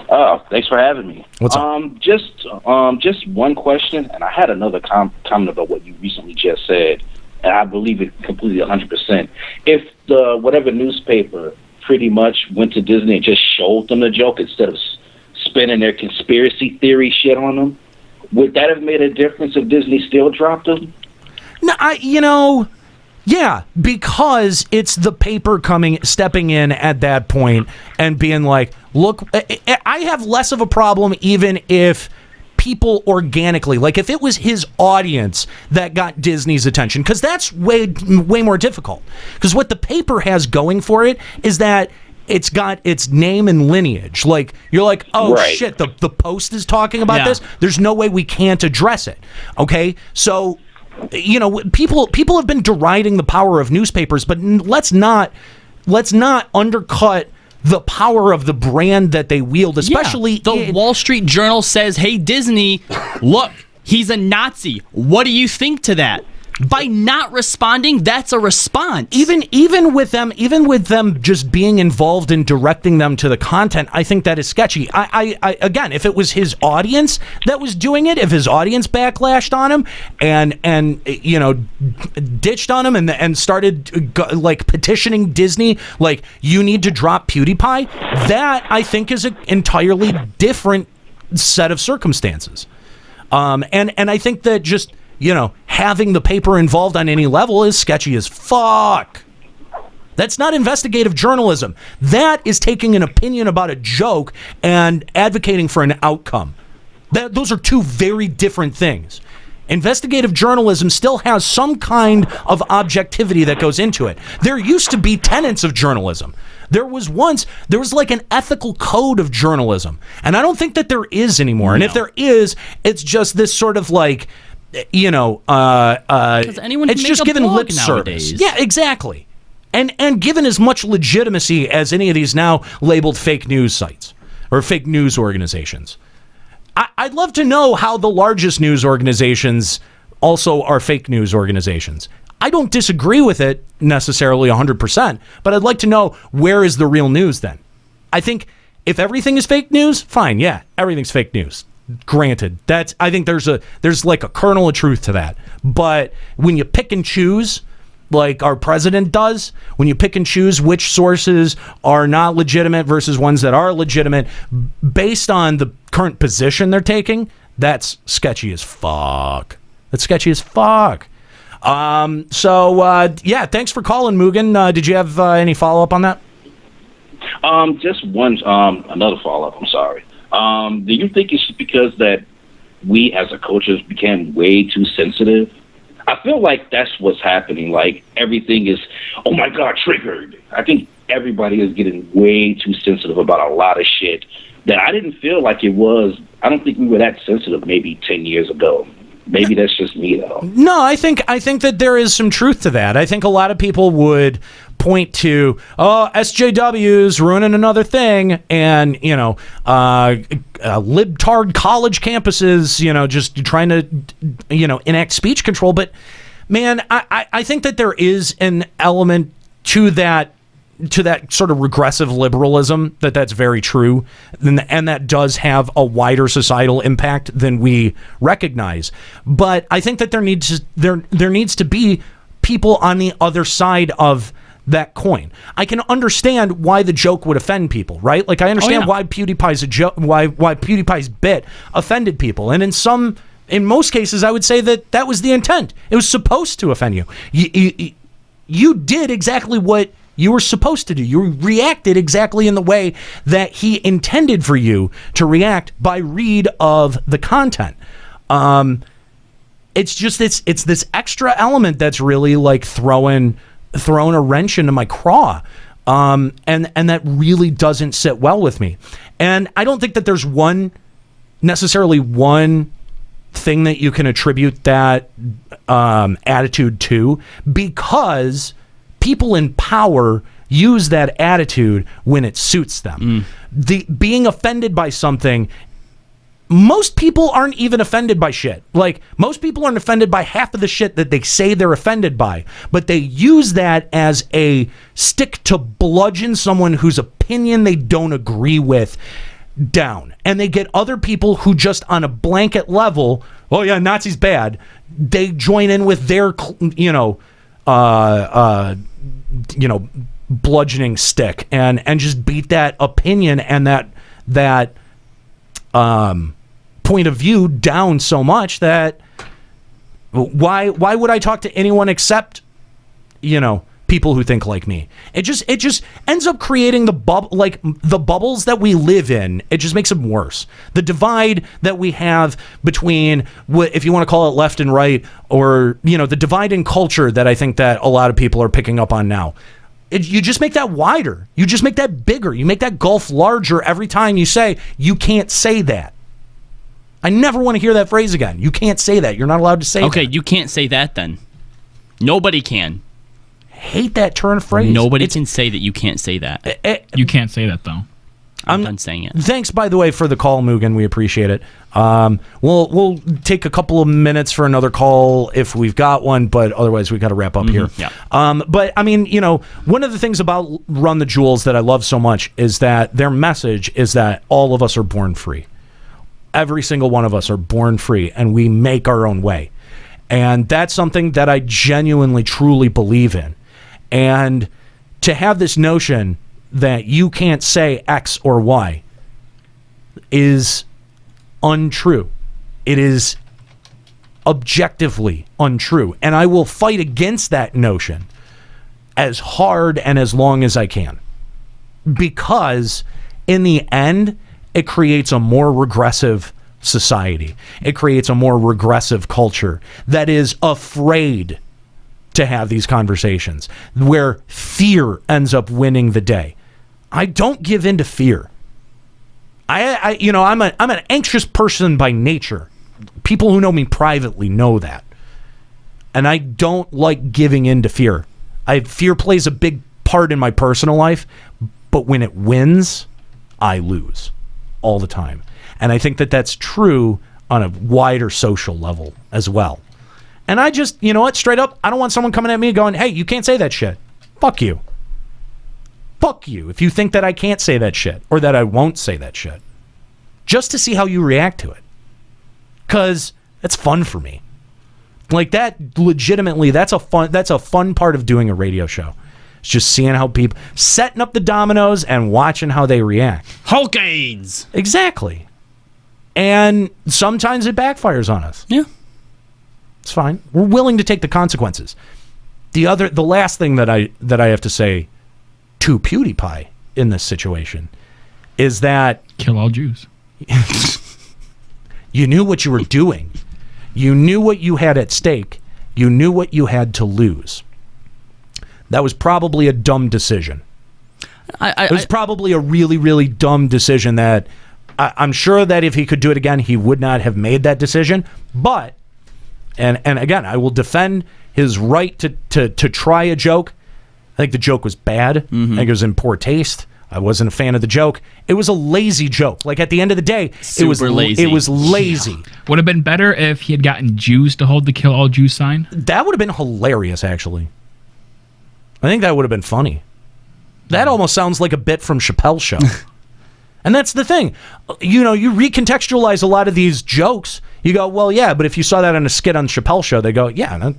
Oh, thanks for having me. What's up? Just one question, and I had another comment about what you recently just said, and I believe it completely 100%. If the whatever newspaper pretty much went to Disney and just showed them the joke instead of spinning their conspiracy theory shit on them, would that have made a difference if Disney still dropped them? No, yeah, because it's the paper stepping in at that point and being like, look, I have less of a problem even if people organically, like if it was his audience that got Disney's attention, because that's way more difficult. Because what the paper has going for it is that it's got its name and lineage. Like, you're like, oh, right. Shit, the Post is talking about this. There's no way we can't address it. Okay, so people have been deriding the power of newspapers, but let's not undercut the power of the brand that they wield, especially the Wall Street Journal says, hey, Disney, look, he's a Nazi. What do you think to that? By not responding, that's a response. Even with them just being involved in directing them to the content, I think that is sketchy. I again, if it was his audience that was doing it, if his audience backlashed on him and ditched on him and started like petitioning Disney, like, you need to drop PewDiePie, that I think is an entirely different set of circumstances. And I think that just having the paper involved on any level is sketchy as fuck. That's not investigative journalism. That is taking an opinion about a joke and advocating for an outcome. Those are two very different things. Investigative journalism still has some kind of objectivity that goes into it. There used to be tenets of journalism. There was like an ethical code of journalism. And I don't think that there is anymore. And if there is, it's just this sort of like, anyone it's just given lip nowadays. service. Yeah, exactly. And given as much legitimacy as any of these now labeled fake news sites or fake news organizations. I'd love to know how the largest news organizations also are fake news organizations. I don't disagree with it necessarily 100%, but I'd like to know, where is the real news then? I think if everything is fake news, fine, yeah, everything's fake news. Granted, I think there's like a kernel of truth to that. But when you pick and choose, like our president does, when you pick and choose which sources are not legitimate versus ones that are legitimate based on the current position they're taking, that's sketchy as fuck. That's sketchy as fuck. Thanks for calling, Mugen. Did you have any follow-up on that? Just one, another follow-up, I'm sorry. Do you think it's because that we as a culture became way too sensitive? I feel like that's what's happening. Like, everything is, oh my God, triggered. I think everybody is getting way too sensitive about a lot of shit that I didn't feel like it was. I don't think we were that sensitive maybe 10 years ago. Maybe that's just me, though. No, I think that there is some truth to that. I think a lot of people would point to, SJWs ruining another thing, and libtard college campuses, just trying to, enact speech control. But man, I think that there is an element to that sort of regressive liberalism that's very true, and that does have a wider societal impact than we recognize. But I think that there needs to be people on the other side of that coin. I can understand why the joke would offend people, right? Like I understand why PewDiePie's a joke, why PewDiePie's bit offended people, and in most cases, I would say that was the intent. It was supposed to offend you. You did exactly what you were supposed to do. You reacted exactly in the way that he intended for you to react by read of the content. It's just it's this extra element that's really like throwing a wrench into my craw, and that really doesn't sit well with me. And I don't think that there's necessarily one thing that you can attribute that attitude to, because people in power use that attitude when it suits them. Being offended by something, most people aren't even offended by shit. Like, most people aren't offended by half of the shit that they say they're offended by, but they use that as a stick to bludgeon someone whose opinion they don't agree with down. And they get other people who just on a blanket level, oh yeah, Nazis bad, they join in with their bludgeoning stick and just beat that opinion and that point of view down so much that why would I talk to anyone except people who think like me? It just ends up creating the bubbles that we live in. It just makes them worse. The divide that we have between, if you want to call it left and right, or the divide in culture that I think that a lot of people are picking up on now. You just make that wider. You just make that bigger. You make that gulf larger every time you say, you can't say that. I never want to hear that phrase again. You can't say that. You're not allowed to say that. Okay, you can't say that then. Nobody can. Hate that turn of phrase. Nobody can say that you can't say that. You can't say that, though. I'm done saying it. Thanks, by the way, for the call, Mugen. We appreciate it. We'll take a couple of minutes for another call if we've got one, but otherwise we got to wrap up here. Yeah. But I mean, one of the things about Run the Jewels that I love so much is that their message is that all of us are born free. Every single one of us are born free, and we make our own way. And that's something that I genuinely, truly believe in. And to have this notion that you can't say X or Y is untrue. It is objectively untrue. And I will fight against that notion as hard and as long as I can. Because in the end, it creates a more regressive society. It creates a more regressive culture that is afraid to have these conversations, where fear ends up winning the day. I don't give in to fear. I'm an anxious person by nature. People who know me privately know that. And I don't like giving in to fear. Fear plays a big part in my personal life, but when it wins, I lose all the time. And I think that that's true on a wider social level as well. And I just, straight up, I don't want someone coming at me going, hey, you can't say that shit. Fuck you. Fuck you if you think that I can't say that shit or that I won't say that shit. Just to see how you react to it. Because it's fun for me. Like that, legitimately, that's a fun part of doing a radio show. It's just seeing how people, setting up the dominoes and watching how they react. Hulkades! Exactly. And sometimes it backfires on us. Yeah. It's fine. We're willing to take the consequences. The last thing that I have to say to PewDiePie in this situation is that kill all Jews. You knew what you were doing. You knew what you had at stake. You knew what you had to lose. That was probably a dumb decision. It was probably a really, really dumb decision that I'm sure that if he could do it again, he would not have made that decision. But And again, I will defend his right to try a joke. I think the joke was bad. I think it was in poor taste. I wasn't a fan of the joke. It was a lazy joke. Like, at the end of the day, it was lazy. It was lazy. Yeah. Would have been better if he had gotten Jews to hold the Kill All Jews sign. That would have been hilarious, actually. I think that would have been funny. That almost sounds like a bit from Chappelle's Show. And that's the thing. You recontextualize a lot of these jokes. You go, well, yeah, but if you saw that on a skit on Chappelle's Show, they go, yeah,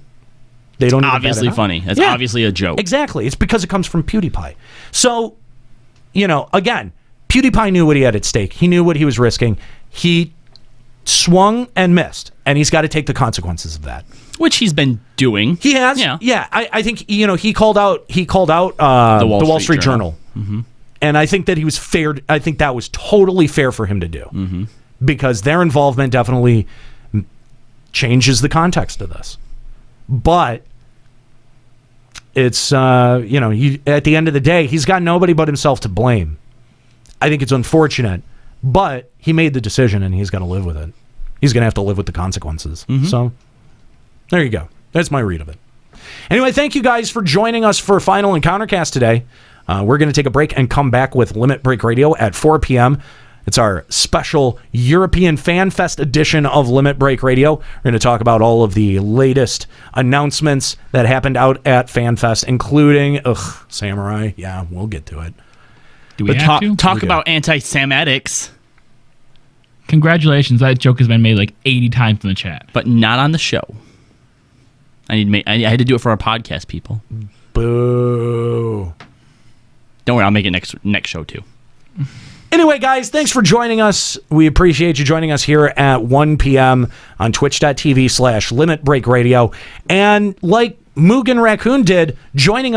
they don't obviously funny. It's obviously a joke. Exactly. It's because it comes from PewDiePie. So, again, PewDiePie knew what he had at stake. He knew what he was risking. He swung and missed, and he's got to take the consequences of that. Which he's been doing. He has. Yeah. I think he called out the Wall Street Journal. Mm-hmm. And I think that he was fair. I think that was totally fair for him to do, because their involvement definitely changes the context of this. But it's at the end of the day, he's got nobody but himself to blame. I think it's unfortunate, but he made the decision and he's going to live with it. He's going to have to live with the consequences. So there you go. That's my read of it. Anyway, thank you guys for joining us for Final Encountercast today. We're going to take a break and come back with Limit Break Radio at 4 p.m. It's our special European Fan Fest edition of Limit Break Radio. We're going to talk about all of the latest announcements that happened out at Fan Fest, including Samurai. Yeah, we'll get to it. Do we have to? Talk about anti-Sematics. Congratulations, that joke has been made like 80 times in the chat. But not on the show. I had to do it for our podcast, people. Boo. Don't worry, I'll make it next show too. Anyway, guys, thanks for joining us. We appreciate you joining us here at 1 p.m. on twitch.tv/Limit Break Radio. And like Mugen Raccoon did, joining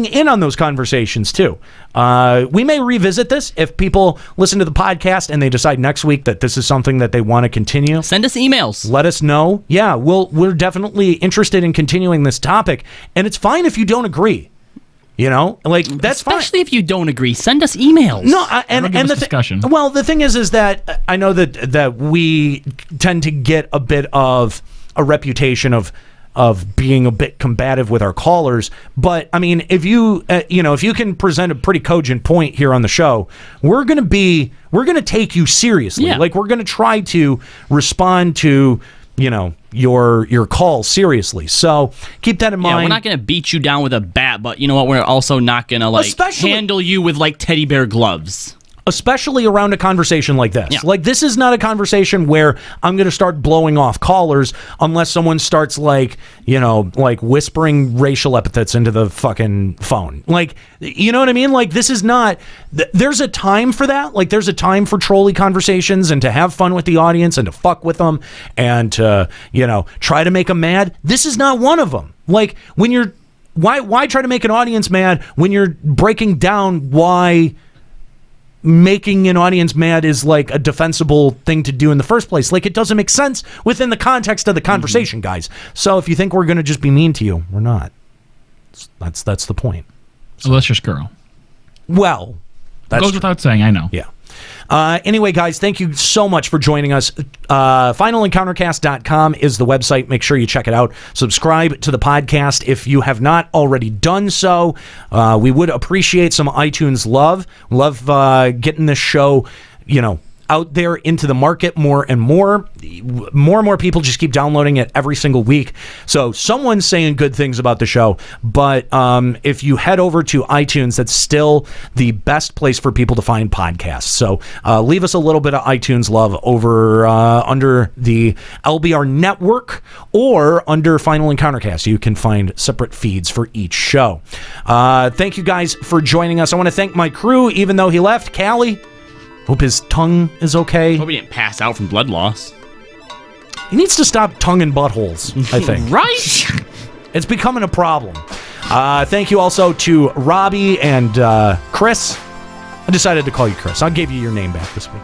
in on those conversations too. We may revisit this if people listen to the podcast and they decide next week that this is something that they want to continue. Send us emails. Let us know. Yeah, we're definitely interested in continuing this topic. And it's fine if you don't agree. That's fine. Especially if you don't agree, send us emails. No, and the discussion. Well, the thing is that I know that we tend to get a bit of a reputation of being a bit combative with our callers, but I mean, if you can present a pretty cogent point here on the show, we're gonna take you seriously. Yeah. Like, we're gonna try to respond to your call seriously. So keep that in mind. We're not going to beat you down with a bat, but you know what? We're also not going to handle you with teddy bear gloves. Especially around a conversation like this. Yeah. Like, this is not a conversation where I'm going to start blowing off callers unless someone starts whispering racial epithets into the fucking phone. Like, you know what I mean? Like, this is not, there's a time for that. Like, there's a time for trolly conversations and to have fun with the audience and to fuck with them and to, try to make them mad. This is not one of them. Like, when you're, why try to make an audience mad when you're breaking down why making an audience mad is like a defensible thing to do in the first place? Like, it doesn't make sense within the context of the conversation, guys. So if you think we're going to just be mean to you, we're not. That's the point. So let's just girl. Well, that goes without saying. I know. Yeah. Anyway, guys, thank you so much for joining us. FinalEncountercast.com is the website. Make sure you check it out. Subscribe to the podcast if you have not already done so. We would appreciate some iTunes love. Love getting this show, out there into the market more and more. More and more people just keep downloading it every single week. So someone's saying good things about the show. But if you head over to iTunes, that's still the best place for people to find podcasts. So leave us a little bit of iTunes love over under the LBR network or under Final Encountercast. You can find separate feeds for each show. Thank you guys for joining us. I want to thank my crew, even though he left. Callie, hope his tongue is okay. Hope he didn't pass out from blood loss. He needs to stop tongue and buttholes, I think. Right? It's becoming a problem. Thank you also to Robbie and Chris. I decided to call you Chris. I gave you your name back this week.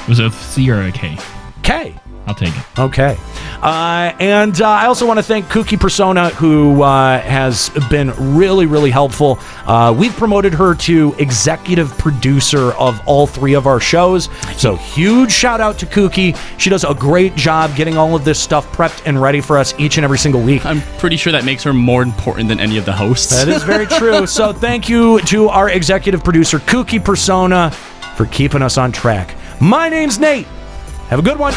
Was it a C or a K? K. I'll take it. Okay. And I also want to thank Kooky Persona, who has been really, really helpful. We've promoted her to executive producer of all 3 of our shows. So huge shout out to Kooky. She does a great job getting all of this stuff prepped and ready for us each and every single week. I'm pretty sure that makes her more important than any of the hosts. That is very true. So thank you to our executive producer, Kooky Persona, for keeping us on track. My name's Nate. Have a good one.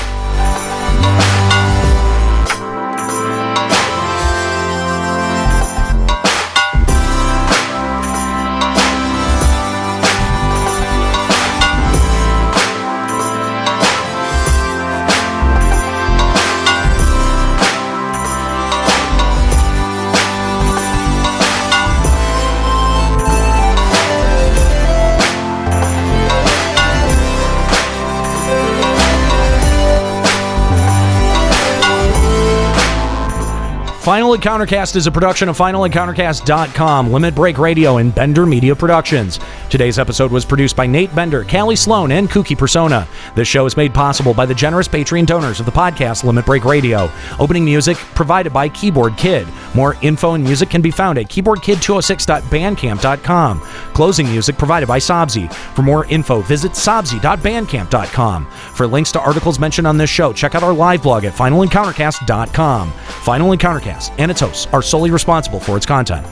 Final Encountercast is a production of FinalEncountercast.com, Limit Break Radio, and Bender Media Productions. Today's episode was produced by Nate Bender, Callie Sloan, and Kooky Persona. This show is made possible by the generous Patreon donors of the podcast Limit Break Radio. Opening music provided by Keyboard Kid. More info and music can be found at keyboardkid206.bandcamp.com. Closing music provided by Sobsy. For more info, visit sobsy.bandcamp.com. For links to articles mentioned on this show, check out our live blog at FinalEncountercast.com. Final Encountercast and its hosts are solely responsible for its content.